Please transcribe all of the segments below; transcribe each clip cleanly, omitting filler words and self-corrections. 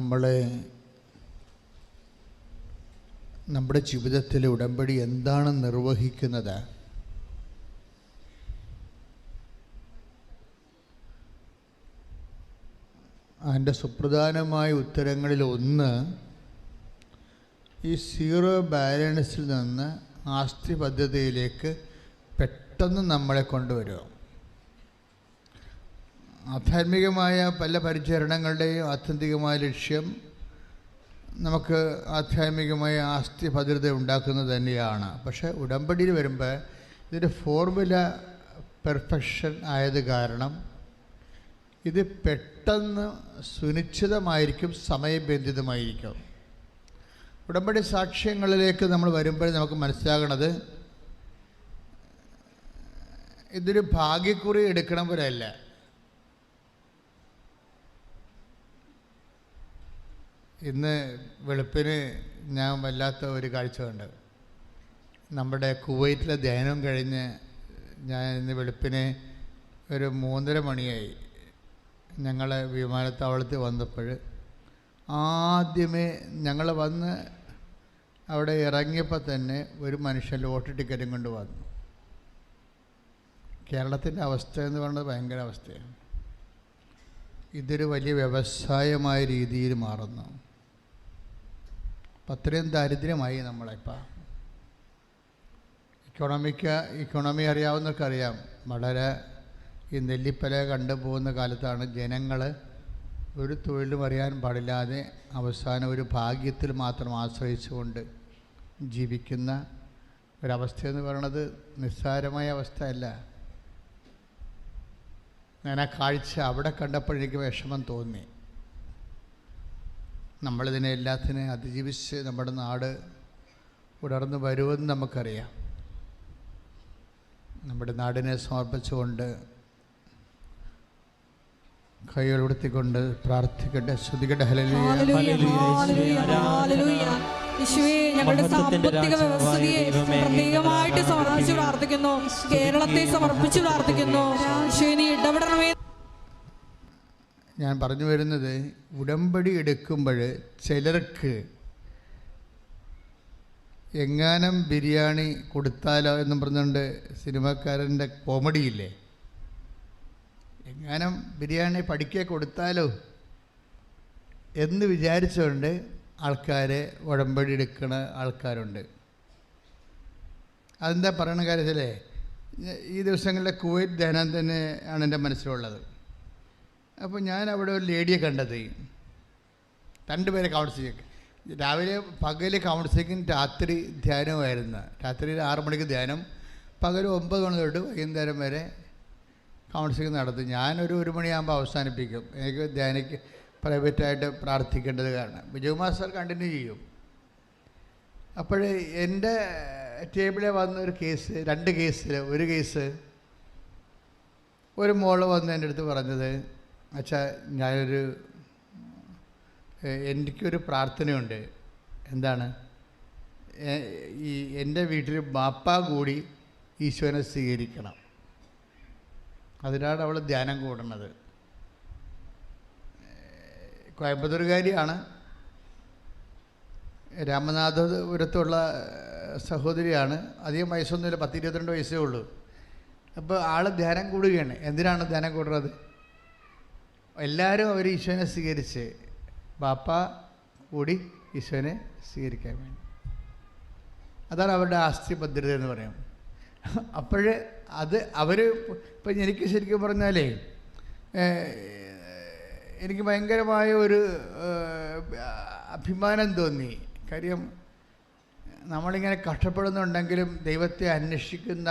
നമ്മൾ നമ്മുടെ ജീവിതത്തിൽ ഉടമ്പടി എന്താണ് നിർവഹിക്കുന്നത്? അതിൻ്റെ സുപ്രധാനമായ ഉത്തരങ്ങളിൽ ഒന്ന്, ഈ സീറോ ബാലൻസിൽ നിന്ന് ആസ്തി പദ്ധതിയിലേക്ക് പെട്ടെന്ന് നമ്മളെ കൊണ്ടുവരിക. ആധ്യാത്മികമായ പല പരിചരണങ്ങളുടെയും ആത്യന്തികമായ ലക്ഷ്യം നമുക്ക് ആധ്യാത്മികമായ ആസ്തി ഭദ്രത ഉണ്ടാക്കുന്നത് തന്നെയാണ്. പക്ഷേ ഉടമ്പടിയിൽ വരുമ്പോൾ ഇതിൻ്റെ ഫോർമുല പെർഫെക്ഷൻ ആയത് കാരണം ഇത് പെട്ടെന്ന് സുനിശ്ചിതമായിരിക്കും, സമയബന്ധിതമായിരിക്കും. ഉടമ്പടി സാക്ഷ്യങ്ങളിലേക്ക് നമ്മൾ വരുമ്പോൾ നമുക്ക് മനസ്സിലാകണത് ഇതൊരു ഭാഗ്യക്കുറി എടുക്കണം പോലെയല്ല. ഇന്ന് വെളുപ്പിന് ഞാൻ വല്ലാത്ത ഒരു കാഴ്ച കണ്ടു. നമ്മുടെ കുവൈറ്റിലെ ധ്യാനം കഴിഞ്ഞ് ഞാൻ ഇന്ന് വെളുപ്പിന് ഒരു 3:30 മണിയായി ഞങ്ങൾ വിമാനത്താവളത്തിൽ വന്നപ്പോൾ ആദ്യമേ ഞങ്ങൾ വന്ന് അവിടെ ഇറങ്ങിയപ്പോൾ തന്നെ ഒരു മനുഷ്യൻ ലോട്ടറി ടിക്കറ്റും കൊണ്ട് വന്നു. കേരളത്തിൻ്റെ അവസ്ഥ എന്ന് പറയുന്നത് ഭയങ്കര അവസ്ഥയാണ്. ഇതൊരു വലിയ വ്യവസായമായ രീതിയിൽ മാറുന്നു. അത്രയും ദാരിദ്ര്യമായി നമ്മളിപ്പോൾ. ഇക്കോണമി അറിയാവുന്നവർക്കറിയാം. വളരെ ഈ നെല്ലിപ്പല കണ്ടുപോകുന്ന കാലത്താണ് ജനങ്ങൾ ഒരു തൊഴിലും അറിയാൻ പാടില്ലാതെ അവസാനം ഒരു ഭാഗ്യത്തിൽ മാത്രം ആശ്രയിച്ചുകൊണ്ട് ജീവിക്കുന്ന ഒരവസ്ഥയെന്ന് പറയുന്നത് നിസ്സാരമായ അവസ്ഥയല്ല. ഞാൻ ആ കാഴ്ച അവിടെ കണ്ടപ്പോഴെനിക്ക് വിഷമം തോന്നി. നമ്മളിതിനെ എല്ലാത്തിനെയും അതിജീവിച്ച് നമ്മുടെ നാട് ഉണർന്നു വരുമെന്ന് നമുക്കറിയാം. നമ്മുടെ നാടിനെ സമർപ്പിച്ചുകൊണ്ട് കൈകൾ ഉയർത്തിക്കൊണ്ട് പ്രാർത്ഥിക്കട്ടെ, സ്തുതിക്കട്ടെ. ഞങ്ങളുടെ സാമ്പത്തിക വ്യവസ്ഥയെ പ്രത്യേകമായിട്ട് സമർപ്പിച്ച് പ്രാർത്ഥിക്കുന്നു. കേരളത്തെ സമർപ്പിച്ച് പ്രാർത്ഥിക്കുന്നു. നീ ഇടപെടണമേ. ഞാൻ പറഞ്ഞു വരുന്നത്, ഉടമ്പടി എടുക്കുമ്പോൾ ചിലർക്ക് എങ്ങാനും ബിരിയാണി കൊടുത്താലോ എന്നും പറഞ്ഞുകൊണ്ട് സിനിമാക്കാരൻ്റെ കോമഡിയില്ലേ, എങ്ങാനും ബിരിയാണി പഠിക്കെ കൊടുത്താലോ എന്ന് വിചാരിച്ചുകൊണ്ട് ആൾക്കാരെ ഉടമ്പടി എടുക്കുന്ന ആൾക്കാരുണ്ട്. അതെന്താ പറയണ കാര്യത്തിലേ, ഈ ദിവസങ്ങളിലെ കുവൈറ്റ് ധ്യാനം തന്നെ ആണ് എൻ്റെ മനസ്സിലുള്ളത്. അപ്പോൾ ഞാൻ അവിടെ ഒരു ലേഡിയെ കണ്ടത്, 2 പേരെ കൗൺസിലിംഗ്, രാവിലെ പകൽ കൗൺസിലിംഗും രാത്രി ധ്യാനമായിരുന്നു. രാത്രി 6 മണിക്ക് ധ്യാനം, പകൽ 9 മണി തൊട്ട് വൈകുന്നേരം വരെ കൗൺസിലിംഗ് നടത്തും. ഞാനൊരു 1 മണിയാകുമ്പോൾ അവസാനിപ്പിക്കും. എനിക്ക് പ്രൈവറ്റായിട്ട് പ്രാർത്ഥിക്കേണ്ടത് കാരണം ബിജു മാസ്റ്റർ കണ്ടിന്യൂ ചെയ്യും. അപ്പോൾ എൻ്റെ ടേബിളിൽ വന്ന ഒരു കേസ്, 2 കേസിൽ ഒരു കേസ്, ഒരു മോള് വന്ന് എൻ്റെ അടുത്ത് പറഞ്ഞത്, അച്ഛാ എനിക്കൊരു പ്രാർത്ഥനയുണ്ട്. എന്താണ്? ഈ എൻ്റെ വീട്ടിൽ ബാപ്പ കൂടി ഈശോനെ സ്വീകരിക്കണം. അതിനാണ് അവൾ ധ്യാനം കൂടുന്നത്. കോയമ്പത്തൂരുകാരിയാണ്, രാമനാഥപുരത്തുള്ള സഹോദരിയാണ്. അധികം വയസ്സൊന്നുമില്ല, 10-22 വയസ്സേ ഉള്ളൂ. അപ്പോൾ ആൾ ധ്യാനം കൂടുകയാണ്. എന്തിനാണ് ധ്യാനം കൂടുന്നത്? എല്ലാവരും അവർ ഈശോനെ സ്വീകരിച്ച്, ബാപ്പ കൂടി ഈശോനെ സ്വീകരിക്കാൻ വേണ്ടി. അതാണ് അവരുടെ ആസ്തി ഭദ്രത എന്ന് പറയും. അപ്പോൾ അത് അവർ ഇപ്പം എനിക്ക് ശരിക്കും പറഞ്ഞാലേ എനിക്ക് ഭയങ്കരമായ ഒരു അഭിമാനം തോന്നി. കാര്യം നമ്മളിങ്ങനെ കഷ്ടപ്പെടുന്നുണ്ടെങ്കിലും ദൈവത്തെ അന്വേഷിക്കുന്ന,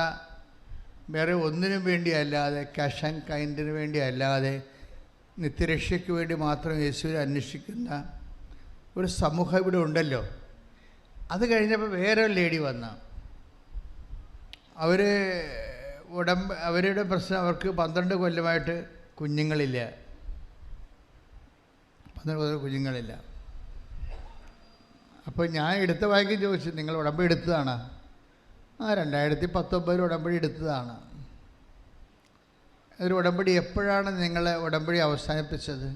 വേറെ ഒന്നിനും വേണ്ടിയല്ലാതെ, ക്യാഷ് ആൻഡ് കൈൻഡിന് വേണ്ടി അല്ലാതെ, നിത്യരക്ഷയ്ക്ക് വേണ്ടി മാത്രം യേശുവിനെ അന്വേഷിക്കുന്ന ഒരു സമൂഹം ഇവിടെ ഉണ്ടല്ലോ. അത് കഴിഞ്ഞപ്പോൾ വേറെ ലേഡി വന്ന, അവരുടെ പ്രശ്നം, അവർക്ക് 12 കൊല്ലമായിട്ട് കുഞ്ഞുങ്ങളില്ല. 12 കുഞ്ഞുങ്ങളില്ല. അപ്പോൾ ഞാൻ എടുത്ത വായിക്കും ചോദിച്ചു, നിങ്ങൾ ഉടമ്പടി എടുത്തതാണ്? 2019 ഉടമ്പടി എടുത്തതാണ്. ഒരു ഉടമ്പടി എപ്പോഴാണ് നിങ്ങൾ ഉടമ്പടി അവസാനിപ്പിച്ചത്?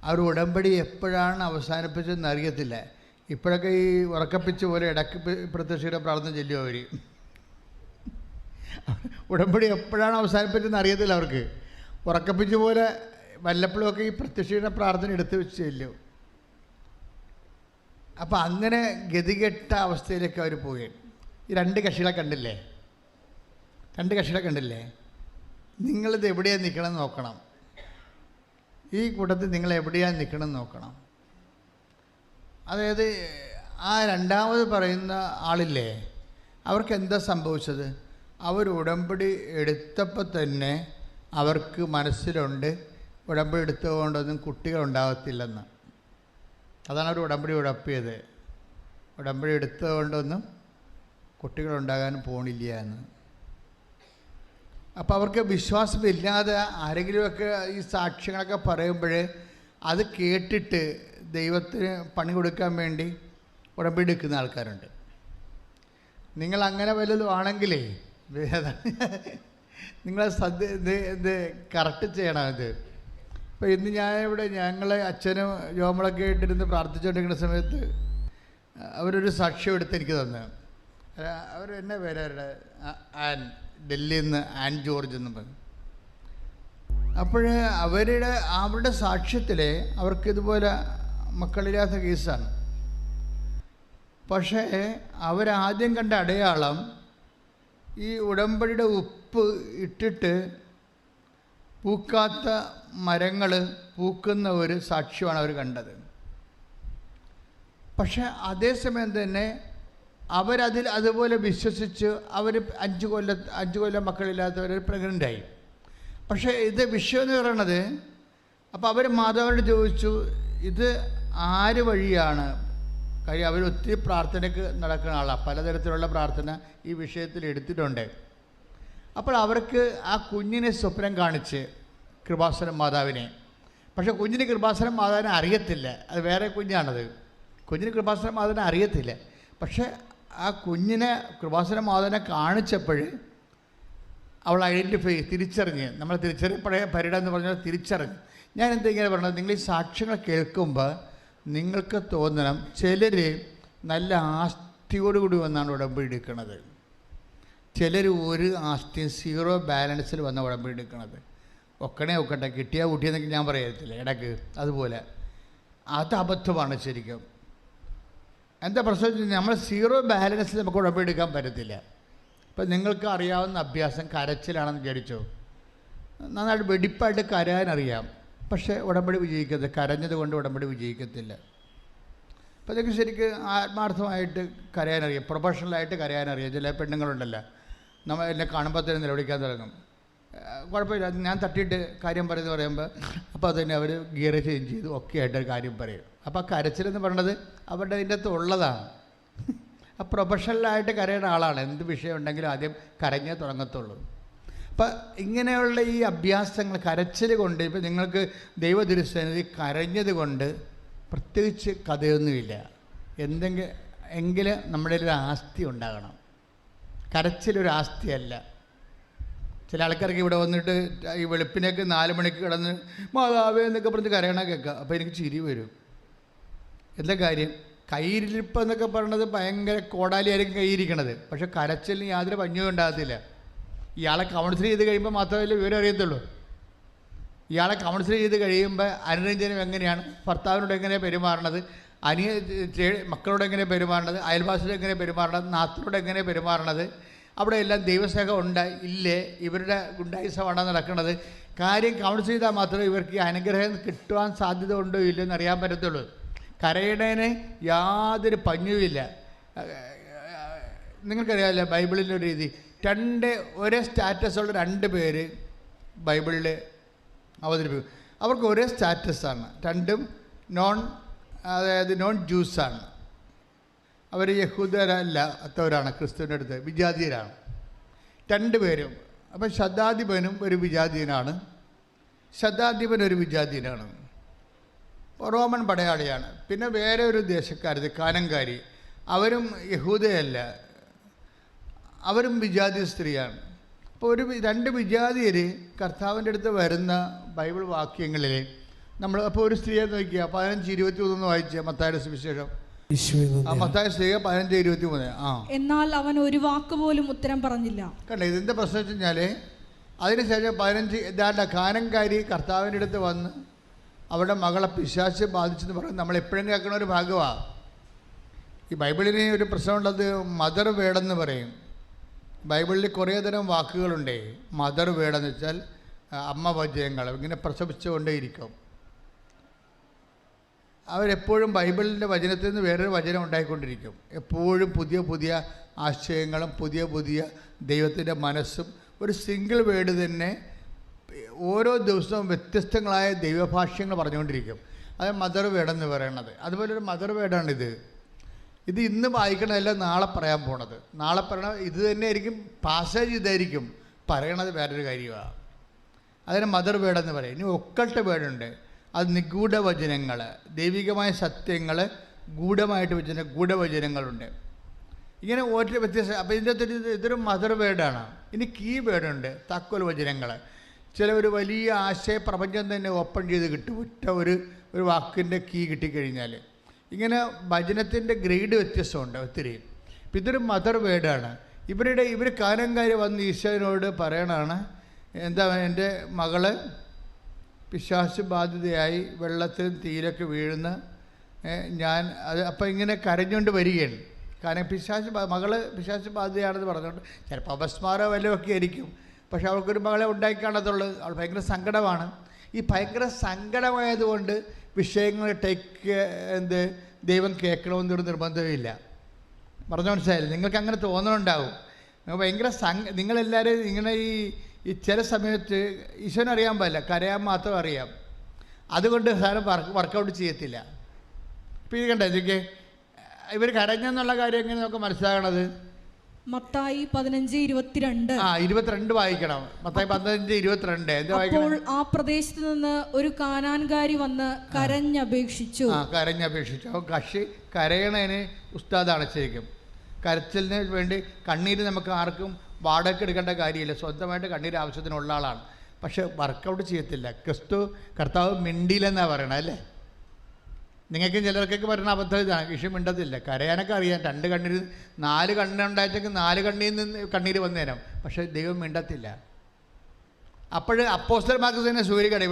അവർ ഉടമ്പടി എപ്പോഴാണ് അവസാനിപ്പിച്ചതെന്ന് അറിയത്തില്ല. ഇപ്പോഴൊക്കെ ഈ ഉറക്കപ്പിച്ച് പോലെ ഇടയ്ക്ക് പ്രത്യക്ഷയുടെ പ്രാർത്ഥന ചെല്ലും അവർ. ഉടമ്പടി എപ്പോഴാണ് അവസാനിപ്പിച്ചതെന്ന് അറിയത്തില്ല അവർക്ക്. ഉറക്കപ്പിച്ച് പോലെ വല്ലപ്പോഴുമൊക്കെ ഈ പ്രത്യക്ഷയുടെ പ്രാർത്ഥന എടുത്ത് വെച്ച് ചെല്ലും. അപ്പം അങ്ങനെ ഗതികെട്ട അവസ്ഥയിലേക്ക് അവർ പോവുകയാണ്. ഈ രണ്ട് കക്ഷികളെ കണ്ടില്ലേ? നിങ്ങളിത് എവിടെയാണ് നിൽക്കണമെന്ന് നോക്കണം. ഈ കൂട്ടത്തിൽ നിങ്ങൾ എവിടെയാണ് നിൽക്കണമെന്ന് നോക്കണം. അതായത് ആ രണ്ടാമത് പറയുന്ന ആളില്ലേ, അവർക്ക് എന്താ സംഭവിച്ചത്? അവർ ഉടമ്പടി എടുത്തപ്പോൾ തന്നെ അവർക്ക് മനസ്സിലുണ്ട് ഉടമ്പടി എടുത്തുകൊണ്ടൊന്നും കുട്ടികളുണ്ടാകത്തില്ലെന്ന്. അതാണ് അവർ ഉടമ്പടി ഉടപ്പിയത്. ഉടമ്പടി എടുത്തുകൊണ്ടൊന്നും കുട്ടികളുണ്ടാകാൻ പോണില്ല എന്ന്. അപ്പോൾ അവർക്ക് വിശ്വാസമില്ലാതെ ആരെങ്കിലുമൊക്കെ ഈ സാക്ഷ്യങ്ങളൊക്കെ പറയുമ്പോൾ അത് കേട്ടിട്ട് ദൈവത്തിന് പണി കൊടുക്കാൻ വേണ്ടി ഉടമ്പടി എടുക്കുന്ന ആൾക്കാരുണ്ട്. നിങ്ങൾ അങ്ങനെ വല്ലതും ആണെങ്കിലേ നിങ്ങളെ ഇത് കറക്റ്റ് ചെയ്യണം. ഇത് ഇപ്പോൾ ഇന്ന് ഞങ്ങളെ അച്ഛനും ജോമളൊക്കെ ആയിട്ടിരുന്ന് പ്രാർത്ഥിച്ചുകൊണ്ടിരിക്കുന്ന സമയത്ത് അവരൊരു സാക്ഷ്യം എടുത്ത് എനിക്ക് തന്നു. അവർ എന്നെ പേര് അവരുടെ ഡൽഹിയിൽ നിന്ന് ആൻ ജോർജ് എന്ന് പറഞ്ഞു. അപ്പോൾ അവരുടെ സാക്ഷ്യത്തിൽ അവർക്കിതുപോലെ മക്കളില്ലാത്ത കേസാണ്. പക്ഷേ അവരാദ്യം കണ്ട അടയാളം ഈ ഉടമ്പടിയുടെ ഉപ്പ് ഇട്ടിട്ട് പൂക്കാത്ത മരങ്ങൾ പൂക്കുന്ന ഒരു സാക്ഷ്യമാണ് അവർ കണ്ടത്. പക്ഷെ അതേസമയം തന്നെ അതുപോലെ വിശ്വസിച്ച് അവർ 5 കൊല്ലം മക്കളില്ലാത്തവർ പ്രഗ്നൻ്റായി. പക്ഷേ ഇത് വിഷയം എന്ന് പറയണത്, അപ്പോൾ അവർ മാതാവിനോട് ചോദിച്ചു ഇത് ആര് വഴിയാണ്? കാര്യം അവർ ഒത്തിരി പ്രാർത്ഥനയ്ക്ക് നടക്കുന്ന ആളാണ്, പലതരത്തിലുള്ള പ്രാർത്ഥന ഈ വിഷയത്തിൽ എടുത്തിട്ടുണ്ട്. അപ്പോൾ അവർക്ക് ആ കുഞ്ഞിനെ സ്വപ്നം കാണിച്ച് കൃപാസനം മാതാവിനെ. പക്ഷേ കുഞ്ഞിന് കൃപാസനം മാതാവിനെ അറിയത്തില്ല, അത് വേറെ കുഞ്ഞാണത്. കുഞ്ഞിന് കൃപാസനം മാതാവിനെ അറിയത്തില്ല. പക്ഷേ ആ കുഞ്ഞിനെ കൃപാസനം മാതാവിനെ കാണിച്ചപ്പോൾ അവൾ തിരിച്ചറിഞ്ഞ്, നമ്മൾ പരിടം എന്ന് പറഞ്ഞാൽ തിരിച്ചറിഞ്ഞ്. ഞാൻ എന്തെങ്കിലും പറഞ്ഞത്, നിങ്ങൾ ഈ സാക്ഷ്യങ്ങൾ കേൾക്കുമ്പോൾ നിങ്ങൾക്ക് തോന്നണം ചിലർ നല്ല ആസ്തിയോടുകൂടി വന്നാണ് ഉടമ്പടി എടുക്കുന്നത്, ചിലർ ഒരു ആസ്തിയും 0 ബാലൻസിൽ വന്ന ഉടമ്പടി എടുക്കുന്നത്. ഒക്കട്ടെ കിട്ടിയാൽ കൂട്ടിയെന്നൊക്കെ ഞാൻ പറയത്തില്ല ഇടയ്ക്ക്. അതുപോലെ അത് അബദ്ധമാണ് ശരിക്കും. എന്താ പ്രശ്നം? നമ്മൾ 0 ബാലൻസിൽ നമുക്ക് ഉടമ്പടി എടുക്കാൻ പറ്റത്തില്ല. ഇപ്പം നിങ്ങൾക്ക് അറിയാവുന്ന അഭ്യാസം കരച്ചിലാണെന്ന് വിചാരിച്ചോ, നന്നായിട്ട് വെടിപ്പായിട്ട് കരയാനറിയാം, പക്ഷേ ഉടമ്പടി വിജയിക്കത്തില്ല. കരഞ്ഞത് കൊണ്ട് ഉടമ്പടി വിജയിക്കത്തില്ല. അപ്പോൾ അതൊക്കെ ശരിക്കും ആത്മാർത്ഥമായിട്ട് കരയാനറിയാം, പ്രൊഫഷണലായിട്ട് കരയാനറിയാം. ചില പെണ്ണുങ്ങളുണ്ടല്ലോ, നമ്മൾ എന്നെ കാണുമ്പോൾ തന്നെ നിലവിളിക്കാൻ തുടങ്ങും. കുഴപ്പമില്ല, ഞാൻ തട്ടിയിട്ട് കാര്യം പറയുമ്പോൾ അപ്പോൾ അതുതന്നെ അവർ ഗിയർ ചേഞ്ച് ചെയ്ത് ഒക്കെ ആയിട്ട് കാര്യം പറയും. അപ്പോൾ ആ കരച്ചിലെന്ന് പറയുന്നത് അവരുടെ അതിൻ്റെ അകത്ത് ഉള്ളതാണ്. ആ പ്രൊഫഷണലായിട്ട് കരയുന്ന ആളാണ്. എന്ത് വിഷയം ഉണ്ടെങ്കിലും ആദ്യം കരഞ്ഞേ തുടങ്ങത്തുള്ളൂ. അപ്പം ഇങ്ങനെയുള്ള ഈ അഭ്യാസങ്ങൾ കരച്ചിൽ കൊണ്ട്, ഇപ്പം നിങ്ങൾക്ക് ദൈവതിരുസന്നിധി കരഞ്ഞത് കൊണ്ട് പ്രത്യേകിച്ച് കഥയൊന്നുമില്ല. എങ്കിലും നമ്മുടെ ഒരു ആസ്തി ഉണ്ടാകണം. കരച്ചിലൊരു ആസ്തിയല്ല. ചില ആൾക്കാർക്ക് ഇവിടെ വന്നിട്ട് ഈ വെളുപ്പിനൊക്കെ 4 മണിക്ക് കിടന്ന് മാതാവേ എന്നൊക്കെ പറഞ്ഞ് കരയണ കേൾക്കുക. അപ്പോൾ എനിക്ക് ചിരി വരും. എന്താ കാര്യം? കയ്യിരിപ്പ് എന്നൊക്കെ പറയണത് ഭയങ്കര കോടാലിയായിരിക്കും കയ്യിരിക്കണത്, പക്ഷെ കരച്ചിലിന് യാതൊരു പഞ്ഞവും ഉണ്ടാകത്തില്ല. ഇയാളെ കൗൺസിൽ ചെയ്ത് കഴിയുമ്പോൾ മാത്രമല്ലേ വിവരം അറിയത്തുള്ളൂ. ഇയാളെ കൗൺസിൽ ചെയ്ത് കഴിയുമ്പോൾ അനുരഞ്ജനം എങ്ങനെയാണ്, ഭർത്താവിനോട് എങ്ങനെയാണ് പെരുമാറണത്, മക്കളോട് എങ്ങനെ പെരുമാറണത്, അയൽവാസിയോട് എങ്ങനെ പെരുമാറണത്, നാട്ടിനോട് എങ്ങനെ പെരുമാറണത്, അവിടെ എല്ലാം ദൈവസ്നേഹം ഇല്ലേ, ഇവരുടെ ഗുണ്ടായിസമാണ് നടക്കുന്നത്. കാര്യം കൗൺസിൽ ചെയ്താൽ മാത്രമേ ഇവർക്ക് ഈ അനുഗ്രഹം കിട്ടുവാൻ സാധ്യത ഉണ്ടോ ഇല്ലയോ എന്ന് അറിയാൻ പറ്റത്തുള്ളൂ. കരയുന്നതിന് യാതൊരു പഞ്ഞുമില്ല. നിങ്ങൾക്കറിയാമല്ലോ ബൈബിളിൻ്റെ ഒരു രീതി, ഒരേ സ്റ്റാറ്റസുള്ള 2 പേര് ബൈബിളിൽ അവതരിപ്പിക്കും. അവർക്ക് ഒരേ സ്റ്റാറ്റസാണ്, രണ്ടും നോൺ ജ്യൂസാണ്. അവർ യഹൂദരല്ലാത്തവരാണ്, ക്രിസ്തുവിൻ്റെ അടുത്ത് വിജാതീയരാണ് 2 പേരും. അപ്പം ശതാധിപനും ഒരു വിജാതീയനാണ്, ശതാധിപൻ ഒരു വിജാതീയനാണ്, റോമൻ പടയാളിയാണ്. പിന്നെ വേറെ ഒരു ദേശക്കാരി, കാനങ്കാരി, അവരും യഹൂദയല്ല, അവരും വിജാതീയ സ്ത്രീയാണ്. അപ്പോൾ 2 വിജാതീയർ കർത്താവിൻ്റെ അടുത്ത് വരുന്ന ബൈബിൾ വാക്യങ്ങളിൽ നമ്മൾ അപ്പോൾ ഒരു സ്ത്രീയെ നോക്കിയ 15:23 വായിച്ച മത്തായിയുടെ സുവിശേഷം. മത്തായി സ്ത്രീ 15:23. എന്നാൽ അവൻ ഒരു വാക്ക് പോലും ഉത്തരം പറഞ്ഞില്ല. കണ്ടേ, ഇതിൻ്റെ പ്രശ്നം വെച്ച് കഴിഞ്ഞാൽ അതിനുശേഷം 15 ഇതാണ്ട കാനംകാരി കർത്താവിൻ്റെ അടുത്ത് വന്ന് അവരുടെ മകളെ പിശാച് ബാധിച്ചെന്ന് പറയുന്നത് നമ്മൾ എപ്പോഴും കേൾക്കണ ഒരു ഭാഗമാണ്. ഈ ബൈബിളിന് ഒരു പ്രശ്നമുള്ളത് മദർ വേർഡെന്ന് പറയും. ബൈബിളിൽ കുറേ തരം വാക്കുകളുണ്ട്. മദർ വേർഡെന്ന് വെച്ചാൽ അമ്മ വചനങ്ങൾ ഇങ്ങനെ പ്രസവിച്ചുകൊണ്ടേയിരിക്കും. അവരെപ്പോഴും ബൈബിളിൻ്റെ വചനത്തിൽ നിന്ന് വേറൊരു വചനം ഉണ്ടായിക്കൊണ്ടിരിക്കും. എപ്പോഴും പുതിയ പുതിയ ആശയങ്ങളും പുതിയ പുതിയ ദൈവത്തിൻ്റെ മനസ്സും ഒരു സിംഗിൾ വേർഡ് തന്നെ ഓരോ ദിവസവും വ്യത്യസ്തങ്ങളായ ദൈവഭാഷ്യങ്ങൾ പറഞ്ഞുകൊണ്ടിരിക്കും. അത് മദർ വേർഡെന്ന് പറയണത്. അതുപോലെ ഒരു മദർ വേർഡാണിത്. ഇത് ഇന്ന് വായിക്കണതല്ല നാളെ പറയാൻ പോണത്. നാളെ പറയണ ഇത് തന്നെ ആയിരിക്കും, പാസേജ് ഇതായിരിക്കും, പറയണത് വേറൊരു കാര്യമാണ്. അതിന് മദർ വേർഡെന്ന് പറയും. ഇനി ഒക്കൾട്ട് വേർഡുണ്ട്. അത് നിഗൂഢവചനങ്ങൾ, ദൈവികമായ സത്യങ്ങൾ ഗൂഢമായിട്ട് വെച്ചിട്ട് ഗൂഢവചനങ്ങളുണ്ട്. ഇങ്ങനെ ഓരോ വ്യത്യസ്ത. അപ്പോൾ ഇതിൻ്റെ ഇതൊരു മദർ വേർഡാണ്. ഇനി കീ വേർഡുണ്ട്, താക്കോൽ വചനങ്ങൾ. ചില ഒരു വലിയ ആശയ പ്രപഞ്ചം തന്നെ ഓപ്പൺ ചെയ്ത് കിട്ടും ഒറ്റ ഒരു വാക്കിൻ്റെ കീ കിട്ടിക്കഴിഞ്ഞാൽ. ഇങ്ങനെ വചനത്തിൻ്റെ ഗ്രേഡ് വ്യത്യസ്തമുണ്ട് ഒത്തിരി. ഇപ്പം ഇതൊരു മദർ വേർഡാണ്. ഇവർ കാനംകാരി വന്ന് ഈശോനോട് പറയണതാണ്, എന്താ എൻ്റെ മകള് പിശാച് ബാധിതയായി വെള്ളത്തിൽ തീയിലൊക്കെ വീഴുന്ന ഞാൻ അത് അപ്പം ഇങ്ങനെ കരഞ്ഞുകൊണ്ട് വരികയാണ്. കാരണം മകള് പിശാച് ബാധിതയാണെന്ന് പറഞ്ഞുകൊണ്ട് ചിലപ്പോൾ അപസ്മാരം വല്ലതൊക്കെ ആയിരിക്കും. പക്ഷെ അവൾക്കൊരു മകളെ ഉണ്ടായിക്കാണത്തുള്ളൂ. അവൾ ഭയങ്കര സങ്കടമാണ്. ഈ ഭയങ്കര സങ്കടമായതുകൊണ്ട് വിഷയങ്ങൾ ദൈവം കേൾക്കണമെന്നൊരു നിർബന്ധമില്ല. പറഞ്ഞു മനസ്സിലായില്ല? നിങ്ങൾക്ക് അങ്ങനെ തോന്നണുണ്ടാവും. ഭയങ്കര നിങ്ങളെല്ലാവരും ഇങ്ങനെ ഈ ചില സമയത്ത് ഈശോനറിയാൻ പാടില്ല, കരയാൻ മാത്രം അറിയാം. അതുകൊണ്ട് സാധനം വർക്കൗട്ട് ചെയ്യത്തില്ല. ഇപ്പം ഇത് കണ്ടേ, ഇതൊക്കെ ഇവർ കരഞ്ഞെന്നുള്ള കാര്യം എങ്ങനെ നമുക്ക് മനസ്സിലാകണത്? മത്തായി 15:22. 22 വായിക്കണം. മത്തായി 15:22 എന്താ വായിക്കണം? അപ്പോൾ ആ പ്രദേശത്ത് നിന്ന് ഒരു കാനാൻകാരി വന്ന് കരഞ്ഞപേക്ഷിച്ചു. കരഞ്ഞപേക്ഷിച്ചു. അപ്പോൾ കരയണതിന് ഉസ്താദാണ് ശരിക്കും. കരച്ചിലിന് വേണ്ടി കണ്ണീര് നമുക്ക് ആർക്കും വാടക എടുക്കേണ്ട കാര്യമില്ല. സ്വന്തമായിട്ട് കണ്ണീര് ആവശ്യത്തിനുള്ള ആളാണ്. പക്ഷെ വർക്കൗട്ട് ചെയ്യത്തില്ല. കർത്താവ് മിണ്ടിയില്ലെന്നാണ് പറയണത് അല്ലേ? നിങ്ങൾക്ക് ചിലർക്കൊക്കെ പറയുന്ന അബദ്ധം ഇതാണ്, ഈശോ മിണ്ടത്തില്ല. കരയാനൊക്കെ അറിയാം. 2 കണ്ണീര് 4 കണ്ണുണ്ടായിട്ടെങ്കിൽ 4 കണ്ണിൽ നിന്ന് കണ്ണീര് വന്നേരം. പക്ഷേ ദൈവം മിണ്ടത്തില്ല. അപ്പോൾ അപ്പോസ്തലന്മാർക്ക് തന്നെ സൂര്യകട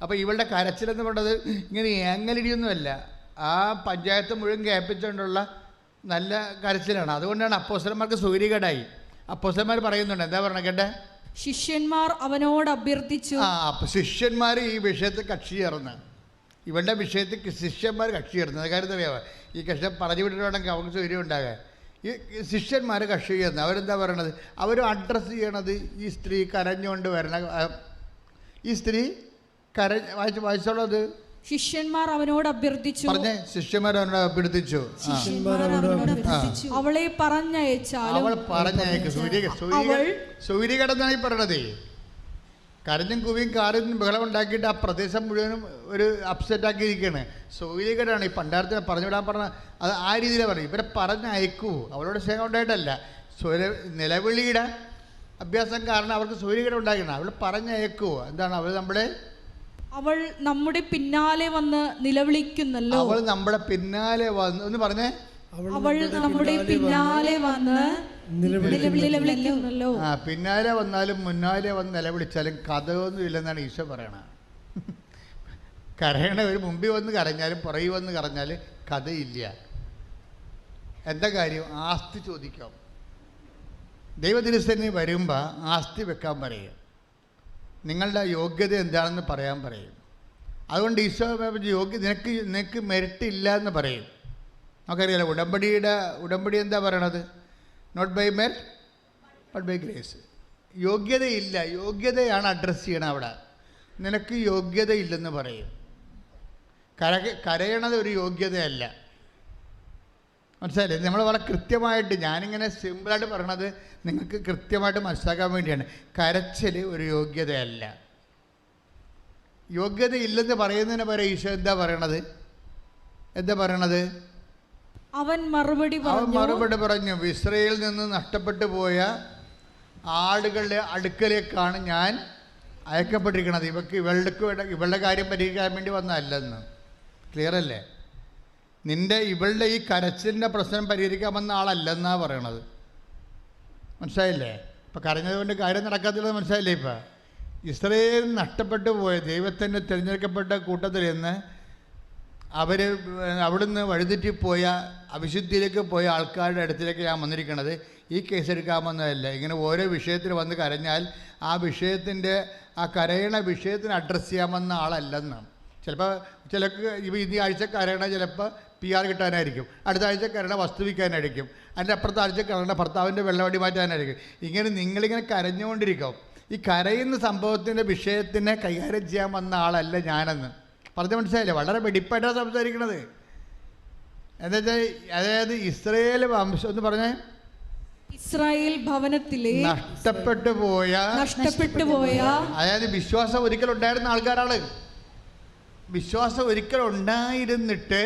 അപ്പോൾ ഇവളുടെ കരച്ചിലെന്ന് പറയുന്നത് ഇങ്ങനെ ഏങ്ങലിടിയൊന്നുമല്ല, ആ പഞ്ചായത്ത് മുഴുവൻ കേൾപ്പിച്ചുകൊണ്ടുള്ള നല്ല കരച്ചിലാണ്. അതുകൊണ്ടാണ് അപ്പോസ്തലന്മാർക്ക് സൂര്യകടായി. അപ്പോസ്തലന്മാർ പറയുന്നുണ്ട്, എന്താ പറഞ്ഞ കേട്ടെ? ശിഷ്യന്മാർ അവനോട് അഭ്യർത്ഥിച്ചു. ശിഷ്യന്മാർ ഈ വിഷയത്തിൽ കക്ഷി ചേർന്ന്, ഇവളുടെ വിഷയത്തിൽ ശിഷ്യന്മാർ കക്ഷി ചേർന്നത് കാര്യം അറിയാമോ? ഈ കക്ഷി പറഞ്ഞു വിട്ടിട്ടുണ്ടെങ്കിൽ അവർക്ക് സൗകര്യം ഉണ്ടാകാൻ. ഈ ശിഷ്യന്മാർ കക്ഷി ചേർന്ന് അവരെന്താ പറയണത്? അവർ അഡ്രസ്സ് ചെയ്യണത് ഈ സ്ത്രീ കരഞ്ഞുകൊണ്ട് വരണ, ഈ സ്ത്രീ വായിച്ചോളത്. ശിഷ്യന്മാർ അവനോട് അഭ്യർത്ഥിച്ചു. പറഞ്ഞേ, ശിഷ്യന്മാർ അവനോട് അഭ്യർത്ഥിച്ചു. അവളെ പറഞ്ഞയച്ചാലും. അവൾ പറഞ്ഞയക്കും. സൂര്യകടന്നാണ് ഈ പറയണത്. കരഞ്ഞും കുവിയും കാറിനും ബഹളം ഉണ്ടാക്കിയിട്ട് ആ പ്രദേശം മുഴുവനും ഒരു അപ്സെറ്റാക്കിയിരിക്കുകയാണ്. സൂര്യകടാണ് ഈ പണ്ടാരത്തിനെ പറഞ്ഞുവിടാൻ പറഞ്ഞ അത് ആ രീതിയിലാണ് പറയും. ഇവരെ പറഞ്ഞയക്കൂ. അവളോട് സ്നേഹം ഉണ്ടായിട്ടല്ല, നിലവിളിയുടെ അഭ്യാസം കാരണം അവർക്ക് സൂര്യകട ഉണ്ടാക്കണം. അവൾ പറഞ്ഞയക്കൂ. എന്താണ്? അവൾ നമ്മുടെ പിന്നാലെ വന്ന് നിലവിളിക്കുന്നല്ലോ. അവൾ നമ്മുടെ പിന്നാലെ വന്ന് ഒന്ന് പറഞ്ഞേ. അവൾ നമ്മുടെ പിന്നാലെ വന്ന് നിലവിളിക്കുന്നല്ലോ. പിന്നാലെ വന്നാലും മുന്നാലെ വന്ന് നിലവിളിച്ചാലും കഥയൊന്നും ഇല്ലെന്നാണ് ഈശോ പറയണത്. കരയണ ഒരു മുമ്പിൽ വന്ന് കരഞ്ഞാലും പുറകിൽ വന്ന് കരഞ്ഞാലും കഥയില്ല. എന്താ കാര്യം? ആസ്തി ചോദിക്കാം. ദൈവദിവസത്തിന് വരുമ്പോൾ ആസ്തി വെക്കാൻ പറയും. നിങ്ങളുടെ യോഗ്യത എന്താണെന്ന് പറയാൻ പറയും. അതുകൊണ്ട് ഈശോ നിനക്ക് മെറിറ്റ് ഇല്ല എന്ന് പറയും. നമുക്കറിയാലോ, ഉടമ്പടി എന്താ പറയണത്? Not by merit but by grace. യോഗ്യതയില്ല, യോഗ്യതയാണ് അഡ്രസ്സ് ചെയ്യണം. അവിടെ നിനക്ക് യോഗ്യതയില്ലെന്ന് പറയും. കരയണത് ഒരു യോഗ്യതയല്ല. മനസ്സിലായില്ലേ? നമ്മൾ വളരെ കൃത്യമായിട്ട്, ഞാനിങ്ങനെ സിമ്പിളായിട്ട് പറയണത് നിങ്ങൾക്ക് കൃത്യമായിട്ട് മനസ്സിലാക്കാൻ വേണ്ടിയാണ്. കരച്ചിൽ ഒരു യോഗ്യതയല്ല. യോഗ്യതയില്ലെന്ന് പറയുന്നതിന് പകരം ഈശോ എന്താ പറയണത്? അവൻ മറുപടി പറഞ്ഞു, ഇസ്രായേലിൽ നിന്ന് നഷ്ടപ്പെട്ടു പോയ ആടുകളുടെ അടുക്കലേക്കാണ് ഞാൻ അയക്കപ്പെട്ടിരിക്കണത് ഇവളുടെ കാര്യം പരിഹരിക്കാൻ വേണ്ടി വന്നതല്ലെന്ന്. ക്ലിയർ അല്ലേ? ഇവളുടെ ഈ കരച്ചിലിൻ്റെ പ്രശ്നം പരിഹരിക്കാൻ വന്ന ആളല്ലെന്നാണ് പറയണത്. മനസ്സിലായില്ലേ? ഇപ്പം കരഞ്ഞത് കൊണ്ട് കാര്യം നടക്കാത്തില്ലെന്ന് മനസ്സിലായില്ലേ? ഇപ്പം ഇസ്രായേൽ നഷ്ടപ്പെട്ടു പോയ ദൈവത്തിൻ്റെ തിരഞ്ഞെടുക്കപ്പെട്ട കൂട്ടത്തിൽ നിന്ന് അവിടുന്ന് വഴിതെറ്റിപ്പോയ അവിശുദ്ധിയിലേക്ക് പോയ ആൾക്കാരുടെ അടുത്തിലേക്ക് ഞാൻ വന്നിരിക്കണത് ഈ കേസ് എടുക്കാമെന്നതല്ല. ഇങ്ങനെ ഓരോ വിഷയത്തിൽ വന്ന് കരഞ്ഞാൽ ആ വിഷയത്തിൻ്റെ ആ കരയണ വിഷയത്തിന് അഡ്രസ്സ് ചെയ്യാമെന്ന ആളല്ലെന്ന്. ചിലപ്പോൾ ഈ ആഴ്ച കരയണ ചിലപ്പോൾ PR കിട്ടാനായിരിക്കും, അടുത്ത ആഴ്ച കരയണ വസ്തു വിൽക്കാനായിരിക്കും, അതിൻ്റെ അപ്പുറത്തെ ആഴ്ച കരയണ ഭർത്താവിൻ്റെ വെള്ളവടി മാറ്റാനായിരിക്കും. ഇങ്ങനെ നിങ്ങളിങ്ങനെ കരഞ്ഞുകൊണ്ടിരിക്കും. ഈ കരയുന്ന സംഭവത്തിൻ്റെ വിഷയത്തിനെ കൈകാര്യം ചെയ്യാൻ വന്ന ആളല്ല ഞാനെന്ന് പറഞ്ഞ് മനസ്സിലായില്ലേ? വളരെ വെടിപ്പായിട്ടാണ് സംസാരിക്കണത്. എന്നുവെച്ചാൽ അതായത് ഇസ്രായേൽ വംശം എന്ന് പറഞ്ഞേ ഇസ്രായേൽ ഭവനത്തിലെ നഷ്ടപ്പെട്ടു പോയ അതായത് വിശ്വാസം ഒരിക്കൽ ഉണ്ടായിരുന്ന ആൾക്കാരാണ്. വിശ്വാസം ഒരിക്കൽ ഉണ്ടായിരുന്നിട്ട്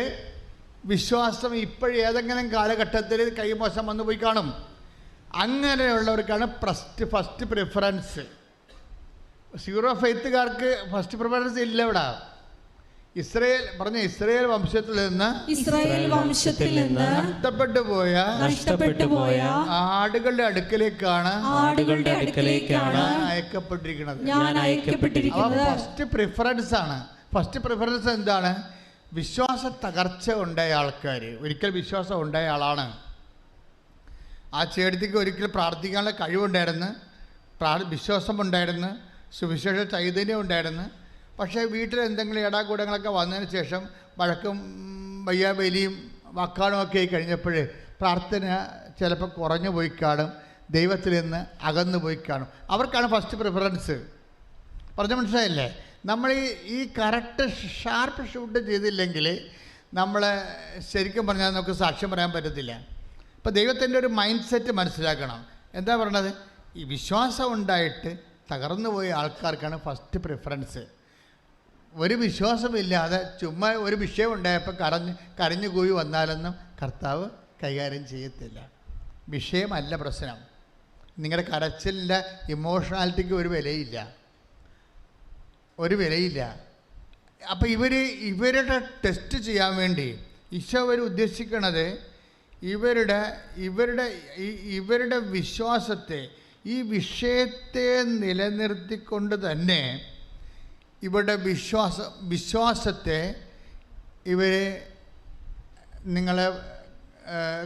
വിശ്വാസം ഇപ്പോഴേതെങ്കിലും കാലഘട്ടത്തിൽ കൈമോശം വന്നു പോയി കാണും. അങ്ങനെയുള്ളവർക്കാണ് ഫസ്റ്റ് പ്രിഫറൻസ്. സീറോ ഫെയ്ത്തുകാർക്ക് ഫസ്റ്റ് പ്രിഫറൻസ് ഇല്ല. ഇവിടെ ഇസ്രായേൽ വംശത്തിൽ നിന്ന് നഷ്ടപ്പെട്ടു പോയ ആടുകളുടെ അടുക്കലേക്കാണ് അയക്കപ്പെട്ടിരിക്കുന്നത്. ഫസ്റ്റ് പ്രിഫറൻസ് ആണ്. ഫസ്റ്റ് പ്രിഫറൻസ് എന്താണ്? വിശ്വാസ തകർച്ച ഉണ്ടായ ആൾക്കാർ. ഒരിക്കൽ വിശ്വാസം ഉണ്ടായ ആളാണ്. ആ ചേട്ടത്തിക്ക് ഒരിക്കൽ പ്രാർത്ഥിക്കാനുള്ള കഴിവുണ്ടായിരുന്നു, വിശ്വാസമുണ്ടായിരുന്നു, സുവിശേഷ ചൈതന്യം ഉണ്ടായിരുന്നു. പക്ഷേ വീട്ടിൽ എന്തെങ്കിലും ഇടാകൂടങ്ങളൊക്കെ വന്നതിന് ശേഷം വഴക്കും വയ്യാവലിയും വക്കാണുമൊക്കെ ആയി കഴിഞ്ഞപ്പോൾ പ്രാർത്ഥന ചിലപ്പോൾ കുറഞ്ഞു പോയി കാണും, ദൈവത്തിൽ നിന്ന് അകന്നു പോയി കാണും. അവർക്കാണ് ഫസ്റ്റ് പ്രിഫറൻസ്. പറഞ്ഞ മനസ്സിലായില്ലേ? നമ്മൾ ഈ കറക്റ്റ് ഷാർപ്പ് ഷൂട്ട് ചെയ്തില്ലെങ്കിൽ നമ്മൾ ശരിക്കും പറഞ്ഞാൽ നമുക്ക് സാക്ഷ്യം പറയാൻ പറ്റത്തില്ല. ഇപ്പോൾ ദൈവത്തിൻ്റെ ഒരു മൈൻഡ് സെറ്റ് മനസ്സിലാക്കണം. എന്താ പറയണത്? ഈ വിശ്വാസം ഉണ്ടായിട്ട് തകർന്നു പോയ ആൾക്കാർക്കാണ് ഫസ്റ്റ് പ്രിഫറൻസ്. ഒരു വിശ്വാസമില്ലാതെ ചുമ്മാ ഒരു വിഷയം ഉണ്ടായപ്പോൾ കരഞ്ഞു കൂടി വന്നാലൊന്നും കർത്താവ് കൈകാര്യം ചെയ്യത്തില്ല. വിഷയമല്ല പ്രശ്നം. നിങ്ങളുടെ കരച്ചിലിൻ്റെ ഇമോഷണാലിറ്റിക്ക് ഒരു വിലയില്ല. അപ്പോൾ ഇവരുടെ ടെസ്റ്റ് ചെയ്യാൻ വേണ്ടി ഈശോ ഉദ്ദേശിക്കുന്നത് ഇവരുടെ വിശ്വാസത്തെ, ഈ വിഷയത്തെ നിലനിർത്തിക്കൊണ്ട് തന്നെ ഇവരുടെ വിശ്വാസത്തെ നിങ്ങളെ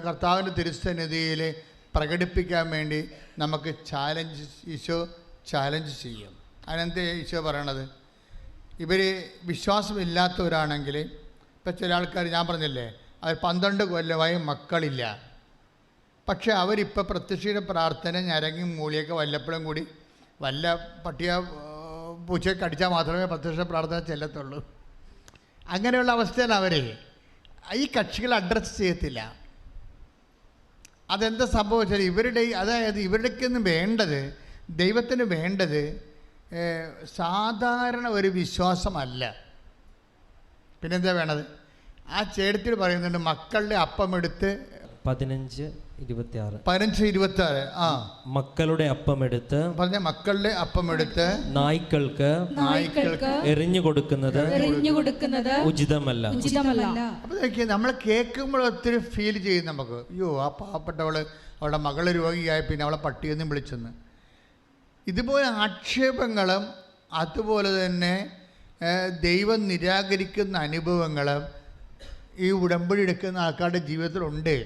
കർത്താവിൻ്റെ തിരുസന്നിധിയിൽ പ്രകടിപ്പിക്കാൻ വേണ്ടി നമുക്ക് ഈശോ ചാലഞ്ച് ചെയ്യും. അതിനെന്താ ഈശോ പറയണത്? ഇവർ വിശ്വാസമില്ലാത്തവരാണെങ്കിൽ, ഇപ്പം ചില ആൾക്കാർ ഞാൻ പറഞ്ഞില്ലേ, അവർ 12 കൊല്ലമായി മക്കളില്ല. പക്ഷെ അവരിപ്പോൾ പ്രത്യക്ഷയുടെ പ്രാർത്ഥന ഞരങ്ങി മൂളിയൊക്കെ വല്ലപ്പോഴും കൂടി വല്ല പട്ടിയ പൂച്ചയെ കടിച്ചാൽ മാത്രമേ പ്രത്യക്ഷ പ്രാർത്ഥന ചെല്ലത്തുള്ളൂ. അങ്ങനെയുള്ള അവസ്ഥയാണ് അവർ. ഈ കക്ഷികൾ അഡ്രസ്സ് ചെയ്യത്തില്ല. അതെന്താ സംഭവിച്ചാൽ ഇവരുടെക്കൊന്നും വേണ്ടത്, ദൈവത്തിന് വേണ്ടത് സാധാരണ ഒരു വിശ്വാസമല്ല. പിന്നെന്താ വേണത്? ആ ചേട്ടത്തിൽ പറയുന്നുണ്ട്, മക്കളുടെ അപ്പമെടുത്ത് 15:26 മക്കളുടെ അപ്പമെടുത്ത് മക്കളുടെ അപ്പമെടുത്ത് നായ്ക്കൾക്ക് എറിഞ്ഞു കൊടുക്കുന്നത് ഉചിതമല്ല. അപ്പോൾ നമ്മൾ കേൾക്കുമ്പോൾ ഒത്തിരി ഫീൽ ചെയ്യും നമുക്ക്. അയ്യോ, ആ പാവപ്പെട്ടവള് അവളുടെ മകൾ രോഗിയായി, പിന്നെ അവളെ പട്ടിയെന്നും വിളിച്ചെന്ന്. ഇതുപോലെ ആക്ഷേപങ്ങളും അതുപോലെ തന്നെ ദൈവം നിരാകരിക്കുന്ന അനുഭവങ്ങളും ഈ ഉടമ്പടി എടുക്കുന്ന ആൾക്കാരുടെ ജീവിതത്തിലുണ്ട്.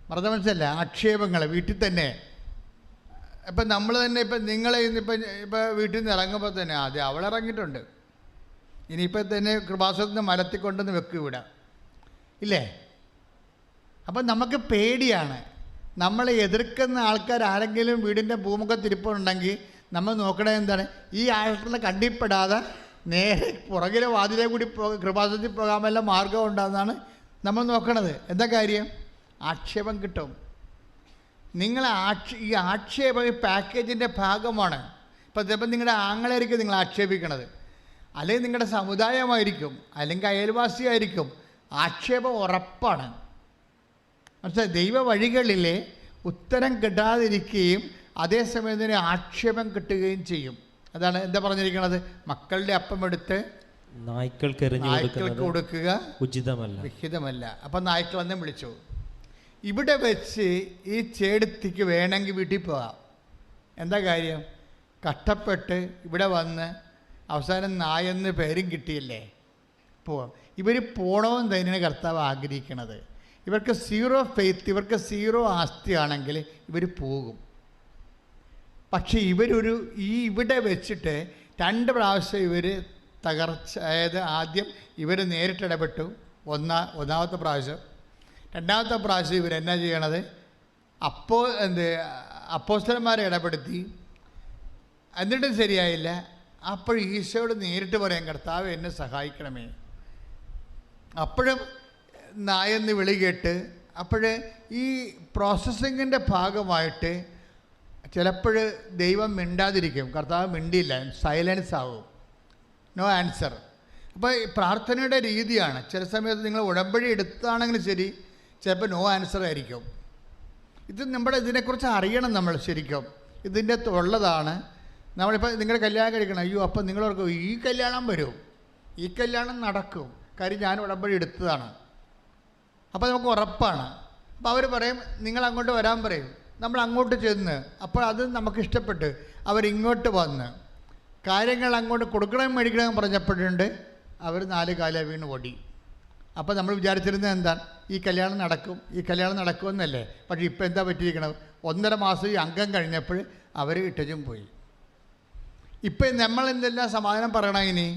പറഞ്ഞ മനസ്സിലല്ല? ആക്ഷേപങ്ങൾ വീട്ടിൽ തന്നെ. ഇപ്പം നമ്മൾ തന്നെ നിങ്ങളെ ഇപ്പം വീട്ടിൽ നിന്ന് ഇറങ്ങുമ്പോൾ തന്നെ ആദ്യം അവളിറങ്ങിയിട്ടുണ്ട്, ഇനിയിപ്പോൾ തന്നെ കൃപാസനത്തിന് മരത്തിക്കൊണ്ടെന്ന് വെക്കും ഇവിടെ, ഇല്ലേ? അപ്പം നമുക്ക് പേടിയാണ്. നമ്മളെ എതിർക്കുന്ന ആൾക്കാർ ആരെങ്കിലും വീടിൻ്റെ ഭൂമുഖത്തിരിപ്പുണ്ടെങ്കിൽ നമ്മൾ നോക്കണത് എന്താണ്? ഈ ആൾക്കാരെ കണ്ടിപ്പെടാതെ നേരെ പുറകിലെ വാതിലെ കൂടി കൃപാസനത്തിൽ പോകാൻ വല്ല മാർഗം ഉണ്ടാകുന്നതാണ് നമ്മൾ നോക്കണത്. എന്താ കാര്യം? ആക്ഷേപം കിട്ടും. നിങ്ങൾ ഈ ആക്ഷേപം ഈ പാക്കേജിൻ്റെ ഭാഗമാണ്. ഇപ്പം ചിലപ്പോൾ നിങ്ങളുടെ ആങ്ങളായിരിക്കും നിങ്ങൾ ആക്ഷേപിക്കണത്, അല്ലെങ്കിൽ നിങ്ങളുടെ സമുദായമായിരിക്കും, അല്ലെങ്കിൽ അയൽവാസിയായിരിക്കും. ആക്ഷേപം ഉറപ്പാണ്. മനസ്സിലായി? ദൈവ വഴികളിലെ ഉത്തരം കിട്ടാതിരിക്കുകയും അതേസമയം തന്നെ ആക്ഷേപം കിട്ടുകയും ചെയ്യും. അതാണ് എന്താ പറഞ്ഞിരിക്കുന്നത്, മക്കളുടെ അപ്പം എടുത്ത് നായ്ക്കൾക്ക് എറിഞ്ഞു നായ്ക്കൾക്ക് കൊടുക്കുക ഉചിതമല്ല. വിഹിതമല്ല. അപ്പം നായ്ക്കൾ വന്ന് വിളിച്ചു. ഇവിടെ വെച്ച് ഈ ചേടത്തിക്ക് വേണമെങ്കിൽ വീട്ടിൽ പോകാം. എന്താ കാര്യം? കഷ്ടപ്പെട്ട് ഇവിടെ വന്ന് അവസാനം നായെന്ന് പേരും കിട്ടിയില്ലേ, പോവാം. ഇവർ പോകണമെന്ന് തന്നെയാണ് കർത്താവ് ആഗ്രഹിക്കണത്. ഇവർക്ക് സീറോ ഫെയ്ത്ത്, ഇവർക്ക് സീറോ ആസ്തിയാണെങ്കിൽ ഇവർ പോകും. പക്ഷേ ഇവിടെ വെച്ചിട്ട് 2 പ്രാവശ്യം ഇവർ തകർച്ച, അതായത് ആദ്യം ഇവർ നേരിട്ടിടപെട്ടു ഒന്നാമത്തെ പ്രാവശ്യം. 2ാമത്തെ പ്രാവശ്യം ഇവരെന്നാ ചെയ്യണത്, അപ്പോസ്തലന്മാരെ ഇടപെടുത്തി. എന്നിട്ടും ശരിയായില്ല. അപ്പോൾ ഈശോയോട് നേരിട്ട് പറയാം, കർത്താവ് എന്നെ സഹായിക്കണമേ. അപ്പോഴും നായെന്ന് വിളി കേട്ട്, അപ്പോൾ ഈ പ്രോസസ്സിങ്ങിൻ്റെ ഭാഗമായിട്ട് ചിലപ്പോൾ ദൈവം മിണ്ടാതിരിക്കും. കർത്താവ് മിണ്ടിയില്ല, സൈലൻസ് ആവും, നോ ആൻസർ. അപ്പോൾ പ്രാർത്ഥനയുടെ രീതിയാണ്. ചില സമയത്ത് നിങ്ങൾ ഉടമ്പടി എടുത്താണെങ്കിലും ശരി, ചിലപ്പോൾ നോ ആൻസർ ആയിരിക്കും. ഇത് ഇതിനെക്കുറിച്ച് അറിയണം നമ്മൾ ശരിക്കും. ഇതിൻ്റെ ഉള്ളതാണ്. നമ്മളിപ്പോൾ നിങ്ങളുടെ കല്യാണം കഴിക്കണം, അയ്യോ അപ്പം നിങ്ങളോർക്കും ഈ കല്യാണം വരും, ഈ കല്യാണം നടക്കും, കാര്യം ഞാൻ ഉടമ്പടി എടുത്തതാണ്. അപ്പോൾ നമുക്ക് ഉറപ്പാണ്. അപ്പോൾ അവർ പറയും നിങ്ങൾ അങ്ങോട്ട് വരാൻ പറയും, നമ്മൾ അങ്ങോട്ട് ചെന്ന്, അപ്പോൾ അത് നമുക്ക് ഇഷ്ടപ്പെട്ട് അവരിങ്ങോട്ട് വന്ന് കാര്യങ്ങൾ അങ്ങോട്ട് കൊടുക്കണം മേടിക്കണം പറഞ്ഞപ്പോഴുണ്ട് അവർ 4 കാല വീണ് ഓടി. അപ്പോൾ നമ്മൾ വിചാരിച്ചിരുന്നത് എന്താണ്, ഈ കല്യാണം നടക്കും, ഈ കല്യാണം നടക്കുമെന്നല്ലേ. പക്ഷേ ഇപ്പോൾ എന്താ പറ്റിയിരിക്കണത്, 1.5 മാസം ഈ അംഗം കഴിഞ്ഞപ്പോൾ അവർ ഇട്ടച്ചും പോയി. ഇപ്പം നമ്മൾ എന്തെല്ലാം സമാധാനം പറയണം, ഇനി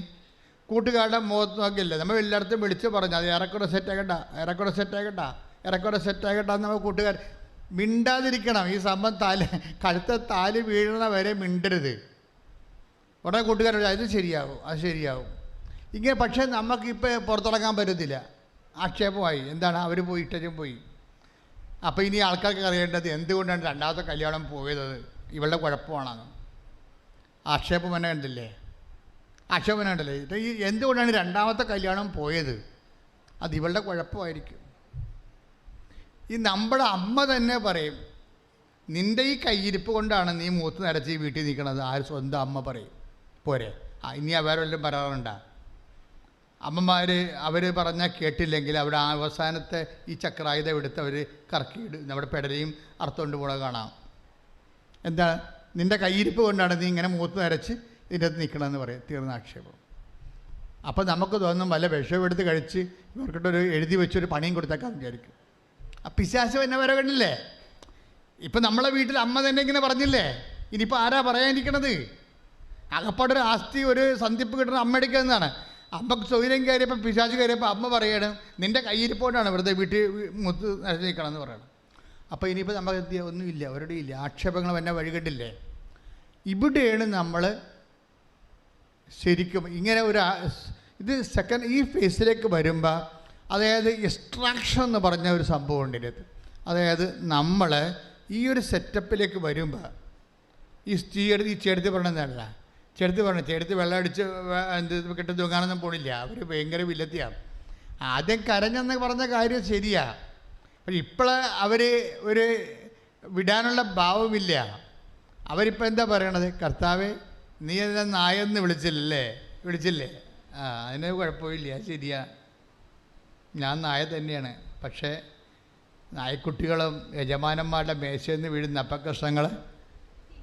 കൂട്ടുകാരുടെ മുഖത്ത് നോക്കിയല്ലേ നമ്മൾ എല്ലായിടത്തും വിളിച്ച് പറഞ്ഞു, അത് ഏറെക്കുറെ സെറ്റാകട്ട, ഏറെക്കുറെ സെറ്റാകട്ട, ഏറെക്കുറെ സെറ്റാകട്ട എന്ന് നമ്മൾ കൂട്ടുകാർ മിണ്ടാതിരിക്കണം. ഈ സംഭവം കഴുത്ത താലി വീഴുന്ന വരെ മിണ്ടരുത്. ഉടനെ കൂട്ടുകാരോട് അത് ശരിയാവും, അത് ശരിയാവും ഇങ്ങനെ. പക്ഷേ നമുക്കിപ്പോൾ പുറത്തിറങ്ങാൻ പറ്റത്തില്ല, ആക്ഷേപമായി. എന്താണ്, അവർ പോയി ഇട്ടച്ചും പോയി. അപ്പോൾ ഇനി ആൾക്കാർക്ക് അറിയേണ്ടത് എന്തുകൊണ്ടാണ് 2ാമത്തെ കല്യാണം പോയത്, ഇവളുടെ കുഴപ്പമാണെന്ന്. ആക്ഷേപം തന്നെ കണ്ടില്ലേ, ആക്ഷേപം കണ്ടില്ലേ. ഈ എന്തുകൊണ്ടാണ് 2ാമത്തെ കല്യാണം പോയത്, അത് ഇവളുടെ കുഴപ്പമായിരിക്കും. ഈ നമ്മുടെ അമ്മ തന്നെ പറയും, നിൻ്റെ ഈ കയ്യിരിപ്പ് കൊണ്ടാണ് നീ മൂത്ത് നരച്ച് ഈ വീട്ടിൽ നിൽക്കണത്. സ്വന്തം അമ്മ പറയും. പോരെ, ഇനി വേറെ വല്ലതും പറയാറുണ്ടാ? അമ്മമാർ അവർ പറഞ്ഞാൽ കേട്ടില്ലെങ്കിൽ അവിടെ അവസാനത്തെ ഈ ചക്രായുധം എടുത്ത് അവർ കറക്കിയിടും, നമ്മുടെ പെടലയും അർത്ഥം കൊണ്ട് കാണാം. എന്താ, നിൻ്റെ കയ്യിരിപ്പ് കൊണ്ടാണ് നീ ഇങ്ങനെ മൂത്ത് നരച്ച് ഇതിൻ്റെ അകത്ത് നിൽക്കണമെന്ന് പറയും. തീർന്ന ആക്ഷേപം. അപ്പോൾ നമുക്ക് തോന്നും വല്ല വിഷമെടുത്ത് കഴിച്ച് ഇവർക്കിട്ടൊരു എഴുതി വെച്ചൊരു പണിയും കൊടുത്തേക്കാൻ വിചാരിക്കും. ആ പിശാച് എന്നെ വരെ കണ്ടില്ലേ. ഇപ്പം നമ്മളെ വീട്ടിൽ അമ്മ തന്നെ ഇങ്ങനെ പറഞ്ഞില്ലേ, ഇനിയിപ്പോൾ ആരാ പറയാനിരിക്കണത്? അകപ്പാടൊരു ആസ്തി, ഒരു സന്ധിപ്പ് കിട്ടുന്ന അമ്മ എടുക്കുന്നതാണ്. അമ്മക്ക് സൗകര്യം കയറിയപ്പോൾ പിശാച് കയറിയപ്പോൾ അമ്മ പറയണം, നിൻ്റെ കയ്യിരിപ്പോണ്ടാണ് വെറുതെ വീട്ടിൽ മുത്ത് നരച്ച് നിൽക്കണം എന്ന് പറയണം. അപ്പോൾ ഇനിയിപ്പോൾ നമുക്ക് ഒന്നുമില്ല, ഒരിടയും ഇല്ല. ആക്ഷേപങ്ങൾ എന്നെ വഴികണ്ടില്ലേ. ഇവിടെയാണ് നമ്മൾ ശരിക്കും ഇങ്ങനെ ഇത് ഈ ഫേസിലേക്ക് വരുമ്പോൾ, അതായത് എക്സ്ട്രാക്ഷൻ എന്ന് പറഞ്ഞ ഒരു സംഭവം ഉണ്ട് ഇതിനകത്ത്. അതായത് നമ്മൾ ഈ ഒരു സെറ്റപ്പിലേക്ക് വരുമ്പോൾ ഈ ചേർത്ത് പറഞ്ഞതല്ല, ചേർത്ത് വെള്ളം അടിച്ച് കെട്ടി തൂങ്ങാനൊന്നും പോണില്ല. അവർ ഭയങ്കര വില്ലത്തിയാണ്. ആദ്യം കരഞ്ഞെന്ന് പറഞ്ഞ കാര്യം ശരിയാ, പക്ഷെ ഇപ്പോൾ അവർ ഒരു വിടാനുള്ള ഭാവമില്ല. അവരിപ്പോൾ എന്താ പറയണത്, കർത്താവേ നീ എന്നെ നായെന്ന് വിളിച്ചില്ലേ, അതിന് കുഴപ്പമില്ല, ശരിയാ, ഞാൻ നായ തന്നെയാണ്. പക്ഷേ നായ്ക്കുട്ടികളും യജമാനന്മാരുടെ മേശയിൽ നിന്ന് വീഴുന്ന അപ്പക്കഷ്ണങ്ങൾ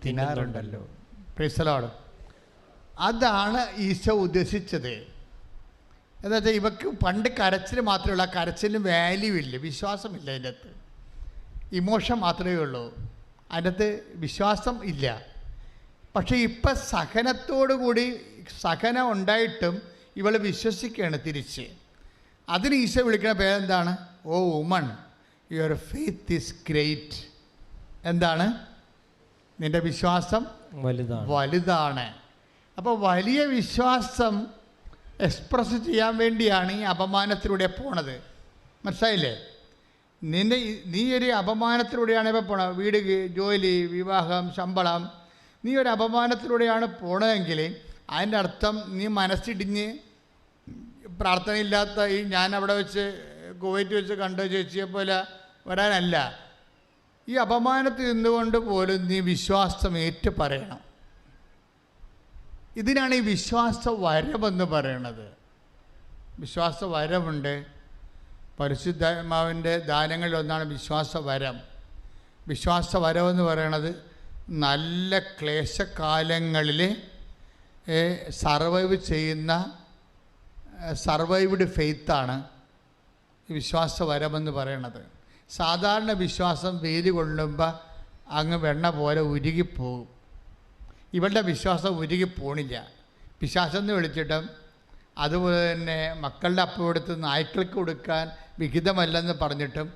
തിന്നാറുണ്ടല്ലോ. Praise the Lord. അതാണ് ഈശോ ഉദ്ദേശിച്ചത്. എന്താ വെച്ചാൽ ഇവക്ക് പണ്ട് കരച്ചിൽ മാത്രമേ ഉള്ളൂ. ആ കരച്ചിലിന് വാല്യൂ ഇല്ല, വിശ്വാസമില്ല. അതിൻ്റെ അകത്ത് ഇമോഷൻ മാത്രമേ ഉള്ളൂ, അതിൻ്റെ അകത്ത് വിശ്വാസം ഇല്ല. പക്ഷേ ഇപ്പം സഹനത്തോടുകൂടി സഹനം ഉണ്ടായിട്ടും ഇവൾ വിശ്വസിക്കുകയാണ് തിരിച്ച്. അതിന് ഈശോ വിളിക്കുന്ന പേരെന്താണ്? Oh woman, your faith is great. എന്താണ്? നിൻ്റെ വിശ്വാസം വലുതാണ്. അപ്പോൾ വലിയ വിശ്വാസം എക്സ്പ്രസ് ചെയ്യാൻ വേണ്ടിയാണ് ഈ അപമാനത്തിലൂടെ പോണത്. മനസ്സിലായില്ലേ? നീ ഒരു അപമാനത്തിലൂടെയാണ് ഇപ്പോൾ പോണത്. വീട്, ജോലി, വിവാഹം, ശമ്പളം, നീ ഒരു അപമാനത്തിലൂടെയാണ് പോണതെങ്കിൽ അതിൻ്റെ അർത്ഥം നീ മനസ്സിടിഞ്ഞ് പ്രാർത്ഥനയില്ലാത്ത ഈ ഞാൻ അവിടെ വെച്ച് കുവൈറ്റ് വെച്ച് കണ്ട ചേച്ചിയെ പോലെ വരാനല്ല. ഈ അപമാനത്തിൽ നിന്നുകൊണ്ട് പോലും നീ വിശ്വാസം ഏറ്റു പറയണം. ഇതിനാണ് ഈ വിശ്വാസ വരമെന്ന് പറയുന്നത്. വിശ്വാസ വരമുണ്ട്. പരിശുദ്ധാത്മാവിൻ്റെ ദാനങ്ങളിൽ ഒന്നാണ് വിശ്വാസ വരം. വിശ്വാസ വരമെന്ന് പറയണത് നല്ല ക്ലേശകാലങ്ങളിൽ സർവൈവ് ചെയ്യുന്ന സർവൈവ്ഡ് ഫെയ്ത്താണ് ഈ വിശ്വാസ വരമെന്ന് പറയണത്. സാധാരണ വിശ്വാസം വെയിൽ കൊള്ളുമ്പോൾ അങ്ങ് വെണ്ണ പോലെ ഉരുകിപ്പോകും. ഇവളുടെ വിശ്വാസം ഉരുകിപ്പോണില്ല. പിശാചെന്ന് വിളിച്ചിട്ടും അതുപോലെ തന്നെ മക്കളുടെ അപ്പം എടുത്ത് നായ്ക്കൾക്ക് കൊടുക്കാൻ വിഹിതമല്ലെന്ന് പറഞ്ഞിട്ടും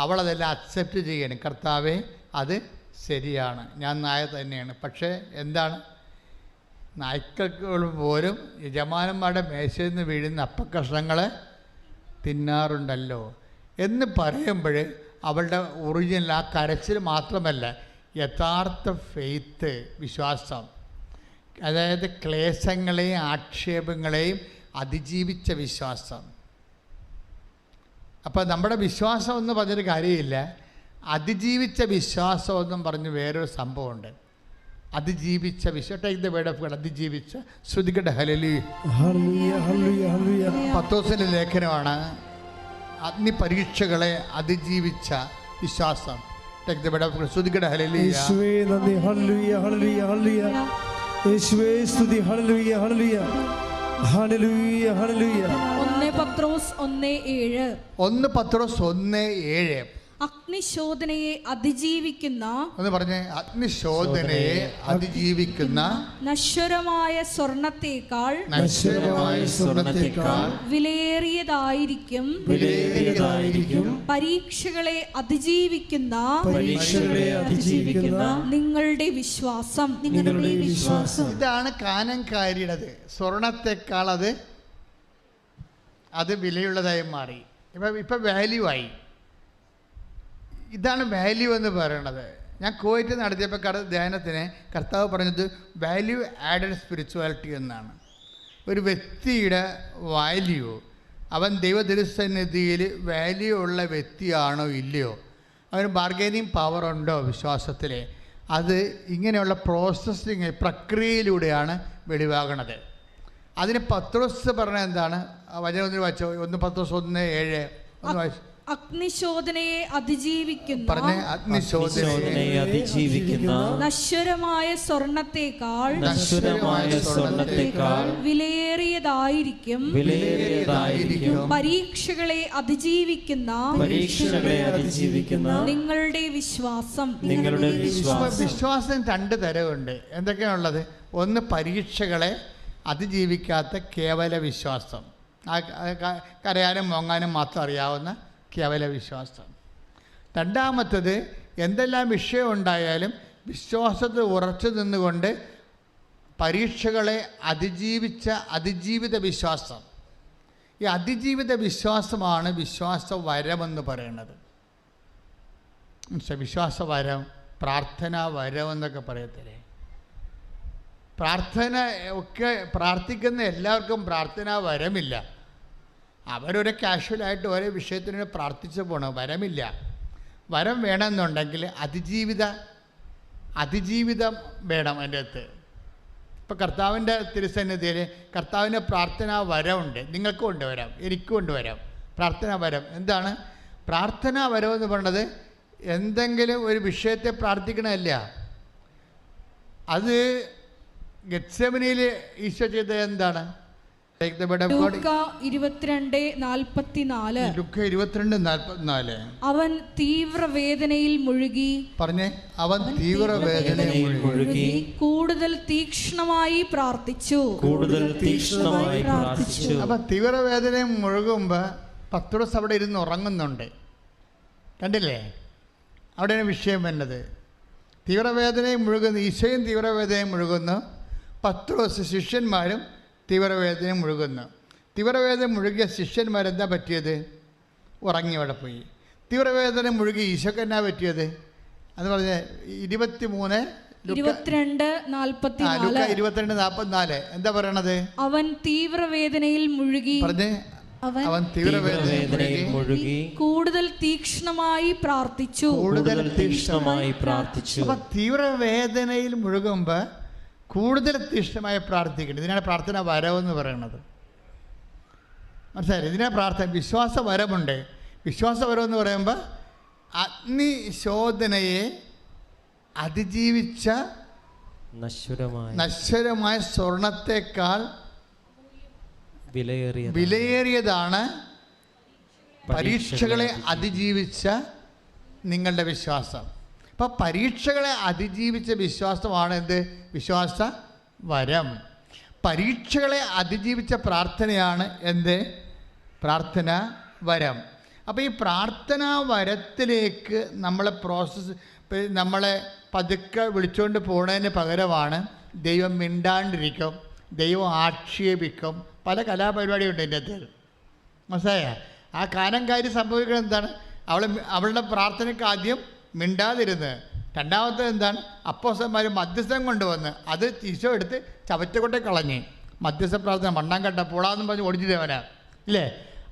അവളതെല്ലാം അക്സെപ്റ്റ് ചെയ്യണം. കർത്താവേ, അത് ശരിയാണ്, ഞാൻ നായ തന്നെയാണ്. പക്ഷേ എന്താണ്, നായ്ക്കൾക്ക് പോലും യജമാനന്മാരുടെ മേശയിൽ നിന്ന് വീഴുന്ന അപ്പക്കഷ്ണങ്ങൾ തിന്നാറുണ്ടല്ലോ എന്ന് പറയുമ്പോൾ അവളുടെ ഒറിജിനൽ ആ കരച്ചിൽ മാത്രമല്ല, യഥാർത്ഥ ഫെയ്ത്ത്, വിശ്വാസം, അതായത് ക്ലേശങ്ങളെയും ആക്ഷേപങ്ങളെയും അതിജീവിച്ച വിശ്വാസം. അപ്പോൾ നമ്മുടെ വിശ്വാസം എന്ന് പറഞ്ഞൊരു കാര്യമില്ല, അതിജീവിച്ച വിശ്വാസം എന്നും പറഞ്ഞ് വേറൊരു സംഭവമുണ്ട്. അതിജീവിച്ച വിശ്വാസം. Take the word of God. അതിജീവിച്ച. ശ്രുതികട ഹല്ലേലൂയ. പത്രോസിൻ്റെ ലേഖനമാണ് അഗ്നി പരീക്ഷകളെ അതിജീവിച്ച വിശ്വാസം. Take the word of God. ശ്രുതികട ഹല്ലേലൂയ. യേശുവേ നന്ദി. ഹല്ലേലൂയ ഹല്ലേലൂയ ഹല്ലേലൂയ. യേശുവേ സ്തുതി. ഹല്ലേലൂയ ഹല്ലേലൂയ ഹല്ലേലൂയ ഹല്ലേലൂയ. 1 പത്രോസ് 1:7. 1 പത്രോസ് 1:7. അഗ്നിശോധനയെ അതിജീവിക്കുന്ന, എന്ന് പറഞ്ഞേ, അഗ്നിശോധനയെ അതിജീവിക്കുന്ന നശ്വരമായ സ്വർണത്തേക്കാൾ വിലയേറിയതായിരിക്കും പരീക്ഷകളെ അതിജീവിക്കുന്ന നിങ്ങളുടെ വിശ്വാസം. ഇതാണ് കാനൻകാരിയുടേത്. സ്വർണത്തെക്കാൾ അത് വിലയുള്ളതായി മാറി. ഇപ്പം വാല്യൂ ആയി. ഇതാണ് വാല്യൂ എന്ന് പറയണത്. ഞാൻ കുവൈറ്റ് നടത്തിയപ്പോൾ ധ്യാനത്തിന് കർത്താവ് പറഞ്ഞത് വാല്യൂ ആഡഡ് സ്പിരിച്വാലിറ്റി എന്നാണ്. ഒരു വ്യക്തിയുടെ വാല്യൂ, അവൻ ദൈവതിരുസന്നിധിയിൽ വാല്യൂ ഉള്ള വ്യക്തിയാണോ ഇല്ലയോ, അവന് ബാർഗൈനിങ് പവർ ഉണ്ടോ വിശ്വാസത്തിൽ, അത് ഇങ്ങനെയുള്ള പ്രോസസ്സിങ് പ്രക്രിയയിലൂടെയാണ് വെളിവാകണത്. അതിന് പത്രോസ് പറഞ്ഞ എന്താണ്, വചനം വായിച്ചോ. 1 പത്രോസ് 1:7 ഒന്ന് വായിച്ചു. അഗ്നിശോധനയെ അതിജീവിക്കുന്ന, പറഞ്ഞേ, അഗ്നിശോധനയെ അതിജീവിക്കുന്ന നശ്വരമായ സ്വർണത്തേക്കാൾ വിലയേറിയതായിരിക്കും പരീക്ഷകളെ അതിജീവിക്കുന്ന നിങ്ങളുടെ വിശ്വാസം. വിശ്വാസം 2 തരമുണ്ട്. എന്തൊക്കെയാണുള്ളത്? ഒന്ന്, പരീക്ഷകളെ അതിജീവിക്കാത്ത കേവല വിശ്വാസം, കരയാനും മോങ്ങാനും മാത്രം അറിയാവുന്ന കേവല വിശ്വാസം. രണ്ടാമത്തത്, എന്തെല്ലാം വിഷയം ഉണ്ടായാലും വിശ്വാസത്തിൽ ഉറച്ചു നിന്നുകൊണ്ട് പരീക്ഷകളെ അതിജീവിത വിശ്വാസം. ഈ അതിജീവിത വിശ്വാസമാണ് വിശ്വാസ വരമെന്ന് പറയുന്നത്. വിശ്വാസ വരം, പ്രാർത്ഥനാ വരം എന്നൊക്കെ പറയത്തില്ലേ. പ്രാർത്ഥന ഒക്കെ പ്രാർത്ഥിക്കുന്ന എല്ലാവർക്കും പ്രാർത്ഥനാ വരമില്ല. അവരൊരു കാഷ്വലായിട്ട് ഓരോ വിഷയത്തിന് പ്രാർത്ഥിച്ചു പോകണം. വരമില്ല. വരം വേണമെന്നുണ്ടെങ്കിൽ അതിജീവിതം വേണം അതിൻ്റെ അകത്ത്. ഇപ്പോൾ കർത്താവിൻ്റെ തിരുസന്നിധിയിൽ കർത്താവിൻ്റെ പ്രാർത്ഥനാ വരമുണ്ട്. നിങ്ങൾക്കും കൊണ്ടുവരാം, എനിക്കും കൊണ്ടുവരാം പ്രാർത്ഥനാ വരം. എന്താണ് പ്രാർത്ഥനാ വരം എന്ന് പറയുന്നത്? എന്തെങ്കിലും ഒരു വിഷയത്തെ പ്രാർത്ഥിക്കണമല്ല. അത് ഗെത്സെമനിയിൽ ഈശോ ചെയ്തത് എന്താണ്? ലൂക്ക 22:44. അവൻ തീവ്രവേദനയിൽ മുഴുകി. പറഞ്ഞേ, അവൻ തീവ്രവേദനയിൽ മുഴുകി കൂടുതൽ തീക്ഷ്ണമായി പ്രാർത്ഥിച്ചു. അപ്പം തീവ്രവേദനയിൽ മുഴുകുമ്പോൾ പത്രോസ് അവിടെ ഇരുന്ന് ഉറങ്ങുന്നുണ്ട്. കണ്ടില്ലേ? അവിടെയാണ് വിഷയം വരുന്നത്. തീവ്രവേദനയും മുഴുകുന്നു, ഈശോയും തീവ്രവേദനയും മുഴുകുന്നു, പത്രോസ് ശിഷ്യന്മാരും തീവ്രവേദന മുഴുകുന്നു. തീവ്രവേദന മുഴുകിയ ശിഷ്യന്മാരെന്താ പറ്റിയത്? ഉറങ്ങി അവിടെ പോയി. തീവ്രവേദന മുഴുകി ഈശോക്ക് എന്നാ പറ്റിയത്? അത് പറഞ്ഞ് 22:44 എന്താ പറയണത്? അവൻ തീവ്രവേദനയിൽ മുഴുകി. പറഞ്ഞേ, അവൻ തീവ്രവേദനയിൽ മുഴുകി കൂടുതൽ തീക്ഷ്ണമായി പ്രാർത്ഥിച്ചു. അപ്പൊ തീവ്രവേദനയിൽ മുഴുകുമ്പോൾ കൂടുതൽ തീക്ഷ്ണമായി പ്രാർത്ഥിക്കണം. ഇതിനാണ് പ്രാർത്ഥന വരമെന്ന് പറയുന്നത്. മനസ്സിലായി? ഇതിനാണ് പ്രാർത്ഥന. വിശ്വാസ വരമുണ്ട്. വിശ്വാസ വരമെന്ന് പറയുമ്പോൾ അഗ്നിശോധനയെ അതിജീവിച്ച നശ്വരമായ സ്വർണത്തെക്കാൾ വിലയേറിയതാണ് പരീക്ഷകളെ അതിജീവിച്ച നിങ്ങളുടെ വിശ്വാസം. അപ്പോൾ പരീക്ഷകളെ അതിജീവിച്ച വിശ്വാസമാണ് എന്ത്? വിശ്വാസ വരം. പരീക്ഷകളെ അതിജീവിച്ച പ്രാർത്ഥനയാണ് എന്ത്? പ്രാർത്ഥന വരം. അപ്പോൾ ഈ പ്രാർത്ഥനാ വരത്തിലേക്ക് നമ്മളെ നമ്മളെ പതുക്കെ വിളിച്ചുകൊണ്ട് പോകുന്നതിന് പകരമാണ് ദൈവം മിണ്ടാണ്ടിരിക്കും, ദൈവം ആക്ഷേപിക്കും, പല കലാപരിപാടിയുണ്ട് എൻ്റെ അടുത്ത്. മനസ്സിലായ? ആ കാനംകാരി സംഭവിക്കുന്നത് എന്താണ്? അവളുടെ പ്രാർത്ഥനയ്ക്ക് ആദ്യം മിണ്ടാതിരുന്ന്, രണ്ടാമത്തെ എന്താണ്? അപ്പോസ്തലന്മാർ മധ്യസ്ഥം കൊണ്ടുവന്ന് അത് ഈശോ എടുത്ത് ചവറ്റുകൊണ്ടേ കളഞ്ഞ്. മധ്യസ്ഥ പ്രാർത്ഥന മണ്ണാൻ കണ്ട പോളാന്നും പറഞ്ഞ് ഓടിച്ചു തേവനാ ഇല്ലേ?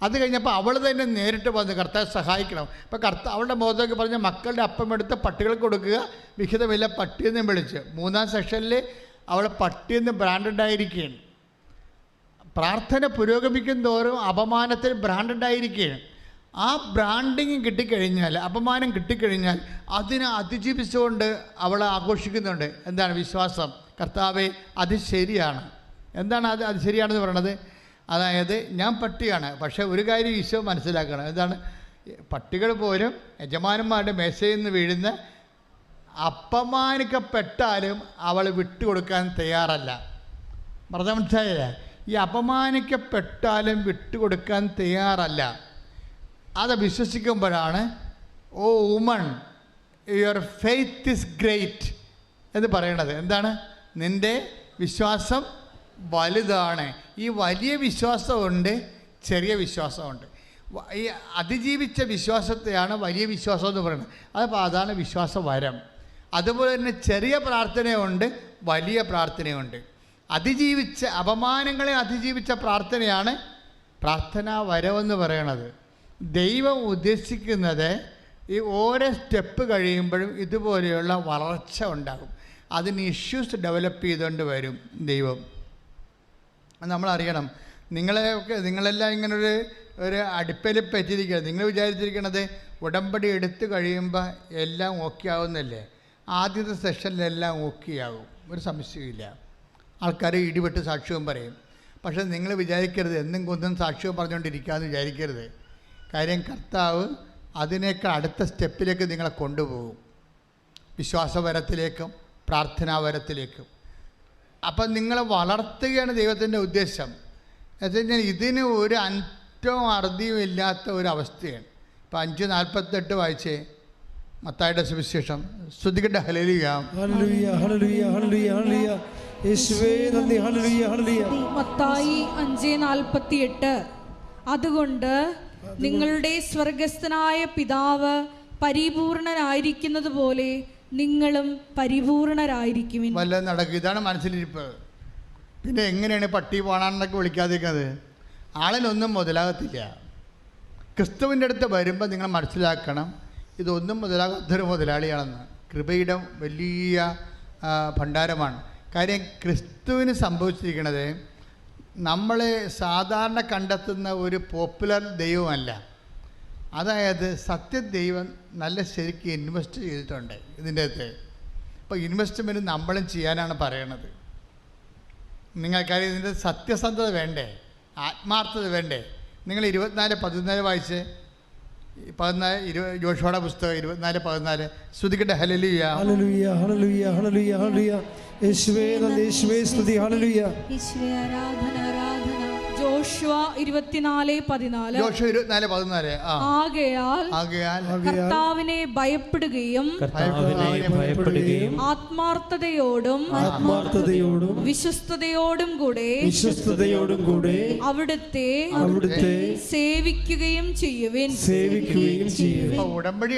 അത് കഴിഞ്ഞപ്പോൾ അവൾ തന്നെ നേരിട്ട് വന്ന് കർത്താവ് സഹായിക്കണം. അപ്പോൾ അവളുടെ മുഖത്തൊക്കെ പറഞ്ഞ് മക്കളുടെ അപ്പം എടുത്ത് പട്ടികൾക്ക് കൊടുക്കുക, വിഹിതമില്ല പട്ടിയെന്ന് വിളിച്ച്. 3-ാം സെക്ഷനിൽ അവൾ പട്ടിയെന്ന് ബ്രാൻഡഡായിരിക്കുകയാണ്. പ്രാർത്ഥന പുരോഗമിക്കും തോറും അപമാനത്തിൽ ബ്രാൻഡഡായിരിക്കുകയാണ്. ആ ബ്രാൻഡിങ് കിട്ടിക്കഴിഞ്ഞാൽ, അപമാനം കിട്ടിക്കഴിഞ്ഞാൽ അതിനെ അതിജീവിച്ചുകൊണ്ട് അവൾ ആഘോഷിക്കുന്നുണ്ട്. എന്താണ്? വിശ്വാസം. കർത്താവേ അത് ശരിയാണ്. എന്താണ് അത് ശരിയാണെന്ന് പറയണത്? അതായത് ഞാൻ പട്ടിയാണ്, പക്ഷേ ഒരു കാര്യം ഈശോ മനസ്സിലാക്കണം. എന്താണ്? പട്ടികൾ പോലും യജമാനന്മാരുടെ മേശയിൽ നിന്ന് വീഴുന്ന അപമാനിക്കപ്പെട്ടാലും അവൾ വിട്ടുകൊടുക്കാൻ തയ്യാറല്ല. മനസ്സിലായില്ലേ? ഈ അപമാനിക്കപ്പെട്ടാലും വിട്ടുകൊടുക്കാൻ തയ്യാറല്ല. അത് വിശ്വസിക്കുമ്പോഴാണ് oh woman your faith is great എന്ന് പറയണത്. എന്താണ്? നിൻ്റെ വിശ്വാസം വലുതാണ്. ഈ വലിയ വിശ്വാസമുണ്ട്, ചെറിയ വിശ്വാസമുണ്ട്. ഈ അതിജീവിച്ച വിശ്വാസത്തെയാണ് വലിയ വിശ്വാസം എന്ന് പറയുന്നത്. അപ്പോൾ അതാണ് വിശ്വാസ വരം. അതുപോലെ തന്നെ ചെറിയ പ്രാർത്ഥനയുണ്ട്, വലിയ പ്രാർത്ഥനയുണ്ട്. അതിജീവിച്ച അപമാനങ്ങളെ അതിജീവിച്ച പ്രാർത്ഥനയാണ് പ്രാർത്ഥനാ വരമെന്ന് പറയണത്. ദൈവം ഉദ്ദേശിക്കുന്നത് ഈ ഓരോ സ്റ്റെപ്പ് കഴിയുമ്പോഴും ഇതുപോലെയുള്ള വളർച്ച ഉണ്ടാകും. അതിന് ഇഷ്യൂസ് ഡെവലപ്പ് ചെയ്തുകൊണ്ട് വരും ദൈവം. നമ്മളറിയണം. നിങ്ങളെല്ലാം ഇങ്ങനൊരു അടുപ്പയിൽ പറ്റിയിരിക്കുക. നിങ്ങൾ വിചാരിച്ചിരിക്കണത് ഉടമ്പടി എടുത്തു കഴിയുമ്പോൾ എല്ലാം ഓക്കെ ആവുന്നല്ലേ? ആദ്യത്തെ സെഷനിലെല്ലാം ഓക്കെ ആകും, ഒരു സംശയമില്ല. ആൾക്കാർ ഇടിപെട്ട് സാക്ഷ്യവും പറയും. പക്ഷേ നിങ്ങൾ വിചാരിക്കരുത് എന്നും കൊന്നും സാക്ഷ്യവും പറഞ്ഞുകൊണ്ടിരിക്കാമെന്ന് വിചാരിക്കരുത്. കാര്യം കർത്താവ് അതിനേക്കാൾ അടുത്ത സ്റ്റെപ്പിലേക്ക് നിങ്ങളെ കൊണ്ടുപോകും, വിശ്വാസവരത്തിലേക്കും പ്രാർത്ഥനാവരത്തിലേക്കും. അപ്പം നിങ്ങളെ വളർത്തുകയാണ് ദൈവത്തിൻ്റെ ഉദ്ദേശം. എന്ന് വെച്ചാൽ ഇതിന് ഒരു അന്തവും അറുതിയും ഇല്ലാത്ത ഒരു അവസ്ഥയാണ്. ഇപ്പം 5:48 വായിച്ചേ, മത്തായിയുടെ സുവിശേഷം. സ്തുതിക്കട്ടെ. ഹല്ലേലൂയ ഹല്ലേലൂയ ഹല്ലേലൂയ ഹല്ലേലൂയ ഹല്ലേലൂയ. യേശുവേ നന്ദി. ഹല്ലേലൂയ ഹല്ലേലൂയ. മത്തായി 5:48. അതുകൊണ്ട് നിങ്ങളുടെ സ്വർഗസ്ഥനായ പിതാവ് പരിപൂർണനായിരിക്കുന്നത് പോലെ നിങ്ങളും പരിപൂർണരായിരിക്കുവിൻ. വല്ലതും നടക്കും. ഇതാണ് മനസ്സിലിരിപ്പ്. പിന്നെ എങ്ങനെയാണ് പട്ടി പോണാന്നൊക്കെ വിളിക്കാതിരിക്കുന്നത്? ആളിനൊന്നും മുതലാകത്തില്ല. ക്രിസ്തുവിൻ്റെ അടുത്ത് വരുമ്പോൾ നിങ്ങൾ മനസ്സിലാക്കണം, ഇതൊന്നും മുതലാകാത്തൊരു മുതലാളിയാണെന്ന്. കൃപയുടെ വലിയ ഭണ്ഡാരമാണ്. കാര്യം ക്രിസ്തുവിന് സംഭവിച്ചിരിക്കുന്നത് നമ്മൾ സാധാരണ കണ്ടെത്തുന്ന ഒരു പോപ്പുലർ ദൈവമല്ല. അതായത് സത്യദൈവം നല്ല ശരിക്കും ഇൻവെസ്റ്റ് ചെയ്തിട്ടുണ്ട് ഇതിൻ്റെ അകത്ത്. അപ്പോൾ ഇൻവെസ്റ്റ്മെൻറ്റ് നമ്മളും ചെയ്യാനാണ് പറയണത്. നിങ്ങൾക്കറിയാം, ഇതിൻ്റെ സത്യസന്ധത വേണ്ടേ, ആത്മാർത്ഥത വേണ്ടേ? നിങ്ങൾ 24:14 വായിച്ച് 14 ജോഷുവയുടെ പുസ്തകം 24:14. സ്തുതിക്കട്ടെ. ഹല്ലേലൂയ ഹല്ലേലൂയ ഹല്ലേലൂയ ഹല്ലേലൂയ ഹല്ലേലൂയ. യേശുവേ നന്ദി. യേശുവേ സ്തുതി. ഹല്ലേലൂയ. യേശുവേ ആരാധന ആരാധന. ജോഷുവ 24:14. ജോഷുവ 24:14. ആകയാൽ കർത്താവിനെ ഭയപ്പെടുകയും ആത്മാർത്ഥതയോടും വിശ്വസ്തയോടും കൂടെ അവിടുത്തെ സേവിക്കുകയും ചെയ്യുവിൻ. ഉടമ്പടി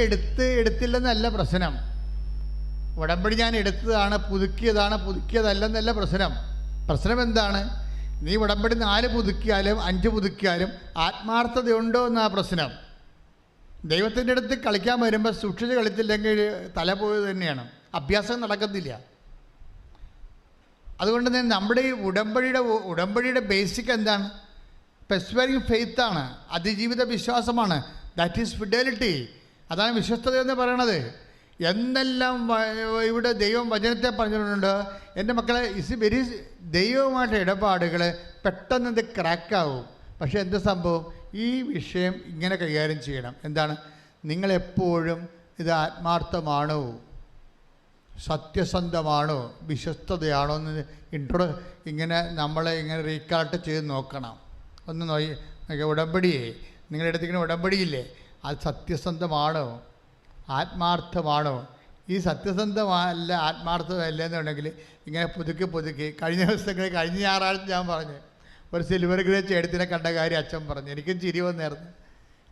എടുത്തില്ലെന്നല്ല പ്രശ്നം. ഉടമ്പടി ഞാൻ എടുത്തതാണ്, പുതുക്കിയതല്ലെന്നല്ല പ്രശ്നം. പ്രശ്നം എന്താണ്? നീ ഉടമ്പടി 4 പുതുക്കിയാലും 5 പുതുക്കിയാലും ആത്മാർത്ഥതയുണ്ടോ എന്നാ പ്രശ്നം. ദൈവത്തിൻ്റെ അടുത്ത് കളിക്കാൻ വരുമ്പോൾ സൂക്ഷിച്ച് കളിച്ചില്ലെങ്കിൽ തല പോയത് തന്നെയാണ്. അഭ്യാസം നടക്കത്തില്ല. അതുകൊണ്ട് തന്നെ നമ്മുടെ ഈ ഉടമ്പടിയുടെ ബേസിക് എന്താണ്? പെർസ്വറിങ് ഫെയ്ത്താണ്, അതിജീവിത വിശ്വാസമാണ്. That is fidelity. അതാണ് വിശ്വസ്തത എന്ന് പറയണത്. എന്തെല്ലാം ഇവിടെ ദൈവം വചനത്തെ പറഞ്ഞിട്ടുണ്ട്, എൻ്റെ മക്കളെ, വെരി ദൈവവുമായിട്ട് ഇടപാടുകൾ പെട്ടെന്ന് ഇത് ക്രാക്കാവും. പക്ഷേ എന്ത് സംഭവം? ഈ വിഷയം ഇങ്ങനെ കൈകാര്യം ചെയ്യണം. എന്താണ്? നിങ്ങളെപ്പോഴും ഇത് ആത്മാർത്ഥമാണോ, സത്യസന്ധമാണോ, വിശ്വസ്തതയാണോ എന്ന് ഇങ്ങനെ നമ്മളെ ഇങ്ങനെ റീകാൾട്ട് ചെയ്ത് നോക്കണം. ഒന്ന് ഉടമ്പടിയെ നിങ്ങളെടുത്തിരിക്കുന്ന ഉടമ്പടിയില്ലേ, അത് സത്യസന്ധമാണോ, ആത്മാർത്ഥമാണോ? ഈ സത്യസന്ധമല്ല, ആത്മാർത്ഥമല്ല എന്നുണ്ടെങ്കിൽ ഇങ്ങനെ പുതുക്കി കഴിഞ്ഞ ദിവസങ്ങളിൽ കഴിഞ്ഞ ഞായറാഴ്ച ഞാൻ പറഞ്ഞു, ഒരു സിൽവർ ഗ്രേ ചേട്ടത്തിനെ കണ്ട കാര്യം അച്ഛൻ പറഞ്ഞു. എനിക്കും ചിരി വന്നായിരുന്നു.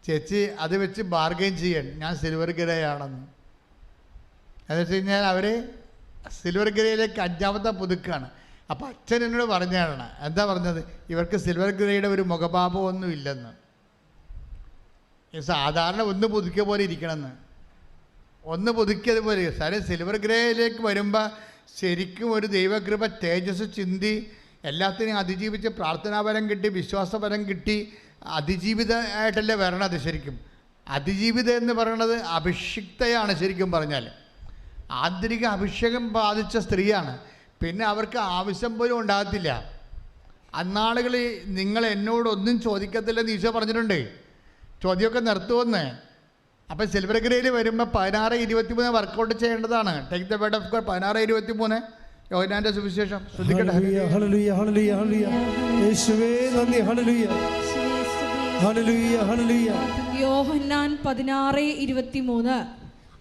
ചേച്ചി അത് വെച്ച് ബാർഗെയിൻ ചെയ്യാൻ, ഞാൻ സിൽവർ ഗ്രേ ആണെന്ന്. എന്ന് വെച്ച് കഴിഞ്ഞാൽ അവർ സിൽവർ ഗ്രേയിലേക്ക് 5ാമത്തെ പുതുക്കാണ്. അപ്പോൾ അച്ഛൻ എന്നോട് പറഞ്ഞാണ്, എന്താ പറഞ്ഞത്? ഇവർക്ക് സിൽവർ ഗ്രേയുടെ ഒരു മുഖഭാവമൊന്നും ഇല്ലെന്ന്. സാധാരണ ഒന്ന് പുതുക്കിയ പോലെ ഇരിക്കണമെന്ന്, ഒന്ന് പുതുക്കിയതുപോലെ. സാറേ, സിൽവർ ഗ്രേയിലേക്ക് വരുമ്പോൾ ശരിക്കും ഒരു ദൈവകൃപ തേജസ് ചിന്തി എല്ലാത്തിനെയും അതിജീവിച്ച് പ്രാർത്ഥനാപരം കിട്ടി, വിശ്വാസപരം കിട്ടി, അതിജീവിതമായിട്ടല്ലേ വരണത്. ശരിക്കും അതിജീവിതം എന്ന് പറയുന്നത് അഭിഷിക്തയാണ്. ശരിക്കും പറഞ്ഞാൽ ആന്തരിക അഭിഷേകം ബാധിച്ച സ്ത്രീയാണ്. പിന്നെ അവർക്ക് ആവശ്യം പോലും ഉണ്ടാകത്തില്ല. അന്നാളുകളിൽ നിങ്ങൾ എന്നോടൊന്നും ചോദിക്കത്തില്ലെന്ന് ഈശോ പറഞ്ഞിട്ടുണ്ട്. ചോദ്യമൊക്കെ നിർത്തുമെന്ന്. അപ്പം സിൽവർ ഗ്രേയിൽ വരുമ്പോൾ 16-23 വർക്കൗട്ട് ചെയ്യേണ്ടതാണ്. Take the word of God. 16-23 യോഹന്നാന്റെ സുവിശേഷം ശ്രദ്ധിക്കട്ടെ. ഹല്ലേലൂയ, ഹല്ലേലൂയ, ഹല്ലേലൂയ. യേശുവേ നന്ദി. ഹല്ലേലൂയ, ഹല്ലേലൂയ, ഹല്ലേലൂയ. യോഹന്നാൻ 16:23.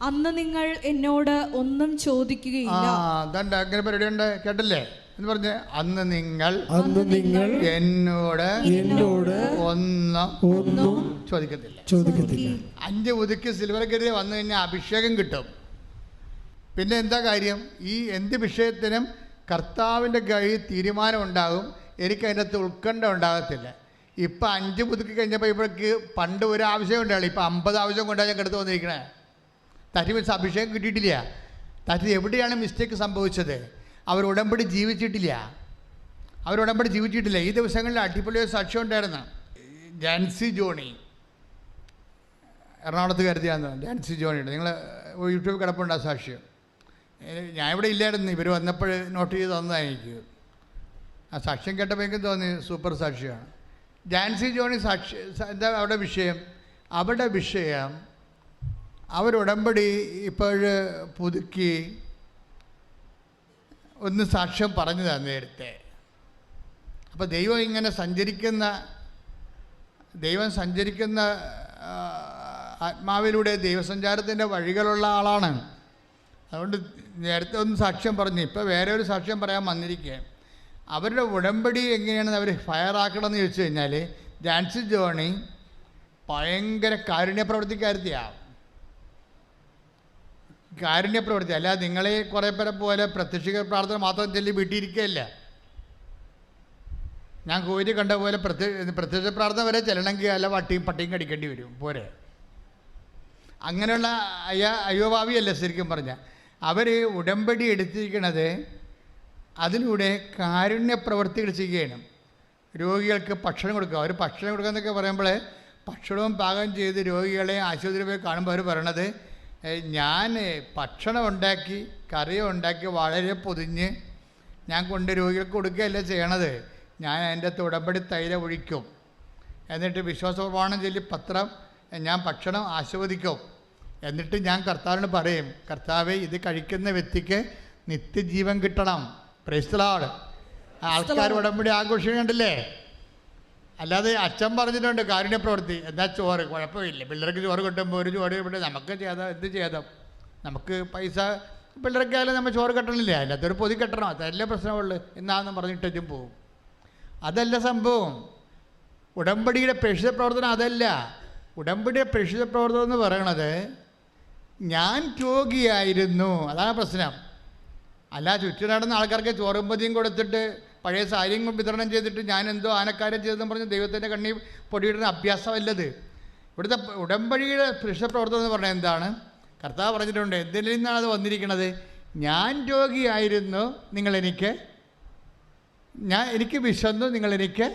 അന്ന് നിങ്ങൾ എന്നോട് ഒന്നും ചോദിക്കുകയില്ല. അങ്ങനെ പരിപാടിയുണ്ട്, കേട്ടല്ലേ എന്ന് പറഞ്ഞ്. അന്ന് നിങ്ങൾ എന്നോട് ഒന്നും ചോദിക്കത്തില്ല. 5 പുതുക്കി സിൽവർ ഗ്രേ വന്നു കഴിഞ്ഞാൽ അഭിഷേകം കിട്ടും. പിന്നെ എന്താ കാര്യം? ഈ എന്ത് വിഷയത്തിനും കർത്താവിൻ്റെ കയ്യിൽ തീരുമാനം ഉണ്ടാകും. എനിക്ക് അതിൻ്റെ അകത്ത് ഉത്കണ്ഠ ഉണ്ടാകത്തില്ല. ഇപ്പം 5 പുതുക്കി കഴിഞ്ഞപ്പോൾ ഇവർക്ക് പണ്ട് ഒരു ആവശ്യം ഉണ്ടാവുള്ളൂ, ഇപ്പം 50 ആവശ്യം കൊണ്ടാണ് ഞാൻ കിടത്ത് വന്നിരിക്കണേ. തറ്റി മീൻസ് അഭിഷേകം കിട്ടിയിട്ടില്ല. തറ്റി എവിടെയാണ് മിസ്റ്റേക്ക് സംഭവിച്ചത്? അവർ ഉടമ്പടി ജീവിച്ചിട്ടില്ല. ഈ ദിവസങ്ങളിൽ അടിപൊളിയൊരു സാക്ഷ്യം ഉണ്ടായിരുന്നു. ജാൻസി ജോണി, എറണാകുളത്ത് കരുതിയാന്ന്. ജാൻസി ജോണിയുടെ നിങ്ങൾ യൂട്യൂബ് കിടപ്പുണ്ട് ആ സാക്ഷ്യം. ഞാൻ ഇവിടെ ഇല്ലായിരുന്നു, ഇവർ വന്നപ്പോൾ നോട്ട് ചെയ്ത് തന്നതാണ് എനിക്ക്. ആ സാക്ഷ്യം കേട്ടപ്പോൾ എനിക്ക് തോന്നി സൂപ്പർ സാക്ഷ്യമാണ്. ജാൻസി ജോണി എന്താ അവരുടെ വിഷയം? അവരുടമ്പടി ഇപ്പോൾ പുതുക്കി ഒന്ന് സാക്ഷ്യം പറഞ്ഞതാണ് നേരത്തെ. അപ്പോൾ ദൈവം സഞ്ചരിക്കുന്ന ആത്മാവിലൂടെ ദൈവസഞ്ചാരത്തിൻ്റെ വഴികളുള്ള ആളാണ്. അതുകൊണ്ട് നേരത്തെ ഒന്ന് സാക്ഷ്യം പറഞ്ഞു, ഇപ്പോൾ വേറെ ഒരു സാക്ഷ്യം പറയാൻ വന്നിരിക്കുക. അവരുടെ ഉടമ്പടി എങ്ങനെയാണെന്ന് അവർ ഫയറാക്കണമെന്ന് ചോദിച്ചു കഴിഞ്ഞാൽ, ജാൻസി ജോണി ഭയങ്കര കാരുണ്യപ്രവൃത്തിക്കാരത്തിയാണ്. കാരുണ്യപ്രവൃത്തി അല്ല, നിങ്ങളെ കുറേ പേരെ പോലെ പ്രത്യക്ഷിക പ്രാർത്ഥന മാത്രം ചൊല്ലി വീട്ടിയിരിക്കുകയല്ല. ഞാൻ കോരി കണ്ട പോലെ പ്രത്യക്ഷ പ്രാർത്ഥന വരെ ചെല്ലണമെങ്കിൽ അല്ല പട്ടിയും കടിക്കേണ്ടി വരും, പോരെ. അങ്ങനെയുള്ള അയോഭാവിയല്ല ശരിക്കും പറഞ്ഞാൽ. അവർ ഉടമ്പടി എടുത്തിരിക്കുന്നത് അതിലൂടെ കാരുണ്യ പ്രവൃത്തികൾ ചെയ്യുകയാണ്. രോഗികൾക്ക് ഭക്ഷണം കൊടുക്കുക. അവർ ഭക്ഷണം കൊടുക്കുക എന്നൊക്കെ പറയുമ്പോൾ ഭക്ഷണവും പാകം ചെയ്ത് രോഗികളെ ആശുപത്രിയിൽ പോയി കാണുമ്പോൾ അവർ പറയണത്, ഞാൻ ഭക്ഷണം ഉണ്ടാക്കി കറിയും ഉണ്ടാക്കി വളരെ പൊതിഞ്ഞ് ഞാൻ കൊണ്ട് രോഗികൾക്ക് കൊടുക്കുകയല്ല ചെയ്യണത്. ഞാൻ അതിൻ്റെ ഉടമ്പടി തൈല ഒഴിക്കും, എന്നിട്ട് വിശ്വാസപ്രമാണം ചൊല്ലി പത്രം ഞാൻ ഭക്ഷണം ആസ്വദിക്കും. എന്നിട്ട് ഞാൻ കർത്താവിന് പറയും, കർത്താവേ, ഇത് കഴിക്കുന്ന വ്യക്തിക്ക് നിത്യജീവൻ കിട്ടണം. Price the Lord. ആൾക്കാർ ഉടമ്പടി ആഘോഷിക്കണ്ടല്ലേ. അല്ലാതെ അച്ഛൻ പറഞ്ഞിട്ടുണ്ട് കാരുണ്യ പ്രവൃത്തി, എന്താ ചോറ് കുഴപ്പമില്ല, പിള്ളേർക്ക് ചോറ് കിട്ടുമ്പോൾ ഒരു ചോറ് ഇവിടെ നമുക്ക് ചെയ്താൽ എന്ത് ചെയ്താൽ നമുക്ക് പൈസ പിള്ളേർക്കായാലും നമ്മൾ ചോറ് കെട്ടണില്ല, അതിനകത്തൊരു പൊതി കെട്ടണം, അതല്ലേ പ്രശ്നമുള്ളൂ എന്നാണെന്ന് പറഞ്ഞിട്ടും പോവും. അതല്ല സംഭവം. ഉടമ്പടിയുടെ പ്രേക്ഷിത പ്രവർത്തനം അതല്ല. ഉടമ്പടിയുടെ പ്രേക്ഷിത പ്രവർത്തനം എന്ന് പറയണത് ഞാൻ രോഗിയായിരുന്നു, അതാണ് പ്രശ്നം. അല്ല ചുറ്റും നടന്ന ആൾക്കാർക്ക് ചോറും പൊതിയും കൊടുത്തിട്ട് പഴയ സാരിയും വിതരണം ചെയ്തിട്ട് ഞാൻ എന്തോ ആനക്കാരം ചെയ്തെന്ന് പറഞ്ഞ് ദൈവത്തിൻ്റെ കണ്ണി പൊടിയിടുന്ന അഭ്യാസമല്ലത്. ഇവിടുത്തെ ഉടമ്പടിയുടെ പ്രേക്ഷിത പ്രവർത്തനം എന്ന് പറഞ്ഞാൽ എന്താണ്? കർത്താവ് പറഞ്ഞിട്ടുണ്ട്, എന്തിൽ നിന്നാണ് അത് വന്നിരിക്കുന്നത്? ഞാൻ രോഗിയായിരുന്നു, നിങ്ങളെനിക്ക് എനിക്ക് വിശന്നു, നിങ്ങളെനിക്ക്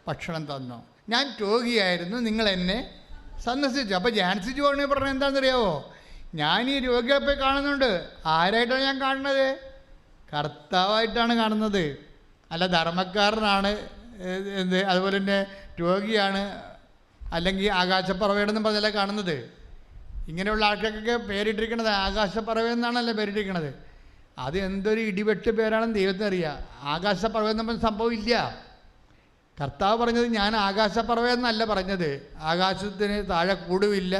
ഭക്ഷണം തന്നു. ഞാൻ രോഗിയായിരുന്നു, നിങ്ങൾ എന്നെ സന്ദർശിച്ചു. അപ്പോൾ ജാൻസി ജോണി പറഞ്ഞത് എന്താണെന്നറിയാവോ? ഞാൻ ഈ രോഗിയെ പോയി കാണുന്നുണ്ട്. ആരായിട്ടാണ് ഞാൻ കാണുന്നത്? കർത്താവായിട്ടാണ് കാണുന്നത്. അല്ല ധർമ്മക്കാരനാണ്, അതുപോലെ തന്നെ രോഗിയാണ്, അല്ലെങ്കിൽ ആകാശപ്പറവയാണെന്നും പറഞ്ഞല്ല കാണുന്നത്. ഇങ്ങനെയുള്ള ആൾക്കാർക്കൊക്കെ പേരിട്ടിരിക്കണത് ആകാശപ്പറവയെന്നാണല്ലോ പേരിട്ടിരിക്കണത്. അത് എന്തൊരു ഇടിവെട്ട് പേരാണെന്ന് ദൈവത്തിന് അറിയാം. ആകാശപ്പറവെന്ന് പറഞ്ഞ സംഭവം ഇല്ല. കർത്താവ് പറഞ്ഞത് ഞാൻ ആകാശപ്പറവയെന്നല്ല പറഞ്ഞത്. ആകാശത്തിന് താഴെ കൂടുമില്ല,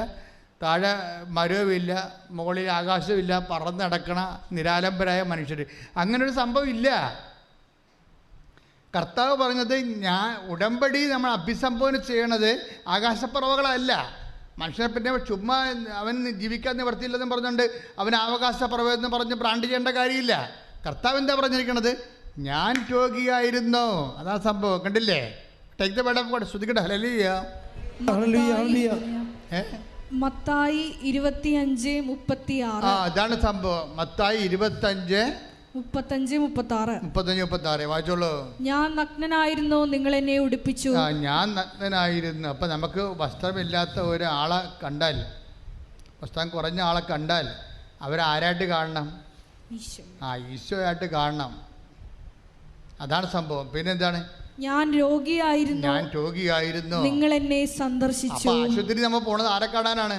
താഴെ മരവുമില്ല, മുകളിൽ ആകാശമില്ല, പറന്ന് നടക്കണ നിരാലംബരായ മനുഷ്യർ, അങ്ങനൊരു സംഭവം ഇല്ല. കർത്താവ് പറഞ്ഞത് ഉടമ്പടി നമ്മൾ അഭിസംബോധന ചെയ്യണത് ആകാശപ്പറവകളല്ല. മനുഷ്യനെ പിന്നെ ചുമ്മാ അവൻ ജീവിക്കാൻ നിവർത്തിയില്ലെന്ന് പറഞ്ഞുകൊണ്ട് അവൻ ആകാശപ്പറവെന്ന് പറഞ്ഞ് ബ്രാൻഡ് ചെയ്യേണ്ട കാര്യമില്ല. കർത്താവ് എന്താ പറഞ്ഞിരിക്കണത്? ഞാൻ രോഗിയായിരുന്നു. അതാ സംഭവം. കണ്ടില്ലേ? Take the word of God. ശ്രദ്ധിക്കട്ടെ. ഹല്ലേലൂയ. മത്തായി 25:36. അതാണ് സംഭവം. മത്തായി 25:35 വായിച്ചോളൂ. ഞാൻ നഗ്നനായിരുന്നു, നിങ്ങൾ എന്നെ ഉടുപ്പിച്ചു. ഞാൻ നഗ്നനായിരുന്നു. അപ്പം നമുക്ക് വസ്ത്രമില്ലാത്ത ഒരാളെ കണ്ടാൽ, വസ്ത്രം കുറഞ്ഞ ആളെ കണ്ടാൽ അവരാരായിട്ട് കാണണം? ഈശോയായിട്ട് കാണണം. അതാണ് സംഭവം. പിന്നെന്താണ്? ഞാൻ രോഗിയായിരുന്നു, നിങ്ങൾ എന്നെ സന്ദർശിച്ചു. അപ്പം ആശുപത്രി നമ്മൾ പോണത് ആരെ കാണാനാണ്?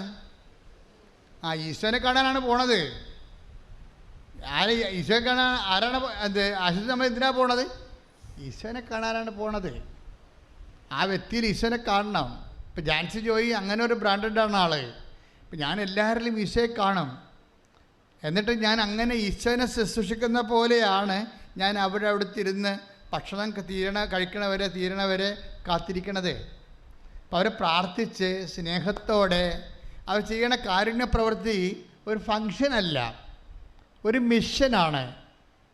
ഈശോനെ കാണാനാണ് പോണത്. ഈശോയെ കാണാൻ ആരാണ്? ആശുപത്രി നമ്മൾ എന്തിനാണ് പോണത്? ഈശോനെ കാണാനാണ് പോണത്. ആ വ്യക്തിയിൽ ഈശോനെ കാണണം. ഇപ്പം ജാൻസി ജോയി അങ്ങനെ ഒരു ബ്രാൻഡഡാണ് ആള്. ഇപ്പം ഞാൻ എല്ലാവരിലും ഈശോയെ കാണും. എന്നിട്ട് ഞാൻ അങ്ങനെ ഈശോനെ ശുശ്രൂഷിക്കുന്ന പോലെയാണ് ഞാൻ അവിടുത്തിരുന്ന് ഭക്ഷണം തീരണവരെ കാത്തിരിക്കണത്. അപ്പം അവരെ പ്രാർത്ഥിച്ച് സ്നേഹത്തോടെ അവർ ചെയ്യണ കാരുണ്യ പ്രവൃത്തി ഒരു ഫങ്ഷനല്ല, ഒരു മിഷനാണ്.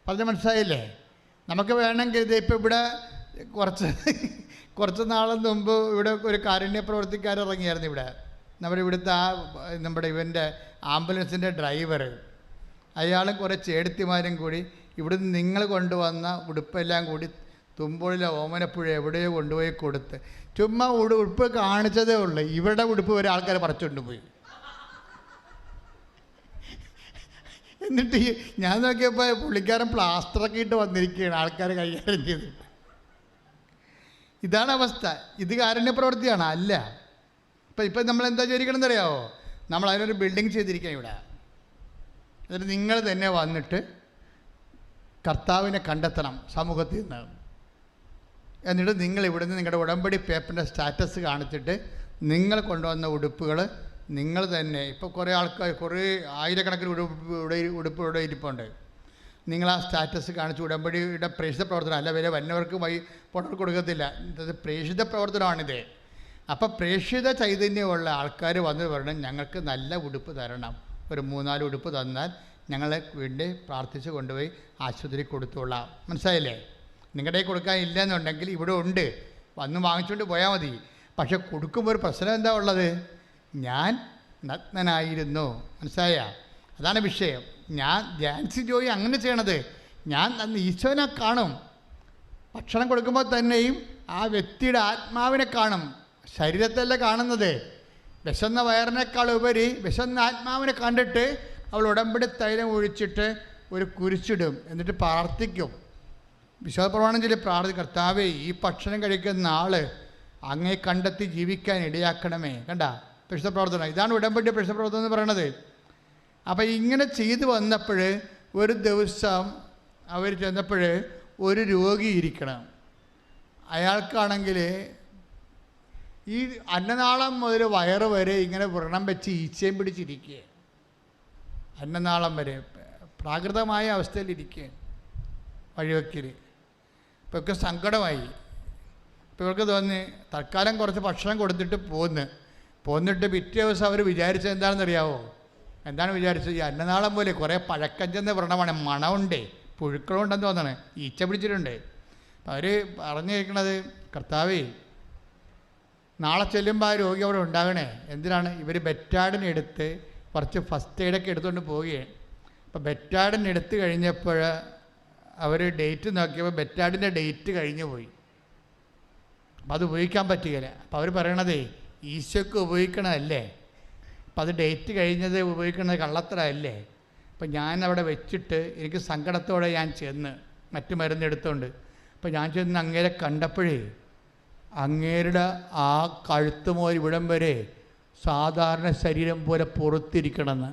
പറഞ്ഞ മനസ്സിലായില്ലേ? നമുക്ക് വേണമെങ്കിൽ ഇതിപ്പോൾ ഇവിടെ കുറച്ച് നാളിന് മുമ്പ് ഇവിടെ ഒരു കാരുണ്യ പ്രവർത്തിക്കാരിറങ്ങിയായിരുന്നു. നമ്മുടെ ഇവിടുത്തെ നമ്മുടെ ഇവൻ്റെ ആംബുലൻസിൻ്റെ ഡ്രൈവർ, അയാളും കുറേ ചേടത്തിമാരും കൂടി ഇവിടുന്ന് നിങ്ങൾ കൊണ്ടുവന്ന ഉടുപ്പെല്ലാം കൂടി തുമ്പോളിലെ ഓമനപ്പുഴ എവിടെയോ കൊണ്ടുപോയി കൊടുത്ത് ചുമ്മാ ഉടുപ്പ് കാണിച്ചതേ ഉള്ളൂ. ഇവരുടെ ഉടുപ്പ് വരെ ആൾക്കാർ പറിച്ചുകൊണ്ട് പോയി. എന്നിട്ട് ഞാൻ നോക്കിയപ്പോൾ പുള്ളിക്കാരൻ പ്ലാസ്റ്ററൊക്കെ ഇട്ട് വന്നിരിക്കുകയാണ് ആൾക്കാർ കൈകാര്യം ചെയ്തിട്ട്. ഇതാണ് അവസ്ഥ. ഇത് കാരുണ്യ പ്രവൃത്തിയാണ്? അല്ല. ഇപ്പം നമ്മൾ എന്താ ചെയ്തിരിക്കണമെന്ന് അറിയാമോ? നമ്മൾ അതിനൊരു ബിൽഡിങ് ചെയ്തിരിക്കുകയാണ് ഇവിടെ. എന്നിട്ട് നിങ്ങൾ തന്നെ വന്നിട്ട് കർത്താവിനെ കണ്ടെത്തണം സമൂഹത്തിൽ നിന്ന്. എന്നിട്ട് നിങ്ങൾ ഇവിടുന്ന് നിങ്ങളുടെ ഉടമ്പടി പേപ്പറിൻ്റെ സ്റ്റാറ്റസ് കാണിച്ചിട്ട് നിങ്ങൾ കൊണ്ടുവന്ന ഉടുപ്പുകൾ നിങ്ങൾ തന്നെ, ഇപ്പോൾ കുറേ ആൾക്കാർ കുറേ ആയിരക്കണക്കിന് ഉടുപ്പ് ഇവിടെ ഇരിപ്പുണ്ട്. നിങ്ങൾ ആ സ്റ്റാറ്റസ് കാണിച്ച് ഉടമ്പടിയുടെ പ്രേക്ഷിത പ്രവർത്തനം അല്ല, വരെ വന്നവർക്ക് പണം കൊടുക്കത്തില്ല. ഇത് പ്രേക്ഷിത പ്രവർത്തനമാണിത്. അപ്പോൾ പ്രേക്ഷിത ചൈതന്യമുള്ള ആൾക്കാർ വന്ന് പറയണം ഞങ്ങൾക്ക് നല്ല ഉടുപ്പ് തരണം. ഒരു 3-4 ഉടുപ്പ് തന്നാൽ ഞങ്ങളെ വേണ്ടി പ്രാർത്ഥിച്ച് കൊണ്ടുപോയി ആശുപത്രി കൊടുത്തോളാം. മനസ്സിലായില്ലേ? നിങ്ങളുടെ കൊടുക്കാൻ ഇല്ലയെന്നുണ്ടെങ്കിൽ ഇവിടെ ഉണ്ട്, വന്ന് വാങ്ങിച്ചുകൊണ്ട് പോയാൽ മതി. പക്ഷെ കൊടുക്കുമ്പോൾ ഒരു പ്രശ്നം എന്താ ഉള്ളത്? ഞാൻ നഗ്നനായിരുന്നു. മനസ്സിലായ? അതാണ് വിഷയം. ഞാൻ ജാൻസി ജോയി അങ്ങനെ ചെയ്യണത്. ഞാൻ ഈശോനെ കാണും. ഭക്ഷണം കൊടുക്കുമ്പോൾ തന്നെയും ആ വ്യക്തിയുടെ ആത്മാവിനെ കാണും, ശരീരത്തല്ല കാണുന്നത്. വിശന്ന വയറിനേക്കാൾ ഉപരി വിശന്ന ആത്മാവിനെ കണ്ടിട്ട് അവൾ ഉടമ്പടി തൈലം ഒഴിച്ചിട്ട് ഒരു കുരിശിടും. എന്നിട്ട് പ്രാർത്ഥിക്കും. വിശ്വാസപ്രമാണം ചൊല്ലി പ്രാർത്ഥിക്കും, കർത്താവേ ഈ ഭക്ഷണം കഴിക്കുന്ന ആൾ അങ്ങേ കണ്ടെത്തി ജീവിക്കാൻ ഇടയാക്കണമേ. കണ്ട പ്രേക്ഷിത പ്രവർത്തനം. ഇതാണ് ഉടമ്പടി പ്രേക്ഷിത പ്രവർത്തനം എന്ന് പറയണത്. അപ്പോൾ ഇങ്ങനെ ചെയ്തു വന്നപ്പോൾ ഒരു ദിവസം അവർ ചെന്നപ്പോൾ ഒരു രോഗി ഇരിക്കണം. അയാൾക്കാണെങ്കിൽ ഈ അന്നനാളം മുതൽ വയറ് വരെ ഇങ്ങനെ വ്രണം വെച്ച് ഈച്ചയും പിടിച്ചിരിക്കുക. അന്നനാളം വരെ പ്രാകൃതമായ അവസ്ഥയിലിരിക്കുക വഴിവെക്കൽ. ഇപ്പോൾ ഒക്കെ സങ്കടമായി. ഇപ്പോൾ ഇവർക്ക് തോന്നി തൽക്കാലം കുറച്ച് ഭക്ഷണം കൊടുത്തിട്ട് പോന്നിട്ട് പിറ്റേ ദിവസം അവർ വിചാരിച്ചത് എന്താണെന്നറിയാവോ? എന്താണ് വിചാരിച്ചത്? ഈ അന്നനാളം പോലെ കുറേ പഴക്കം ചെന്ന വ്രണമാണ്, മണമുണ്ട്, പുഴുക്കളുണ്ടെന്ന് തോന്നണേ, ഈച്ച പിടിച്ചിട്ടുണ്ട്. അവർ പറഞ്ഞു കേൾക്കണത്, കർത്താവേ നാളെ ചെല്ലുമ്പോൾ ആ രോഗി അവിടെ ഉണ്ടാകണേ. എന്തിനാണ്? ഇവർ ബെറ്റാഡിനെടുത്ത് കുറച്ച് ഫസ്റ്റ് എയ്ഡൊക്കെ എടുത്തുകൊണ്ട് പോവുകയാണ്. അപ്പോൾ ബെറ്റാഡിനെടുത്ത് കഴിഞ്ഞപ്പോൾ അവർ ഡേറ്റ് നോക്കിയപ്പോൾ ബെറ്റാഡിൻ്റെ ഡേറ്റ് കഴിഞ്ഞു പോയി. അപ്പം അത് ഉപയോഗിക്കാൻ പറ്റുകയില്ല. അപ്പോൾ അവർ പറയണതേ ഈശോയ്ക്ക് ഉപയോഗിക്കണമല്ലേ, അപ്പം അത് ഡേറ്റ് കഴിഞ്ഞത് ഉപയോഗിക്കുന്നത് കള്ളത്തരമല്ലേ. അപ്പം ഞാൻ അവിടെ വെച്ചിട്ട് എനിക്ക് സങ്കടത്തോടെ ഞാൻ ചെന്ന് മറ്റു മരുന്നെടുത്തോണ്ട്, അപ്പം ഞാൻ ചെന്ന് അങ്ങേരെ കണ്ടപ്പോഴേ അങ്ങേരുടെ ആ കഴുത്തുമോ ഇവിടം വരെ സാധാരണ ശരീരം പോലെ പുറത്തിരിക്കണമെന്ന്.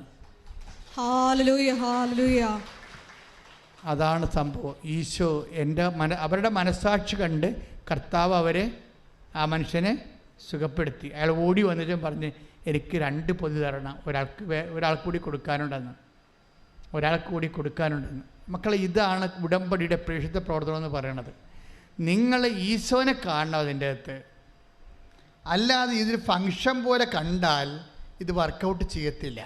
Hallelujah, hallelujah. അതാണ് സംഭവം. ഈശോ അവരുടെ മനസ്സാക്ഷി കണ്ട് കർത്താവ് അവരെ ആ മനുഷ്യനെ സുഖപ്പെടുത്തി. അയാൾ ഓടി വന്നിട്ടും പറഞ്ഞ് എനിക്ക് 2 പൊതി തരണം, ഒരാൾക്ക് കൂടി കൊടുക്കാനുണ്ടെന്ന്. മക്കളെ, ഇതാണ് ഉടമ്പടിയുടെ പ്രേക്ഷിത പ്രവർത്തനം എന്ന് പറയുന്നത്. നിങ്ങൾ ഈശോനെ കാണണം അതിൻ്റെ അകത്ത്. അല്ലാതെ ഇതൊരു ഫങ്ഷൻ പോലെ കണ്ടാൽ ഇത് വർക്കൗട്ട് ചെയ്യത്തില്ല.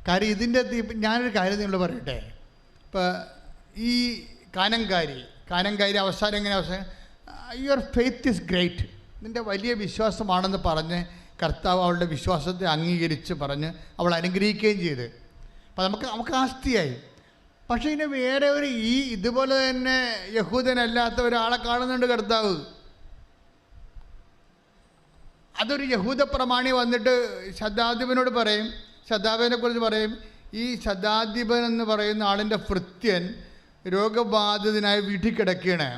കാര്യം ഇതിൻ്റെ അകത്ത് ഞാനൊരു കാര്യം നിങ്ങൾ പറയട്ടെ. ഇപ്പോൾ ഈ കാനങ്കാരി അവസാനം എങ്ങനെ അവസാനം, യുവർ ഫെയ്ത്ത് ഈസ് ഗ്രേറ്റ്, നിൻ്റെ വലിയ വിശ്വാസമാണെന്ന് പറഞ്ഞ് കർത്താവ് അവളുടെ വിശ്വാസത്തെ അംഗീകരിച്ച് പറഞ്ഞ് അവൾ അനുഗ്രഹിക്കുകയും ചെയ്ത്. അപ്പം നമുക്ക് ആസ്തിയായി. പക്ഷേ ഇതിന് വേറെ ഇതുപോലെ തന്നെ യഹൂദനല്ലാത്ത ഒരാളെ കാണുന്നുണ്ട് കർത്താവ്. അതൊരു യഹൂദ പ്രമാണി വന്നിട്ട് ശതാധിപനോട് പറയും, ശതാധിപനെ കുറിച്ച് പറയും, ഈ ശതാധിപൻ എന്ന് പറയുന്ന ആളിൻ്റെ ഭൃത്യൻ രോഗബാധിതനായി വീട്ടിൽ കിടക്കുകയാണ്.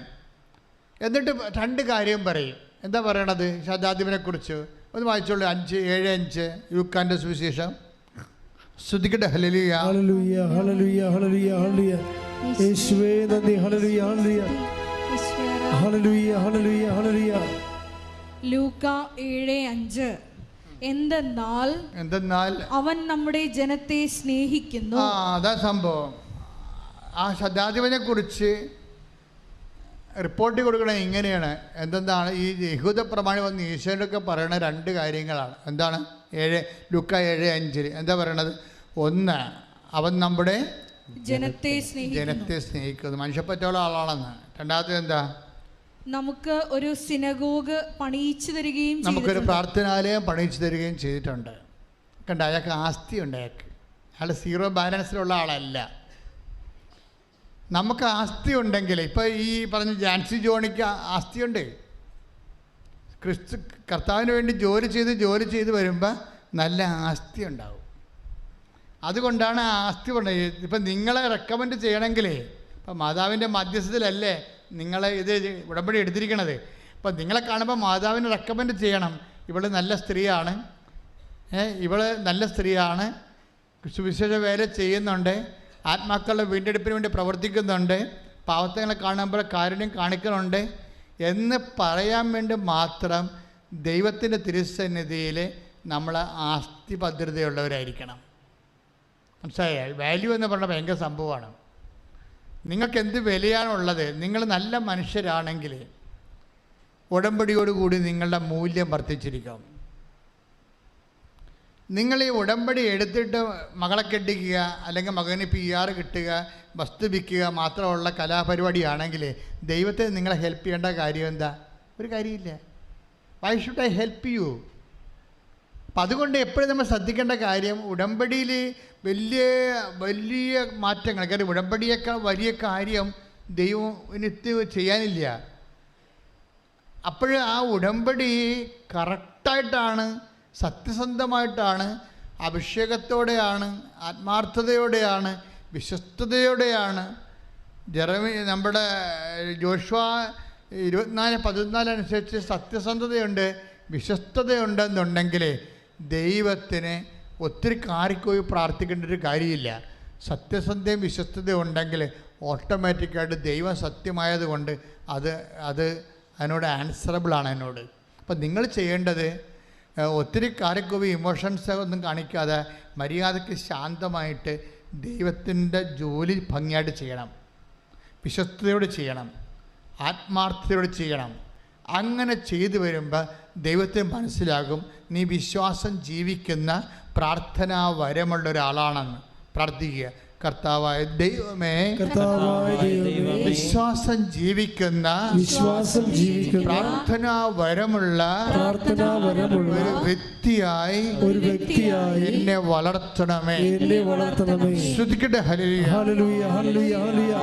എന്നിട്ട് 2 കാര്യം പറയും. എന്താ പറയണത് ശതാധിപനെ കുറിച്ച്? ഒന്ന് വായിച്ചോളൂ. 5:7-5 യൂക്കാൻ്റെ സുവിശേഷം. സ്തുതിക്കട്ടെ. ഹല്ലേലൂയ, ഹല്ലേലൂയ, ഹല്ലേലൂയ, ഹല്ലേലൂയ, ഹല്ലേലൂയ. യേശുവേ നന്ദി. ഹല്ലേലൂയ, ഹല്ലേലൂയ, ഹല്ലേലൂയ, ഹല്ലേലൂയ, ഹല്ലേലൂയ. ലൂക്ക 7:5. എന്തെന്നാൽ അവൻ നമ്മുടെ ജനത്തെ സ്നേഹിക്കുന്നു. അതാ സംഭവം. ആ ശതാധിപനെ കുറിച്ച് റിപ്പോർട്ട് കൊടുക്കണത് ഇങ്ങനെയാണ്. എന്താണ് ഈ യഹൂദ പ്രമാണി വന്ന് ഈശോയൊക്കെ പറയുന്ന 2 കാര്യങ്ങളാണ്. എന്താണ്? ലൂക്ക 7:5 എന്താ പറയണത്? 1, അവൻ നമ്മുടെ ജനത്തെ സ്നേഹിക്കുന്നു, മനുഷ്യപ്പറ്റുള്ള ആളാണെന്ന്. 2ാമത്തെ എന്താ? നമുക്ക് ഒരു സിനഗോഗ് പണിയിച്ചു തരികയും നമുക്കൊരു പ്രാർത്ഥനാലയം പണിയിച്ചു തരികയും ചെയ്തിട്ടുണ്ട്. കണ്ട, അയാൾക്ക് ആസ്തിയുണ്ട്. അയാൾ 0 ബാലൻസിലുള്ള ആളല്ല. നമുക്ക് ആസ്തി ഉണ്ടെങ്കിൽ, ഇപ്പോൾ ഈ പറഞ്ഞ ജാൻസി ജോണിക്ക് ആസ്തിയുണ്ട്. കർത്താവിന് വേണ്ടി ജോലി ചെയ്ത് വരുമ്പോൾ നല്ല ആസ്തി ഉണ്ടാവും. അതുകൊണ്ടാണ് ആ ആസ്തി ഉണ്ടായത്. ഇപ്പം നിങ്ങളെ റെക്കമെൻഡ് ചെയ്യണമെങ്കിലേ, ഇപ്പം മാതാവിൻ്റെ മധ്യസ്ഥത്തിലല്ലേ നിങ്ങൾ ഇത് ഉടമ്പടി എടുത്തിരിക്കണത്. അപ്പം നിങ്ങളെ കാണുമ്പോൾ മാതാവിനെ റെക്കമെൻഡ് ചെയ്യണം. ഇവൾ നല്ല സ്ത്രീയാണ്, സുവിശേഷ വേല ചെയ്യുന്നുണ്ട്, ആത്മാക്കളുടെ വീണ്ടെടുപ്പിന് വേണ്ടി പ്രവർത്തിക്കുന്നുണ്ട്, പാവത്തങ്ങളെ കാണുമ്പോൾ കാരുണ്യം കാണിക്കുന്നുണ്ട് എന്ന് പറയാൻ വേണ്ടി മാത്രം ദൈവത്തിൻ്റെ തിരുസന്നിധിയിൽ നമ്മൾ ആസ്തി ഭദ്രതയുള്ളവരായിരിക്കണം. മനസ്സിലായ? വാല്യൂ എന്ന് പറഞ്ഞാൽ ഭയങ്കര സംഭവമാണ്. നിങ്ങൾക്ക് എന്ത് വിലയാണുള്ളത്? നിങ്ങൾ നല്ല മനുഷ്യരാണെങ്കിൽ ഉടമ്പടിയോടുകൂടി നിങ്ങളുടെ മൂല്യം വർദ്ധിച്ചിരിക്കും. നിങ്ങൾ ഈ ഉടമ്പടി എടുത്തിട്ട് മകളെ കെട്ടിക്കുക, അല്ലെങ്കിൽ മകന് PR കിട്ടുക, വസ്തു വിൽക്കുക മാത്രമുള്ള കലാപരിപാടിയാണെങ്കിൽ ദൈവത്തെ നിങ്ങളെ ഹെൽപ്പ് ചെയ്യേണ്ട കാര്യം എന്താ? ഒരു കാര്യമില്ല. Why should I help you? അപ്പം അതുകൊണ്ട് എപ്പോഴും നമ്മൾ ശ്രദ്ധിക്കേണ്ട കാര്യം, ഉടമ്പടിയിൽ വലിയ മാറ്റങ്ങൾ, കാര്യം ഉടമ്പടിയേക്കാൾ വലിയ കാര്യം ദൈവത്തിന് ചെയ്യാനില്ല. അപ്പോൾ ആ ഉടമ്പടി കറക്റ്റായിട്ടാണ്, സത്യസന്ധമായിട്ടാണ്, അഭിഷേകത്തോടെയാണ്, ആത്മാർത്ഥതയോടെയാണ്, വിശ്വസ്തയോടെയാണ്. നമ്മുടെ ജോഷുവ 24:14 അനുസരിച്ച് സത്യസന്ധതയുണ്ട്, വിശ്വസ്തതയുണ്ടെന്നുണ്ടെങ്കിൽ ദൈവത്തിന് ഒത്തിരി കാറിപ്പോയി പ്രാർത്ഥിക്കേണ്ട ഒരു കാര്യമില്ല. സത്യസന്ധയും വിശ്വസ്തതയും ഉണ്ടെങ്കിൽ ഓട്ടോമാറ്റിക്കായിട്ട് ദൈവം സത്യമായതുകൊണ്ട് അതിനോട് ആൻസറബിളാണ് എന്നോട്. അപ്പം നിങ്ങൾ ചെയ്യേണ്ടത് ഒത്തിരി കാറിക്കോവി ഇമോഷൻസ് ഒന്നും കാണിക്കാതെ മര്യാദയ്ക്ക് ശാന്തമായിട്ട് ദൈവത്തിൻ്റെ ജോലി ഭംഗിയായിട്ട് ചെയ്യണം, വിശ്വസ്തയോടെ ചെയ്യണം, ആത്മാർത്ഥതയോടെ ചെയ്യണം. അങ്ങനെ ചെയ്തു വരുമ്പോൾ ദൈവത്തെ മനസ്സിലാകും നീ വിശ്വാസം ജീവിക്കുന്ന പ്രാർത്ഥനാ വരമുള്ള ഒരാളാണെന്ന്. പ്രാർത്ഥിക്കുക, കർത്താവായ ദൈവമേ, കർത്താവായ ദൈവമേ, വിശ്വാസം ജീവിക്കുന്ന പ്രാർത്ഥനാ വരമുള്ള ഒരു വ്യക്തിയായി എന്നെ വളർത്തണമേ. ശ്രുതിക്കട്ടെ. ഹല്ലേലൂയ, ഹല്ലേലൂയ, ഹല്ലേലൂയ,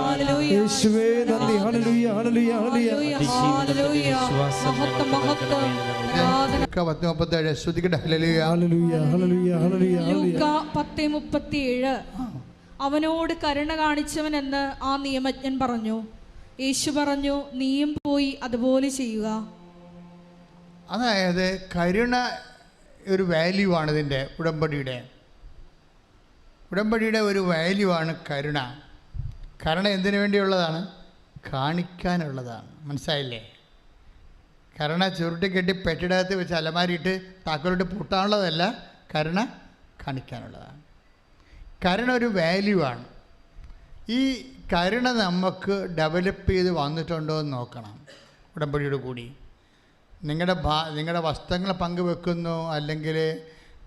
ഹല്ലേലൂയ. യേശുവേ നന്ദി. ഹല്ലേലൂയ, ഹല്ലേലൂയ, ഹല്ലേലൂയ. ലൂക്കാ 10:37. ശ്രുതിക്കട്ടെ. ഹല്ലേലൂയ, ഹല്ലേലൂയ, ഹല്ലേലൂയ, ഹല്ലേലൂയ. ലൂക്കാ 10:37. അവനോട് കരുണ കാണിച്ചവൻ എന്ന് ആ നിയമജ്ഞൻ പറഞ്ഞു. യേശു പറഞ്ഞു, നീയും പോയി അതുപോലെ ചെയ്യുക. അതായത് കരുണ ഒരു വാല്യൂ ആണ്. ഇതിൻ്റെ ഉടമ്പടിയുടെ ഒരു വാല്യൂ ആണ് കരുണ. കരുണ എന്തിനു വേണ്ടിയുള്ളതാണ്? കാണിക്കാനുള്ളതാണ്. മനസ്സിലായില്ലേ? കരുണ ചുരുട്ടിക്കെട്ടി പെട്ടിടകത്ത് വെച്ച് അലമാരിയിട്ട് താക്കോലിട്ട് പൂട്ടാനുള്ളതല്ല, കരുണ കാണിക്കാനുള്ളതാണ്. കരുണ ഒരു വാല്യൂ ആണ്. ഈ കരുണ നമുക്ക് ഡെവലപ്പ് ചെയ്ത് വന്നിട്ടുണ്ടോ എന്ന് നോക്കണം. ഉടമ്പടിയോട് കൂടി നിങ്ങളുടെ വസ്ത്രങ്ങൾ പങ്കുവെക്കുന്നു, അല്ലെങ്കിൽ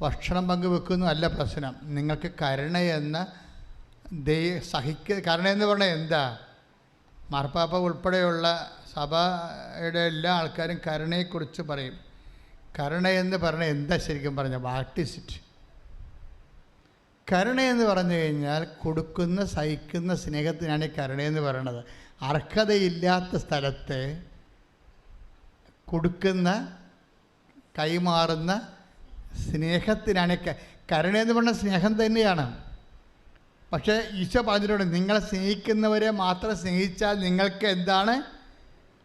ഭക്ഷണം പങ്കുവെക്കുന്നു അല്ല പ്രശ്നം. നിങ്ങൾക്ക് കരുണ എന്ന കരുണ എന്ന് പറഞ്ഞാൽ എന്താ? മാർപ്പാപ്പ ഉൾപ്പെടെയുള്ള സഭയുടെ എല്ലാ ആൾക്കാരും കരുണയെക്കുറിച്ച് പറയും. കരുണ എന്ന് പറഞ്ഞാൽ എന്താ ശരിക്കും പറഞ്ഞാൽ? What is it? കരുണയെന്ന് പറഞ്ഞു കഴിഞ്ഞാൽ കൊടുക്കുന്ന, സഹിക്കുന്ന സ്നേഹത്തിനാണ് ഈ കരുണയെന്ന് പറയുന്നത്. അർഹതയില്ലാത്ത സ്ഥലത്ത് കൊടുക്കുന്ന, കൈമാറുന്ന സ്നേഹത്തിനാണ് കരുണയെന്ന് പറഞ്ഞ സ്നേഹം തന്നെയാണ്. പക്ഷേ ഈശോ പറഞ്ഞിട്ടുണ്ട്, നിങ്ങളെ സ്നേഹിക്കുന്നവരെ മാത്രം സ്നേഹിച്ചാൽ നിങ്ങൾക്ക് എന്താണ്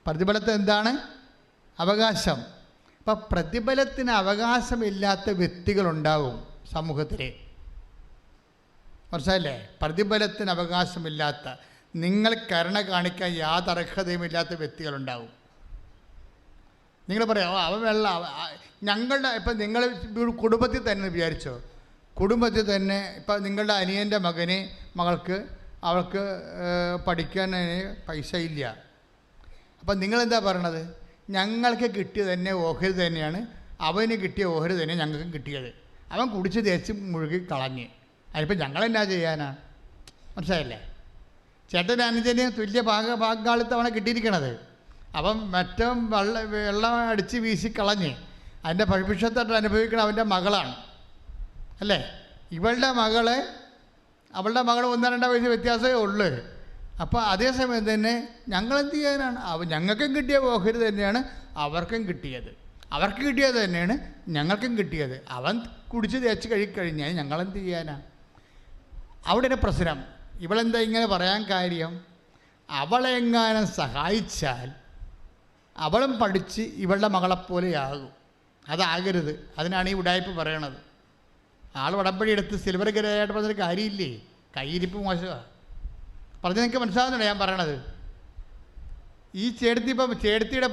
പ്രതിഫലത്തിന്? എന്താണ് അവകാശം? അപ്പം പ്രതിഫലത്തിന് അവകാശമില്ലാത്ത വ്യക്തികളുണ്ടാവും സമൂഹത്തിൽ. മനസ്സിലായില്ലേ? പ്രതിഫലത്തിന് അവകാശമില്ലാത്ത, നിങ്ങൾ കരുണ കാണിക്കാൻ യാതൊരു അർഹതയുമില്ലാത്ത വ്യക്തികളുണ്ടാവും. നിങ്ങൾ പറയാം, അവൻ ഞങ്ങളുടെ ഇപ്പം നിങ്ങൾ കുടുംബത്തിൽ തന്നെ വിചാരിച്ചോ, കുടുംബത്തിൽ തന്നെ ഇപ്പം നിങ്ങളുടെ അനിയൻ്റെ അവൾക്ക് പഠിക്കാൻ പൈസ ഇല്ല. അപ്പം നിങ്ങളെന്താ പറയണത്? ഞങ്ങൾക്ക് കിട്ടിയത് തന്നെ ഓഹരി തന്നെയാണ്, അവന് കിട്ടിയ ഓഹരി തന്നെ ഞങ്ങൾക്കും കിട്ടിയത്. അവൻ കുടിച്ച് തേച്ച് മുഴുകി കളഞ്ഞ്. അതിനിപ്പോൾ ഞങ്ങളെന്നാ ചെയ്യാനാ? മനസ്സിലായില്ലേ? ചേട്ടൻ അനുജന് തുല്യ പങ്കാളിത്തമാണ് കിട്ടിയിരിക്കണത്. അപ്പം മറ്റും വെള്ളം അടിച്ച് വീശി കളഞ്ഞ് അതിൻ്റെ ഭവിഷ്യത്തായിട്ട് അനുഭവിക്കണം അവൻ്റെ മകളാണ്, അല്ലേ? അവളുടെ മകൾ 1-2 വയസ്സ് വ്യത്യാസമേ ഉള്ളൂ. അപ്പോൾ അതേസമയം തന്നെ ഞങ്ങളെന്ത് ചെയ്യാനാണ്? ഞങ്ങൾക്കും കിട്ടിയ ഓഹരി തന്നെയാണ് അവർക്കും കിട്ടിയത്. അവർക്ക് കിട്ടിയത് തന്നെയാണ് ഞങ്ങൾക്കും കിട്ടിയത്. അവൻ കുടിച്ച് തേച്ച് കഴിഞ്ഞാൽ ഞങ്ങളെന്ത് ചെയ്യാനാ? അവിടെ പ്രശ്നം. ഇവളെന്താ ഇങ്ങനെ പറയാൻ കാര്യം? അവളെങ്ങാനും സഹായിച്ചാൽ അവളും പഠിച്ച് ഇവളുടെ മകളെപ്പോലെയാകും. അതാകരുത്. അതിനാണ് ഈ ഉടായ്പ് പറയണത്. ആൾ ഉടമ്പടി എടുത്ത് സിൽവർ ഗ്രേയായിട്ട് പറഞ്ഞൊരു കാര്യമില്ലേ? കയ്യിരിപ്പ് മോശമാണ്. പറഞ്ഞ് നിങ്ങൾക്ക് മനസ്സിലാകുന്നുണ്ടോ ഞാൻ പറയണത്? ഈ ചേട്ടത്തിയുടെ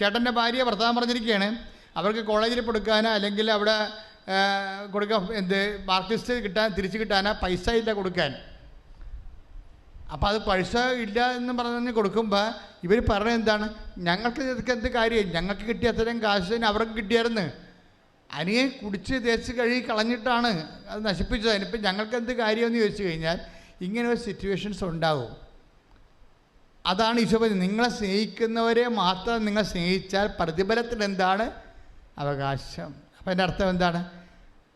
ചേട്ടൻ്റെ ഭാര്യ ഭർത്താവ് പറഞ്ഞിരിക്കുകയാണ്, അവർക്ക് കോളേജിൽ കൊടുക്കാനോ അല്ലെങ്കിൽ അവിടെ കൊടുക്കാൻ മാർക്ക് ലിസ്റ്റ് തിരിച്ച് കിട്ടാനോ പൈസ ഇല്ല കൊടുക്കാൻ. അപ്പോൾ അത് പൈസ ഇല്ല എന്ന് പറഞ്ഞ് കൊടുക്കുമ്പോൾ ഇവർ പറഞ്ഞത് എന്താണ്? ഞങ്ങൾക്ക് ഇതൊക്കെ എന്ത് കാര്യം? ഞങ്ങൾക്ക് കിട്ടിയ അത്രയും കാശ് തന്നെ അവർക്ക് കിട്ടിയായിരുന്നു. അനിയെ കുടിച്ച് തേച്ച് കഴുകി കളഞ്ഞിട്ടാണ് അത് നശിപ്പിച്ചത്. അതിനിപ്പോൾ ഞങ്ങൾക്ക് എന്ത് കാര്യമെന്ന് ചോദിച്ചു കഴിഞ്ഞാൽ ഇങ്ങനെ ഒരു സിറ്റുവേഷൻസ് ഉണ്ടാവും. അതാണ് ഈശോ പറഞ്ഞത്, നിങ്ങളെ സ്നേഹിക്കുന്നവരെ മാത്രം നിങ്ങൾ സ്നേഹിച്ചാൽ പ്രതിഫലത്തിന് എന്താണ് അവകാശം? അപ്പം എൻ്റെ അർത്ഥം എന്താണ്?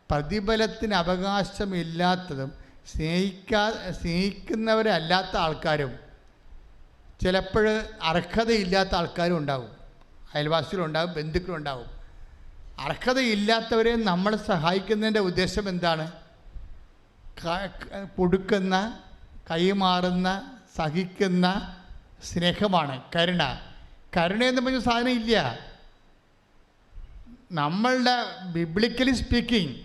പ്രതിഫലത്തിന് അവകാശമില്ലാത്തതും സ്നേഹിക്കുന്നവരെ അല്ലാത്ത ആൾക്കാരും ചിലപ്പോൾ അർഹതയില്ലാത്ത ആൾക്കാരും ഉണ്ടാവും. അയൽവാസികളുണ്ടാവും, ബന്ധുക്കളുണ്ടാവും. അർഹതയില്ലാത്തവരെ നമ്മൾ സഹായിക്കുന്നതിൻ്റെ ഉദ്ദേശം എന്താണ്? കൊടുക്കുന്ന, കൈമാറുന്ന, സഹിക്കുന്ന സ്നേഹമാണ് കരുണ. കരുണയെന്ന് പറഞ്ഞ സാധനം ഇല്ല. നമ്മളുടെ ബിബ്ലിക്കലി സ്പീക്കിംഗ്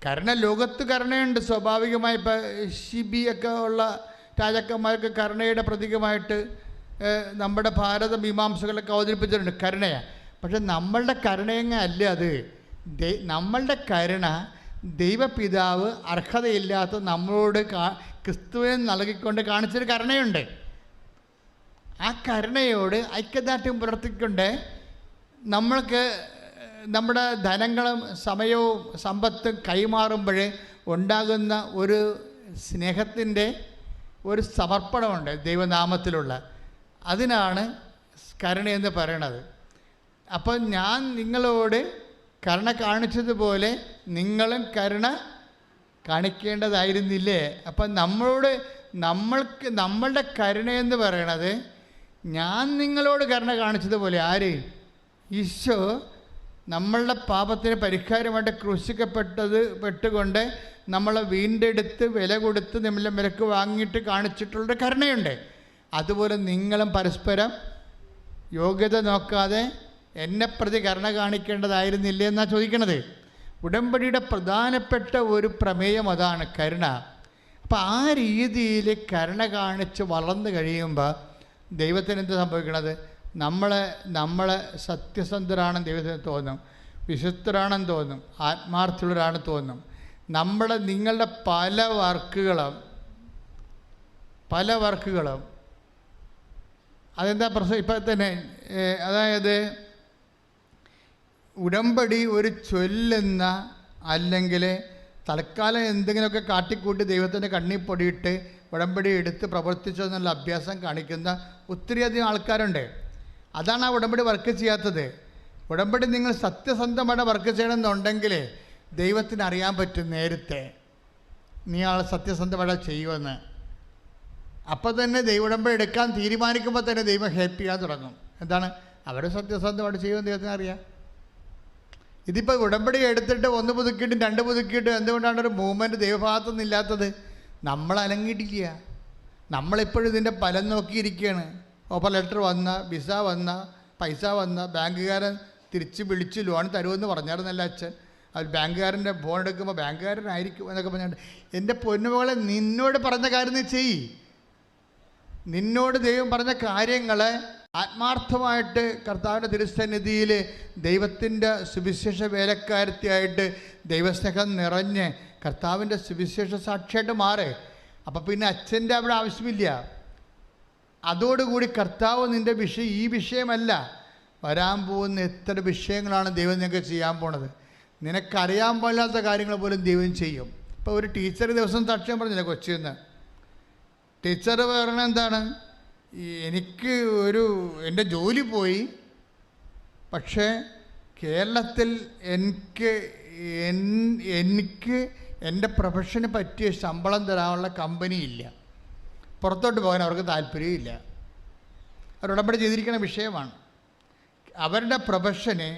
കരുണ, ലോകത്ത് കരുണയുണ്ട് സ്വാഭാവികമായി. ഇപ്പോൾ ഷിബിയൊക്കെ ഉള്ള രാജാക്കന്മാർക്ക് കരുണയുടെ പ്രതീകമായിട്ട് നമ്മുടെ ഭാരത മീമാംസകളൊക്കെ അവതരിപ്പിച്ചിട്ടുണ്ട് കരുണയാണ്. പക്ഷെ നമ്മളുടെ കരുണയങ്ങ അല്ല അത്. നമ്മളുടെ കരുണ ദൈവപിതാവ് അർഹതയില്ലാത്ത നമ്മളോട് ക്രിസ്തുവിനെ നൽകിക്കൊണ്ട് കാണിച്ചൊരു കരുണയുണ്ട്. ആ കരുണയോട് ഐക്യദാർഢ്യം പുലർത്തിക്കൊണ്ട് നമ്മൾക്ക് നമ്മുടെ ധനങ്ങളും സമയവും സമ്പത്തും കൈമാറുമ്പോൾ ഉണ്ടാകുന്ന ഒരു സ്നേഹത്തിൻ്റെ ഒരു സമർപ്പണമുണ്ട് ദൈവനാമത്തിലുള്ള, അതിനാണ് കരുണയെന്ന് പറയണത്. അപ്പം ഞാൻ നിങ്ങളോട് കരുണ കാണിച്ചതുപോലെ നിങ്ങളും കരുണ കാണിക്കേണ്ടതായിരുന്നില്ലേ? അപ്പം നമ്മളുടെ കരുണയെന്ന് പറയണത് ഞാൻ നിങ്ങളോട് കരുണ കാണിച്ചതുപോലെ. ആര്? ഈശോ നമ്മളുടെ പാപത്തിന് പരിഹാരമായിട്ട് ക്രൂശിക്കപ്പെട്ടുകൊണ്ട് നമ്മളെ വീണ്ടെടുത്ത് വില കൊടുത്ത് നമ്മളെ വിലക്ക് വാങ്ങിയിട്ട് കാണിച്ചിട്ടുള്ളൊരു കരുണയുണ്ട്. അതുപോലെ നിങ്ങളും പരസ്പരം യോഗ്യത നോക്കാതെ എന്നെ പ്രതി കരുണ കാണിക്കേണ്ടതായിരുന്നില്ലേ എന്നാണ് ചോദിക്കണത്. ഉടമ്പടിയുടെ പ്രധാനപ്പെട്ട ഒരു പ്രമേയം അതാണ്, കരുണ. അപ്പം ആ രീതിയിൽ കരുണ കാണിച്ച് വളർന്നു കഴിയുമ്പോൾ ദൈവത്തിന് എന്ത് സംഭവിക്കണത്? നമ്മളെ സത്യസന്ധരാണെന്ന് ദൈവത്തിന് തോന്നും, വിശുദ്ധരാണെന്ന് തോന്നും, ആത്മാർത്ഥമുള്ളവരാണെന്ന് തോന്നും. നിങ്ങളുടെ പല വർക്കുകളും അതെന്താ പ്രശ്നം? ഇപ്പം തന്നെ അതായത് ഉടമ്പടി ഒരു ചൊല്ലുന്ന, അല്ലെങ്കിൽ തൽക്കാലം എന്തെങ്കിലുമൊക്കെ കാട്ടിക്കൂട്ടി ദൈവത്തിൻ്റെ കണ്ണിൽ പൊടിയിട്ട് ഉടമ്പടി എടുത്ത് പ്രവർത്തിച്ചെന്നുള്ള അഭ്യാസം കാണിക്കുന്ന ഒത്തിരിയധികം ആൾക്കാരുണ്ട്. അതാണ് ആ ഉടമ്പടി വർക്ക് ചെയ്യാത്തത്. ഉടമ്പടി നിങ്ങൾ സത്യസന്ധമായിട്ട് വർക്ക് ചെയ്യണമെന്നുണ്ടെങ്കിൽ ദൈവത്തിന് അറിയാൻ പറ്റും നേരത്തെ നീ ആൾ സത്യസന്ധമായിട്ട് ചെയ്യുമെന്ന്. അപ്പോൾ തന്നെ ഉടമ്പടി എടുക്കാൻ തീരുമാനിക്കുമ്പോൾ തന്നെ ദൈവം ഹെൽപ്പ് ചെയ്യാൻ തുടങ്ങും. എന്താണ്? അവർ സത്യസന്ധമായിട്ട് ചെയ്യുമെന്ന് ദൈവത്തിന് അറിയാം. ഇതിപ്പോൾ ഉടമ്പടി എടുത്തിട്ട് 1 പുതുക്കിയിട്ടും 2 പുതുക്കിയിട്ടും എന്തുകൊണ്ടാണ് ഒരു മൂവ്മെൻറ്റ് ദൈവഭാഗത്തുനിന്ന് ഇല്ലാത്തത്? നമ്മൾ അനങ്ങിയിട്ടില്ല. നമ്മളിപ്പോഴും ഇതിൻ്റെ ഫലം നോക്കിയിരിക്കുകയാണ്. ഓഫർ ലെറ്റർ വന്ന, വിസ വന്ന, പൈസ വന്ന, ബാങ്കുകാരൻ തിരിച്ച് വിളിച്ച് ലോൺ തരുമെന്ന് പറഞ്ഞായിരുന്നല്ല അച്ഛൻ. അത് ബാങ്കുകാരൻ്റെ ഫോൺ എടുക്കുമ്പോൾ ബാങ്കുകാരനായിരിക്കും എന്നൊക്കെ പറഞ്ഞിട്ട്, എൻ്റെ പൊന്നുമകളെ നിന്നോട് പറഞ്ഞ കാര്യം നീ ചെയ്യ്. നിന്നോട് ദൈവം പറഞ്ഞ കാര്യങ്ങളെ ആത്മാർത്ഥമായിട്ട് കർത്താവിൻ്റെ തിരുസന്നിധിയിൽ ദൈവത്തിൻ്റെ സുവിശേഷ വേലക്കാരത്തിയായിട്ട് ദൈവസ്നേഹം നിറഞ്ഞ് കർത്താവിൻ്റെ സുവിശേഷ സാക്ഷിയായിട്ട് മാറ്. അപ്പം പിന്നെ അച്ഛൻ്റെ അവിടെ ആവശ്യമില്ല. അതോടുകൂടി കർത്താവ് നിൻ്റെ ഈ വിഷയമല്ല, വരാൻ പോകുന്ന എത്ര വിഷയങ്ങളാണ് ദൈവം നിങ്ങൾക്ക് ചെയ്യാൻ പോണത്. നിനക്കറിയാൻ പാടില്ലാത്ത കാര്യങ്ങൾ പോലും ദൈവം ചെയ്യും. ഇപ്പോൾ ഒരു ടീച്ചർ ദിവസം സാക്ഷ്യം പറഞ്ഞില്ല കൊച്ചിന്ന്. ടീച്ചർ പറയണത് എന്താണ്? എനിക്ക് എൻ്റെ ജോലി പോയി, പക്ഷേ കേരളത്തിൽ എനിക്ക് എൻ്റെ പ്രൊഫഷന് പറ്റിയ ശമ്പളം തരാനുള്ള കമ്പനി ഇല്ല. പുറത്തോട്ട് പോകാൻ അവർക്ക് താല്പര്യമില്ല. അവർ ഉടമ്പടി ചെയ്തിരിക്കുന്ന വിഷയമാണ്. അവരുടെ പ്രൊഫഷന്,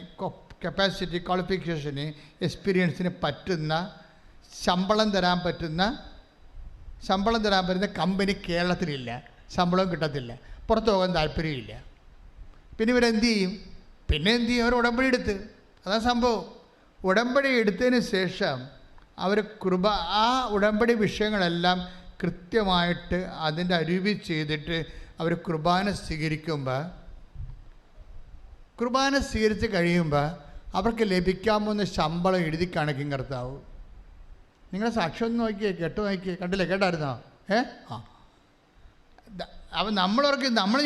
കപ്പാസിറ്റി, ക്വാളിഫിക്കേഷന്, എക്സ്പീരിയൻസിന് പറ്റുന്ന ശമ്പളം തരാൻ പറ്റുന്ന കമ്പനി കേരളത്തിലില്ല. ശമ്പളവും കിട്ടത്തില്ല, പുറത്ത് പോകാൻ താല്പര്യമില്ല. പിന്നെ ഇവരെന്ത് ചെയ്യും? അവർ ഉടമ്പടി എടുത്ത്. അതാണ് സംഭവം. ഉടമ്പടി എടുത്തതിന് ശേഷം അവർ ആ ഉടമ്പടി വിഷയങ്ങളെല്ലാം കൃത്യമായിട്ട് അതിൻ്റെ അരുവി ചെയ്തിട്ട് അവർ കുർബാന സ്വീകരിച്ച് കഴിയുമ്പോൾ അവർക്ക് ലഭിക്കാമെന്ന ശമ്പളം എഴുതി കാണിക്കും കർത്താവ്. നിങ്ങളെ സാക്ഷ്യം ഒന്ന് നോക്കിയേ, കണ്ടില്ലേ? കേട്ടായിരുന്നോ? അപ്പം നമ്മൾ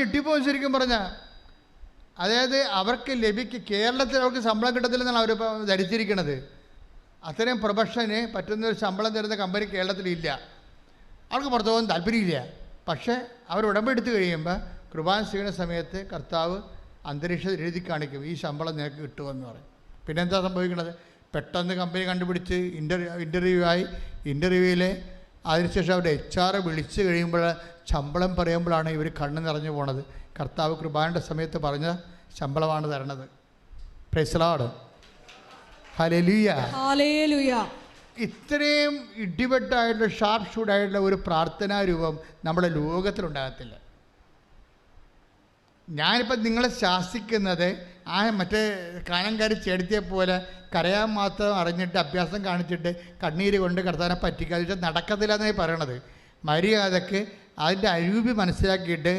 ഞെട്ടിപ്പോകും ശരിക്കും പറഞ്ഞാൽ. അതായത് അവർക്ക് കേരളത്തിൽ അവർക്ക് ശമ്പളം കിട്ടത്തില്ലെന്നാണ് അവരിപ്പോൾ ധരിച്ചിരിക്കുന്നത്. അത്രയും പ്രൊഫഷന് പറ്റുന്നൊരു ശമ്പളം തരുന്ന കമ്പനി കേരളത്തിലില്ല. അവർക്ക് പുറത്തു പോകാൻ താല്പര്യമില്ല. പക്ഷേ അവർ ഉടമ്പടി എടുത്തു കഴിയുമ്പോൾ കുർബാന ചെയ്യുന്ന സമയത്ത് കർത്താവ് അന്തരീക്ഷത്തിൽ എഴുതി കാണിക്കും, ഈ ശമ്പളം നിനക്ക് കിട്ടുമെന്ന് പറയും. പിന്നെ എന്താ സംഭവിക്കുന്നത്? പെട്ടെന്ന് കമ്പനി കണ്ടുപിടിച്ച് ഇൻ്റർവ്യൂവിൽ അതിനുശേഷം അവരുടെ HR വിളിച്ച് കഴിയുമ്പോൾ ശമ്പളം പറയുമ്പോഴാണ് ഇവർ കണ്ണ് നിറഞ്ഞു പോണത്. കർത്താവ് കുർബാനയുടെ സമയത്ത് പറഞ്ഞ ശമ്പളമാണ് തരണത്. Praise the Lord. ഹല്ലേലൂയ. ഇത്രയും ഇടിവെട്ടായിട്ടുള്ള ഷാർപ്പ് ഷൂട്ടായിട്ടുള്ള ഒരു പ്രാർത്ഥനാ രൂപം നമ്മുടെ ലോകത്തിലുണ്ടാകത്തില്ല. ഞാനിപ്പോൾ നിങ്ങളെ ശാസിക്കുന്നത് മറ്റേ കാനംകാരി ചേടത്തിയെ പോലെ കരയാൻ മാത്രം അറിഞ്ഞിട്ട് അഭ്യാസം കാണിച്ചിട്ട് കണ്ണീര് കൊണ്ട് കർത്താവിനെ പറ്റിക്കാതെ നടക്കത്തില്ല എന്നായി പറയണത്. മര്യാദക്ക് അതിൻ്റെ അരൂപി മനസ്സിലാക്കിയിട്ട്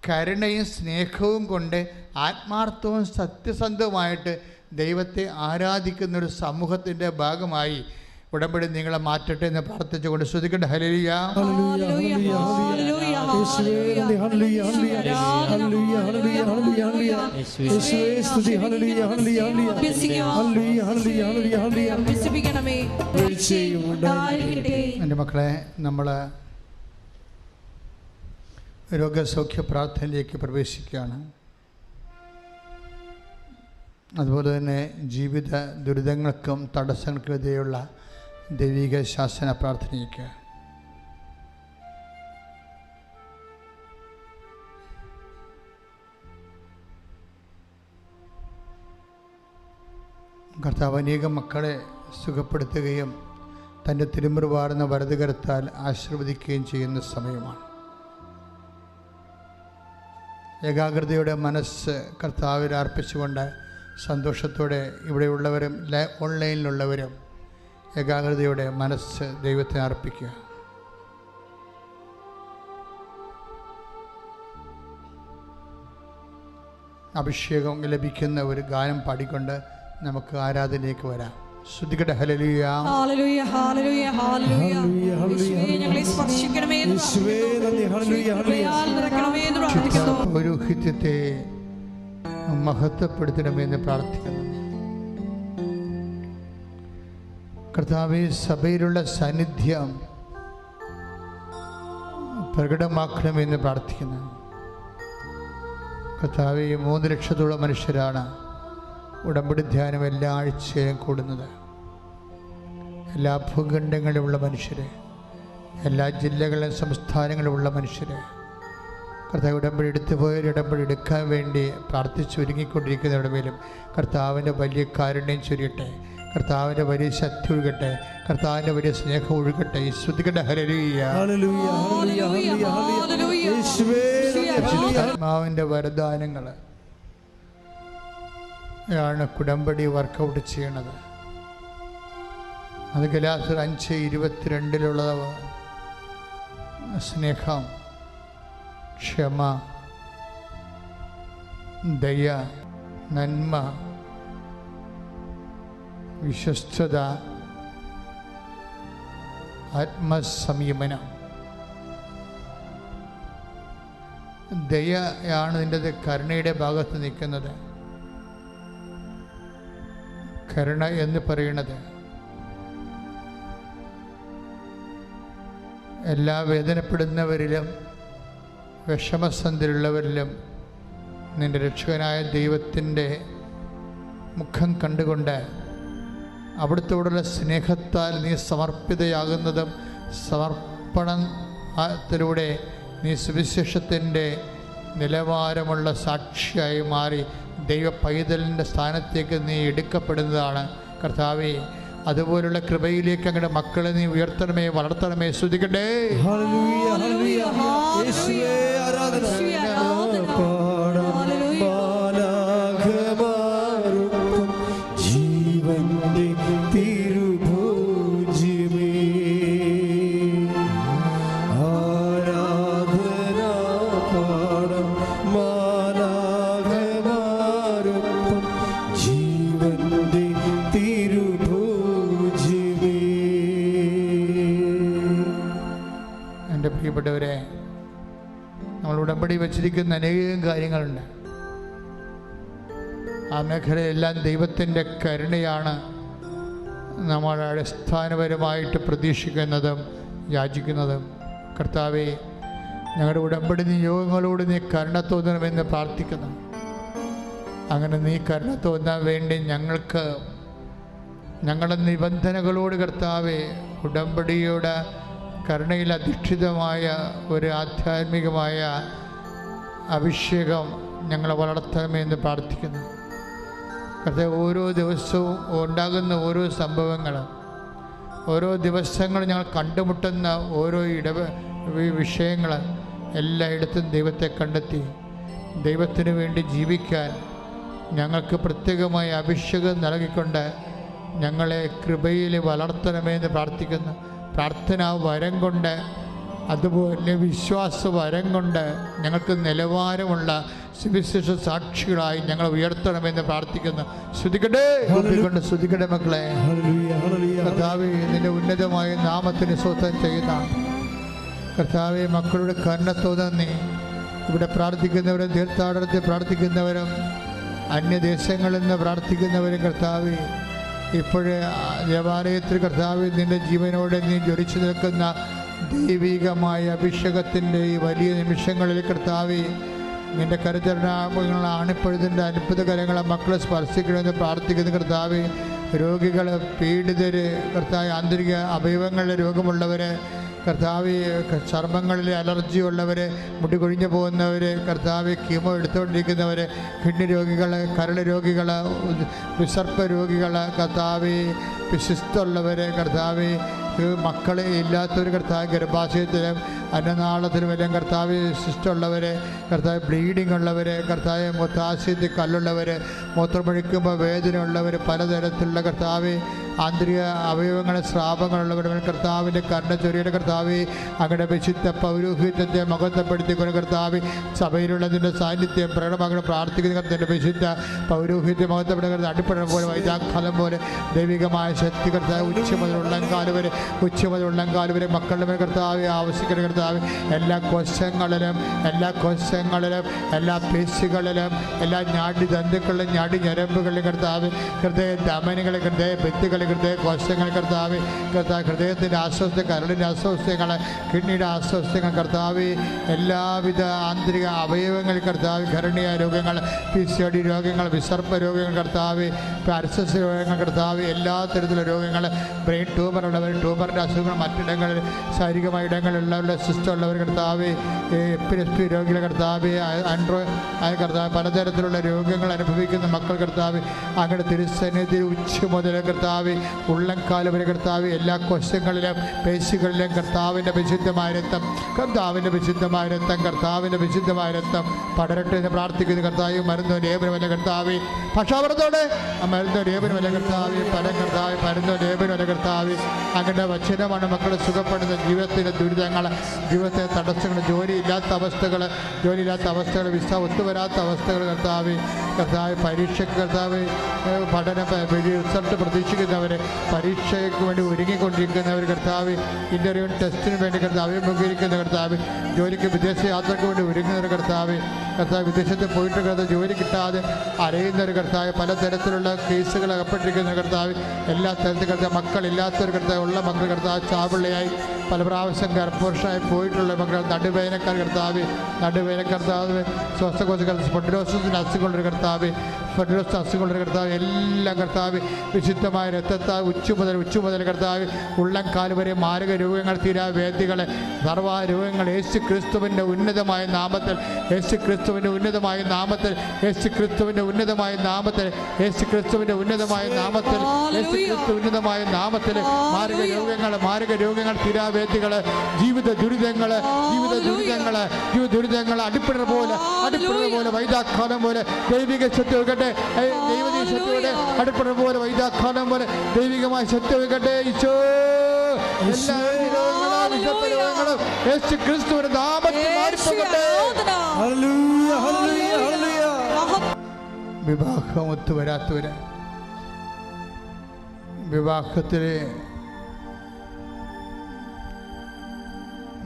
കരുണയും സ്നേഹവും കൊണ്ട് ആത്മാർത്ഥവും സത്യസന്ധവുമായിട്ട് ദൈവത്തെ ആരാധിക്കുന്നൊരു സമൂഹത്തിൻ്റെ ഭാഗമായി ഉടമ്പടി നിങ്ങളെ മാറ്റട്ടെ എന്ന് പ്രാർത്ഥിച്ചുകൊണ്ട് ശ്രദ്ധിക്കട്ടെ. ഹല്ലേലൂയ. ഹല്ലേലൂയ, ഹല്ലേലൂയ, യേശുവേ നന്ദി. ഹല്ലേലൂയ, ഹല്ലേലൂയ, ഹല്ലേലൂയ, ഹല്ലേലൂയ, ഹല്ലേലൂയ, ഹല്ലേലൂയ. യേശുവേ സ്തുതി. ഹല്ലേലൂയ, ഹല്ലേലൂയ, ഹല്ലേലൂയ, ഹല്ലേലൂയ, ഹല്ലേലൂയ, ഹല്ലേലൂയ, ഹല്ലേലൂയ. അഭ്യസിപ്പിക്കണമേ. ഉണ്ടായിരിക്കട്ടെ. എൻ്റെ മക്കളെ, നമ്മൾ രോഗസൗഖ്യ പ്രാർത്ഥനയിലേക്ക് പ്രവേശിക്കുകയാണ്. അതുപോലെ തന്നെ ജീവിത ദുരിതങ്ങൾക്കും തടസ്സങ്ങൾക്കെതിരെയുള്ള ദൈവിക ശാസന പ്രാർത്ഥനയ്ക്ക് കർത്താവ് അനേകം മക്കളെ സുഖപ്പെടുത്തുകയും തൻ്റെ തിരുമുറിവാർന്ന വലതുകരത്താൽ ആശീർവദിക്കുകയും ചെയ്യുന്ന സമയമാണ്. ഏകാഗ്രതയുടെ മനസ്സ് കർത്താവിൽ അർപ്പിച്ചുകൊണ്ട് സന്തോഷത്തോടെ ഇവിടെയുള്ളവരും ഓൺലൈനിലുള്ളവരും ഏകാഗ്രതയുടെ മനസ്സ് ദൈവത്തിന് അർപ്പിക്കുക. അഭിഷേകം ലഭിക്കുന്ന ഒരു ഗാനം പാടിക്കൊണ്ട് നമുക്ക് ആരാധനയിലേക്ക് വരാം. ശ്രുതികട്ടെ. ഹല്ലേലൂയ, ഹല്ലേലൂയ, ഹല്ലേലൂയ, ഹല്ലേലൂയ. യേശുവേ ഞങ്ങളെ സ്പർശിക്കണമേ എന്ന് യേശുവേ നന്ദി. ഹല്ലേലൂയ, ഹല്ലേലൂയ. നിറയ്ക്കണമേ എന്ന് പ്രാർത്ഥിക്കുന്നു. പൗരോഹിത്യത്തെ മഹത്വപ്പെടുത്തണമെന്ന് പ്രാർത്ഥിക്കുന്നു. കർത്താവേ, സഭയിലുള്ള സാന്നിധ്യം പ്രകടമാക്കണമെന്ന് പ്രാർത്ഥിക്കുന്നു. കർത്താവേ, 3 ലക്ഷത്തോളം മനുഷ്യരാണ് ഉടമ്പടി ധ്യാനം എല്ലാ ആഴ്ചയും കൂടുന്നത്. എല്ലാ ഭൂഖണ്ഡങ്ങളിലുമുള്ള മനുഷ്യർ, എല്ലാ ജില്ലകളിലും സംസ്ഥാനങ്ങളിലുമുള്ള മനുഷ്യർ കർത്താവ് ഉടമ്പടി എടുത്തു പോയൊരു ഉടമ്പടി എടുക്കാൻ വേണ്ടി പ്രാർത്ഥിച്ചൊരുങ്ങിക്കൊണ്ടിരിക്കുന്നവരുടെ മേലും കർത്താവിൻ്റെ വലിയ കാരുണ്യം ചൊരിയട്ടെ, കർത്താവിൻ്റെ വലിയ ശക്തി ഒഴുകട്ടെ, കർത്താവിൻ്റെ വലിയ സ്നേഹം ഒഴുകട്ടെ. ഈ ശ്രുതികട്ടെ. ഹല്ലേലൂയ, ഹല്ലേലൂയ, ഹല്ലേലൂയ, ഹല്ലേലൂയ. യേശുവേ ആത്മാവിൻ്റെ വരദാനങ്ങൾ ആണ് ഉടമ്പടി വർക്കൗട്ട് ചെയ്യണത്. അത് ഗലാത്യർ 5:22 സ്നേഹം, ക്ഷമ, ദയ, നന്മ, വിശ്വസ്തത, ആത്മസംയമനം. ദയയാണ് ഇതിൻ്റെ കരുണയുടെ ഭാഗത്ത് നിൽക്കുന്നത്. കരുണ എന്ന് പറയുന്നത് എല്ലാ വേദനപ്പെടുന്നവരിലും വിഷമസന്ധിയിലുള്ളവരിലും നിൻ്റെ രക്ഷകനായ ദൈവത്തിൻ്റെ മുഖം കണ്ടുകൊണ്ട് അവിടുത്തോടുള്ള സ്നേഹത്താൽ നീ സമർപ്പിതയാകുന്നതും സമർപ്പണത്തിലൂടെ നീ സുവിശേഷത്തിൻ്റെ നിലവാരമുള്ള സാക്ഷിയായി മാറി ദൈവ പൈതലിൻ്റെ സ്ഥാനത്തേക്ക് നീ എടുക്കപ്പെടുന്നതാണ്. കർത്താവേ, അതുപോലുള്ള കൃപയിലേക്ക് അങ്ങയുടെ മക്കളെ നീ ഉയർത്തണമേ, വളർത്തണമേ. സ്തുതിക്കട്ടെ. ഹല്ലേലൂയ, ഹല്ലേലൂയ. യേശുവേ ആരാധന. പാടാകമാറും ജീവന്റെ തിരുഭോജ്യമേ ആരാധന പാടം മാലാകമാറും ജീവന്റെ തിരുഭോജ്യമേ. എൻ്റെ പ്രിയപ്പെട്ടവരെ, നമ്മൾ ഉടമ്പടി വച്ചിരിക്കുന്ന അനേകം കാര്യങ്ങളുണ്ട്. ആ മേഖലയെല്ലാം ദൈവത്തിൻ്റെ കരുണയാണ് നമ്മൾ അടിസ്ഥാനപരമായിട്ട് പ്രതീക്ഷിക്കുന്നതും യാചിക്കുന്നതും. കർത്താവേ, ഞങ്ങളുടെ ഉടമ്പടി നിയോഗങ്ങളോട് നീ കരുണ തോന്നണമെന്ന് പ്രാർത്ഥിക്കുന്നു. അങ്ങനെ നീ കരുണ തോന്നാൻ വേണ്ടി ഞങ്ങളുടെ നിബന്ധനകളോട് കർത്താവേ, ഉടമ്പടിയുടെ കരുണയിൽ അധിഷ്ഠിതമായ ഒരു ആധ്യാത്മികമായ അഭിഷേകം ഞങ്ങളെ വളർത്തണമെന്ന് പ്രാർത്ഥിക്കുന്നു. കർത്താവേ, ഓരോ ദിവസവും ഉണ്ടാകുന്ന ഓരോ സംഭവങ്ങളും, ഓരോ ദിവസങ്ങളും ഞങ്ങൾ കണ്ടുമുട്ടുന്ന ഓരോ വിഷയങ്ങൾ എല്ലായിടത്തും ദൈവത്തെ കണ്ടെത്തി ദൈവത്തിന് വേണ്ടി ജീവിക്കാൻ ഞങ്ങൾക്ക് പ്രത്യേകമായ അഭിഷേകം നൽകിക്കൊണ്ട് ഞങ്ങളെ കൃപയിൽ വളർത്തണമെന്ന് പ്രാർത്ഥിക്കുന്നു. പ്രാർത്ഥനാ വരം കൊണ്ട് അതുപോലെ വിശ്വാസ വരം കൊണ്ട് ഞങ്ങൾക്ക് നിലവാരമുള്ള സുവിശേഷ സാക്ഷികളായി ഞങ്ങൾ ഉയർത്തണമെന്ന് പ്രാർത്ഥിക്കുന്നു. ശ്രുതിക്കട്ടെ, കൊണ്ട് ശ്രുതിക്കട്ടെ മക്കളെ. കർത്താവേ, നിന്റെ ഉന്നതമായ നാമത്തിന് സ്വന്തം ചെയ്യുന്ന കർത്താവെ, മക്കളുടെ കരുണ തോന്നി ഇവിടെ പ്രാർത്ഥിക്കുന്നവരും തീർത്ഥാടനത്തിൽ പ്രാർത്ഥിക്കുന്നവരും അന്യദേശങ്ങളിൽ നിന്ന് പ്രാർത്ഥിക്കുന്നവരും കർത്താവെ, ഇപ്പോഴേ ദേവാലയത്തിൽ കർത്താവെ നിന്റെ ജീവനോടെ നീ ജ്വലിച്ചു നിൽക്കുന്ന ദൈവികമായ അഭിഷേകത്തിൻ്റെ ഈ വലിയ നിമിഷങ്ങളിൽ കർത്താവെ, നിന്റെ കരുതരണാമങ്ങളാണ് ഇപ്പോഴതിൻ്റെ അത്ഭുതകരങ്ങളെ മക്കളെ സ്പർശിക്കണമെന്ന് പ്രാർത്ഥിക്കുന്ന കർത്താവെ. രോഗികൾ, പീഡിതർ, കർത്താവ് ആന്തരിക അവയവങ്ങളിലെ രോഗമുള്ളവർ, കർത്താവ് ചർമ്മങ്ങളിലെ അലർജി ഉള്ളവർ, മുടി കൊഴിഞ്ഞു പോകുന്നവർ, കർത്താവ് കീമോ എടുത്തുകൊണ്ടിരിക്കുന്നവർ, കിഡ്നി രോഗികൾ, കരൾ രോഗികൾ, വിസർപ്പ രോഗികൾ, കർത്താവ് വിശിഷ്ടമുള്ളവർ, കർത്താവ് മക്കളെ ഇല്ലാത്തവർ, കർത്താവ് ഗർഭാശയത്തിലും അന്നനാളത്തിലും എല്ലാം കർത്താവ് ശിഷ്ടമുള്ളവർ, കർത്താവ് ബ്ലീഡിംഗ് ഉള്ളവർ, കർത്താവ് മൂത്രാശയത്തിൽ കല്ലുള്ളവർ, മൂത്രമൊഴിക്കുമ്പോൾ വേദന ഉള്ളവർ, പലതരത്തിലുള്ള കർത്താവ് ആന്തരിക അവയവങ്ങളെ സ്രാവങ്ങളുള്ളവർ, കർത്താവിൻ്റെ കരുണ ചൊരിയുടെ കർത്താവ് അങ്ങയുടെ വിശുദ്ധ പൗരോഹിത്യത്തെ മഹത്വപ്പെടുത്തിക്കൊണ്ട് കർത്താവ് സഭയിലുള്ളതിൻ്റെ സാന്നിധ്യം പ്രകടമാക്കണം പ്രാർത്ഥിക്കുന്ന കർത്താവിൻ്റെ വിശുദ്ധ പൗരോഹിത്യം മഹത്വപ്പെടുന്ന അടിപ്പെടുന്ന പോലെ വൈദാഖലം പോലെ ദൈവികമായ ശക്തി കർത്താവ് ഉച്ച മുതൽ ഉള്ളംകാല് വരെ മക്കളുടെ മേൽ കർത്താവ് ആവശ്യിക്കുന്ന കർത്താവ് എല്ലാ കോശങ്ങളിലും എല്ലാ പേശികളിലും എല്ലാ ഞാടി ദന്തുക്കളിലും ഞാടി ഞരമ്പുകളിലും കർത്താവ് ഹൃദയ ധമനികളെ, ഹൃദയ ഭിത്തികളെ, ഹൃദയ കോശങ്ങൾ കർത്താവ് ഹൃദയത്തിൻ്റെ അസ്വസ്ഥ, കരളിൻ്റെ അസ്വസ്ഥങ്ങൾ, കിഡ്നിയുടെ അസ്വസ്ഥങ്ങൾ കർത്താവ്, എല്ലാവിധ ആന്തരിക അവയവങ്ങൾ കർത്താവ്, ഘരണീയ രോഗങ്ങൾ, PCOD രോഗങ്ങൾ, വിസർപ്പ രോഗങ്ങൾ കർത്താവ്, പാരസസ് രോഗങ്ങൾ കർത്താവ്, എല്ലാ തരത്തിലുള്ള രോഗങ്ങൾ, ബ്രെയിൻ ട്യൂമറുള്ളവർ, ട്യൂമറിൻ്റെ അസുഖങ്ങൾ, മറ്റിടങ്ങളിൽ ശാരീരികമായ ഇടങ്ങളിലുള്ളവരുടെ സിസ്റ്റമുള്ളവർ കർത്താവ്, എപ്പിലെപ്സി രോഗികൾ കർത്താവ്, കർത്താവ് പലതരത്തിലുള്ള രോഗങ്ങൾ അനുഭവിക്കുന്ന മക്കൾ കർത്താവ് അങ്ങയുടെ തിരുസന്നിധി ഉച്ച മുതൽ കർത്താവ് ഉള്ളംകാല് വരെ കർത്താവ് എല്ലാ കോശങ്ങളിലും പേശികളിലും കർത്താവിൻ്റെ വിശുദ്ധമായ രക്തം പടരട്ടെ എന്ന് പ്രാർത്ഥിക്കുന്ന കർത്താവ്. മരുന്നോ ലേപനമല്ല കർത്താവ്, പക്ഷാവൃത്തോടെ മരുന്നോ ലേപനമല്ല കർത്താവ്, പരം കർത്താവ് മരുന്നോ ലേപനമല്ല കർത്താവ്. അങ്ങയുടെ വചനമാണ് മക്കളെ സുഖപ്പെടുന്ന ജീവിതത്തിൻ്റെ ദുരിതങ്ങൾ, ജീവിതത്തിലെ തടസ്സങ്ങൾ, ജോലിയില്ലാത്ത അവസ്ഥകൾ, വിസ ഒത്തുവരാത്ത അവസ്ഥകൾ കർത്താവ്, പരീക്ഷയ്ക്ക് കർത്താവ്, പഠന റിസൾട്ട് പ്രതീക്ഷിക്കുന്നവർ, പരീക്ഷയ്ക്ക് വേണ്ടി ഒരുങ്ങിക്കൊണ്ടിരിക്കുന്നവർ കർത്താവ്, ഇൻ്റർവ്യൂ ടെസ്റ്റിന് വേണ്ടി കർത്താവ് അഭിമുഖീകരിക്കുന്ന കർത്താവ്, ജോലിക്ക് വിദേശ യാത്രയ്ക്ക് വേണ്ടി ഒരുങ്ങുന്നവർ കർത്താവ്, വിദേശത്ത് പോയിട്ട് കർത്താവ് ജോലി കിട്ടാതെ അറിയുന്നവർ കർത്താവ്, പലതരത്തിലുള്ള കേസുകൾ അകപ്പെട്ടിരിക്കുന്ന കർത്താവ്, എല്ലാ തരത്തിൽ കർത്താവ്, മക്കളില്ലാത്തവർ കർത്താവ്, ഉള്ള മക്കൾ കർത്താവ് ചാപിള്ളയായി പല പ്രാവശ്യം ഗർഭവർഷമായി പോയിട്ടുള്ള മക്കൾ, നടുവേദനക്കാർ കർത്താവ്, ശ്വാസകോശ സ്പൊണ്ടിലോസിന് അസുഖമുള്ളൊരു കർത്താവ്, എല്ലാം കർത്താവ് വിശുദ്ധമായ രക്തത്താൽ ഉച്ച മുതൽ കർത്താവ് ഉള്ളംകാല് വരെ മാരക രോഗങ്ങൾ, തീരാവേദികൾ, സർവ്വ രോഗങ്ങൾ യേശു ക്രിസ്തുവിൻ്റെ ഉന്നതമായ നാമത്തിൽ മാരക രോഗങ്ങൾ, തീരാവേദികൾ, ജീവിത ദുരിതങ്ങൾ അടിപ്പിടർ പോലെ വൈദാഖാലം പോലെ ദൈവിക ശക്തി വെക്കട്ടെ, അടിപ്പിടർ പോലെ വൈദാഖാലം പോലെ ദൈവികമായ ശക്തി വെക്കട്ടെ. ഈശോ എല്ലാ രോഗങ്ങളും യേശു ക്രിസ്തുവിന്റെ നാമത്തിൽ മാറിപ്പോകട്ടെ. വിവാഹം ഒത്തുവരാത്തവര്, വിവാഹത്തിലെ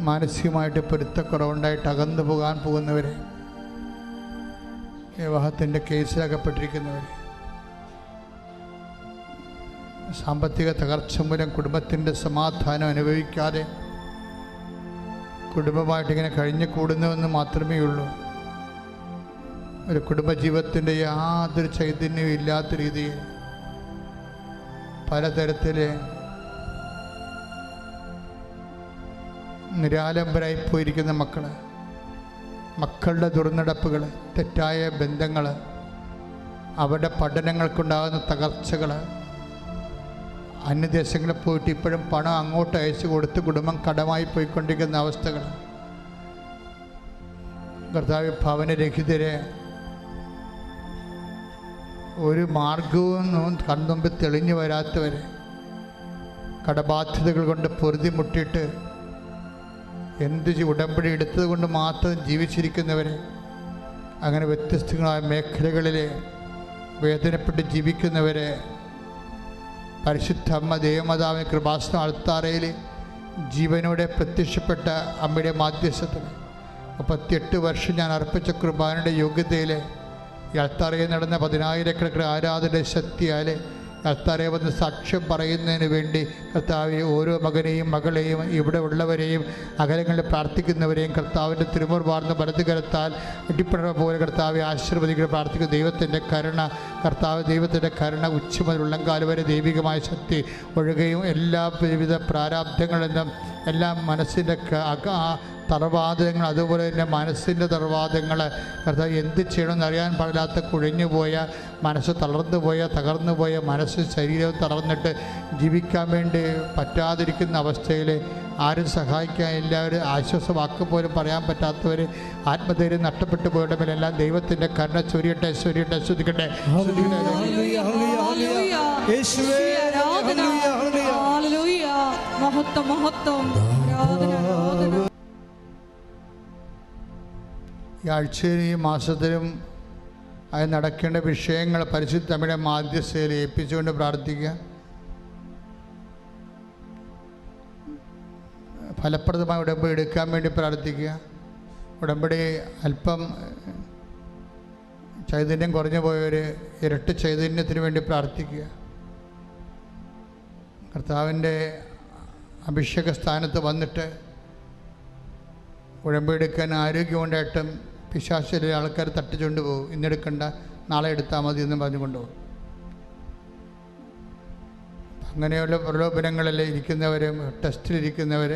മാനസികമായിട്ട് പൊരുത്തക്കുറവുണ്ടായിട്ട് അകന്നു പോകാൻ പോകുന്നവർ, വിവാഹത്തിൻ്റെ കേസിലകപ്പെട്ടിരിക്കുന്നവർ, സാമ്പത്തിക തകർച്ച മൂലം കുടുംബത്തിൻ്റെ സമാധാനം അനുഭവിക്കാതെ കുടുംബമായിട്ടിങ്ങനെ കഴിഞ്ഞു കൂടുന്നുവെന്ന് മാത്രമേ ഉള്ളൂ. ഒരു കുടുംബജീവിതത്തിൻ്റെ യാതൊരു ചൈതന്യവും ഇല്ലാത്ത രീതിയിൽ പലതരത്തിൽ നിരാലംബരായി പോയിരിക്കുന്ന മക്കളുടെ ദുർനടപ്പുകൾ, തെറ്റായ ബന്ധങ്ങൾ, അവരുടെ പഠനങ്ങൾക്കുണ്ടാകുന്ന തകർച്ചകൾ, അന്യദേശങ്ങളിൽ പോയിട്ട് ഇപ്പോഴും പണം അങ്ങോട്ട് അയച്ചു കൊടുത്ത് കുടുംബം കടമായി പോയിക്കൊണ്ടിരിക്കുന്ന അവസ്ഥകൾ, കർത്താവ് ഭവനരഹിതരെ, ഒരു മാർഗവും കൺമുമ്പിൽ തെളിഞ്ഞു വരാത്തവർ, കടബാധ്യതകൾ കൊണ്ട് പൊറുതിമുട്ടിയിട്ട് ഉടമ്പടി എടുത്തത് കൊണ്ട് മാത്രം ജീവിച്ചിരിക്കുന്നവരെ, അങ്ങനെ വ്യത്യസ്തങ്ങളായ മേഖലകളിൽ വേദനപ്പെട്ട് ജീവിക്കുന്നവരെ പരിശുദ്ധ അമ്മ ദേവമാതാവിന് കൃപാസന അൾത്താരയിൽ ജീവനോടെ പ്രത്യക്ഷപ്പെട്ട അമ്മയുടെ മാധ്യസ്ഥത്തിൽ 38 വർഷം ഞാൻ അർപ്പിച്ച കുർബാനയുടെ യോഗ്യതയിൽ ഈ അൾത്താരയിൽ നടന്ന 10,000 ആരാധന ശക്തിയാൽ കർത്താവെ വന്ന് സാക്ഷ്യം പറയുന്നതിന് വേണ്ടി കർത്താവെ ഓരോ മകനെയും മകളെയും ഇവിടെ ഉള്ളവരെയും അകലങ്ങളിൽ പ്രാർത്ഥിക്കുന്നവരെയും കർത്താവിൻ്റെ തിരുമുർ വാർന്ന വലതുകരത്താൽ അടിപ്പിണ പോലെ കർത്താവെ ആശീർവദിക്കുന്ന പ്രാർത്ഥിക്കുന്ന ദൈവത്തിൻ്റെ കരുണ, കർത്താവ് ദൈവത്തിൻ്റെ കരുണ ഉച്ച മുതൽ ഉള്ളംകാല് വരെ ദൈവികമായ ശക്തി ഒഴുകുകയും എല്ലാ വിവിധ പ്രാരാബ്ധങ്ങളിൽ നിന്നും എല്ലാ മനസ്സിൻ്റെ തറവാദങ്ങൾ, അതുപോലെ തന്നെ മനസ്സിൻ്റെ തറവാദങ്ങൾ കർത്താവ് എന്ത് ചെയ്യണമെന്ന് അറിയാൻ പാടില്ലാത്ത കുഴഞ്ഞുപോയ മനസ്സ്, തകർന്നു പോയ മനസ്സ്, ശരീരവും തളർന്നിട്ട് ജീവിക്കാൻ വേണ്ടി പറ്റാതിരിക്കുന്ന അവസ്ഥയിൽ ആരും സഹായിക്കാൻ എല്ലാവരും ആശ്വാസവാക്ക് പോലും പറയാൻ പറ്റാത്തവർ, ആത്മധൈര്യം നഷ്ടപ്പെട്ടു പോയവരുടെ മേലെല്ലാം ദൈവത്തിൻ്റെ കരുണ ചൊരിയട്ടെ ശ്രുതിക്കട്ടെ. ഈ ആഴ്ചയിലും ഈ മാസത്തിലും അത് നടക്കേണ്ട വിഷയങ്ങൾ പരിശുദ്ധ അമ്മയുടെ മാധ്യസ്ഥയിൽ ഏൽപ്പിച്ചുകൊണ്ട് പ്രാർത്ഥിക്കുക. ഫലപ്രദമായ ഉടമ്പടി എടുക്കാൻ വേണ്ടി പ്രാർത്ഥിക്കുക. ഉടമ്പടി അല്പം ചൈതന്യം കുറഞ്ഞു പോയവർ ഇരട്ടി ചൈതന്യത്തിന് വേണ്ടി പ്രാർത്ഥിക്കുക. കർത്താവിൻ്റെ അഭിഷേക സ്ഥാനത്ത് വന്നിട്ട് ഉടമ്പടി എടുക്കാൻ ആരോഗ്യമുണ്ടായിട്ടും പിശാചിലെ ആൾക്കാർ തട്ടിച്ചുകൊണ്ട് പോകും. ഇന്നെടുക്കണ്ട, നാളെ എടുത്താൽ മതി എന്ന് പറഞ്ഞുകൊണ്ടുപോകും. അങ്ങനെയുള്ള പ്രലോഭനങ്ങളിൽ ഇരിക്കുന്നവർ, ടെസ്റ്റിലിരിക്കുന്നവർ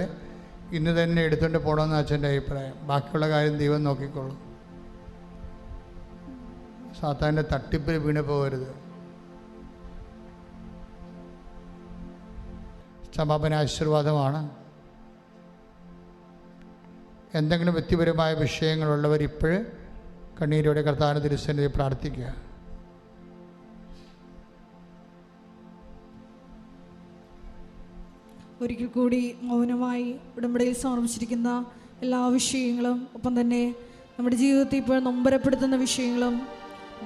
ഇന്ന് തന്നെ എടുത്തുകൊണ്ട് പോകണമെന്ന് അച്ഛൻ്റെ അഭിപ്രായം. ബാക്കിയുള്ള കാര്യം ദൈവം നോക്കിക്കോളും. സാത്താൻ്റെ തട്ടിപ്പിൽ വീണ് പോകരുത്. സമാപന ആശീർവാദമാണ്. എന്തെങ്കിലും വ്യക്തിപരമായ വിഷയങ്ങളുള്ളവർ ഇപ്പോൾ കണ്ണീരോടെ കർത്താവിൻ്റെ തിരുസന്നിധി പ്രാർത്ഥിക്കുക. ഒരിക്കൽ കൂടി മൗനമായി ഉടമ്പടിയിൽ സമർപ്പിച്ചിരിക്കുന്ന എല്ലാ വിഷയങ്ങളും, ഒപ്പം തന്നെ നമ്മുടെ ജീവിതത്തിൽ ഇപ്പോൾ നൊമ്പരപ്പെടുത്തുന്ന വിഷയങ്ങളും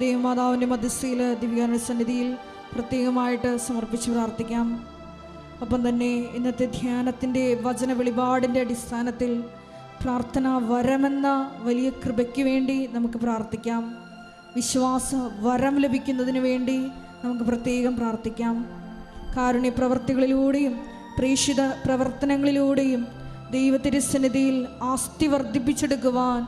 ദേവമാതാവിൻ്റെ മധ്യസ്ഥയിൽ ദിവ്യാന സന്നിധിയിൽ പ്രത്യേകമായിട്ട് സമർപ്പിച്ച് പ്രാർത്ഥിക്കാം. ഒപ്പം തന്നെ ഇന്നത്തെ ധ്യാനത്തിൻ്റെ വചന വെളിപാടിൻ്റെ അടിസ്ഥാനത്തിൽ പ്രാർത്ഥന വരമെന്ന വലിയ കൃപയ്ക്ക് വേണ്ടി നമുക്ക് പ്രാർത്ഥിക്കാം. വിശ്വാസ വരം ലഭിക്കുന്നതിന് വേണ്ടി നമുക്ക് പ്രത്യേകം പ്രാർത്ഥിക്കാം. കാരുണ്യ പ്രവർത്തികളിലൂടെയും പ്രേക്ഷിത പ്രവർത്തനങ്ങളിലൂടെയും ദൈവത്തിരുസന്നിധിയിൽ ആസ്തി വർദ്ധിപ്പിച്ചെടുക്കുവാൻ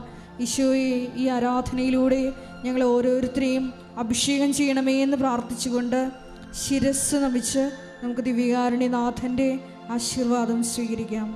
ഈശോയെ ഈ ആരാധനയിലൂടെ ഞങ്ങൾ ഓരോരുത്തരെയും അഭിഷേകം ചെയ്യണമേ എന്ന് പ്രാർത്ഥിച്ചുകൊണ്ട് ശിരസ് നമിച്ച് നമുക്ക് ദിവ്യകാരുണ്യനാഥൻ്റെ ആശീർവാദം സ്വീകരിക്കാം.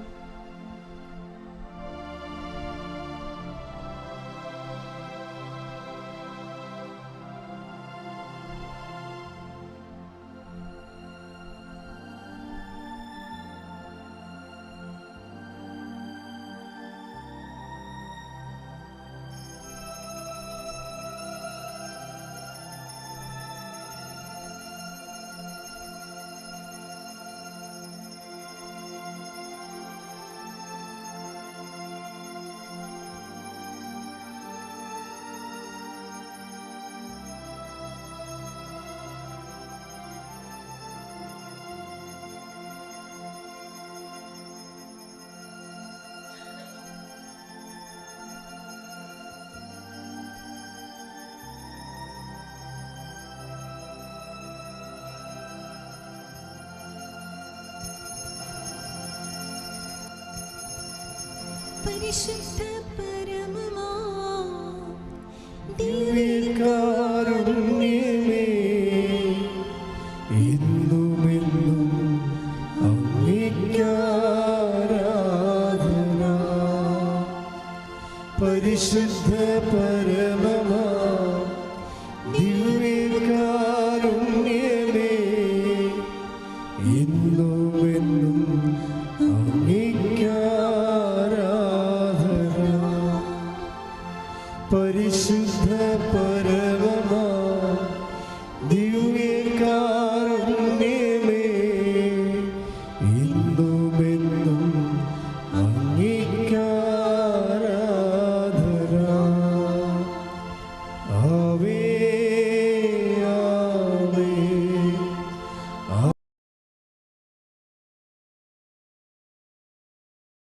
പരിശുദ്ധ പരമമാ ദിവ്യകാരുണ്യമേ, എന്നുമെന്നും അങ്ങേക്കാരാധന. പരിശുദ്ധ പരമമാ ദിവ്യകാരുണ്യമേ, എന്നുമെന്നും പരിശുദ്ധ പരമമാ ദിവ്യകാരുണ്യമേ, ഇന്നും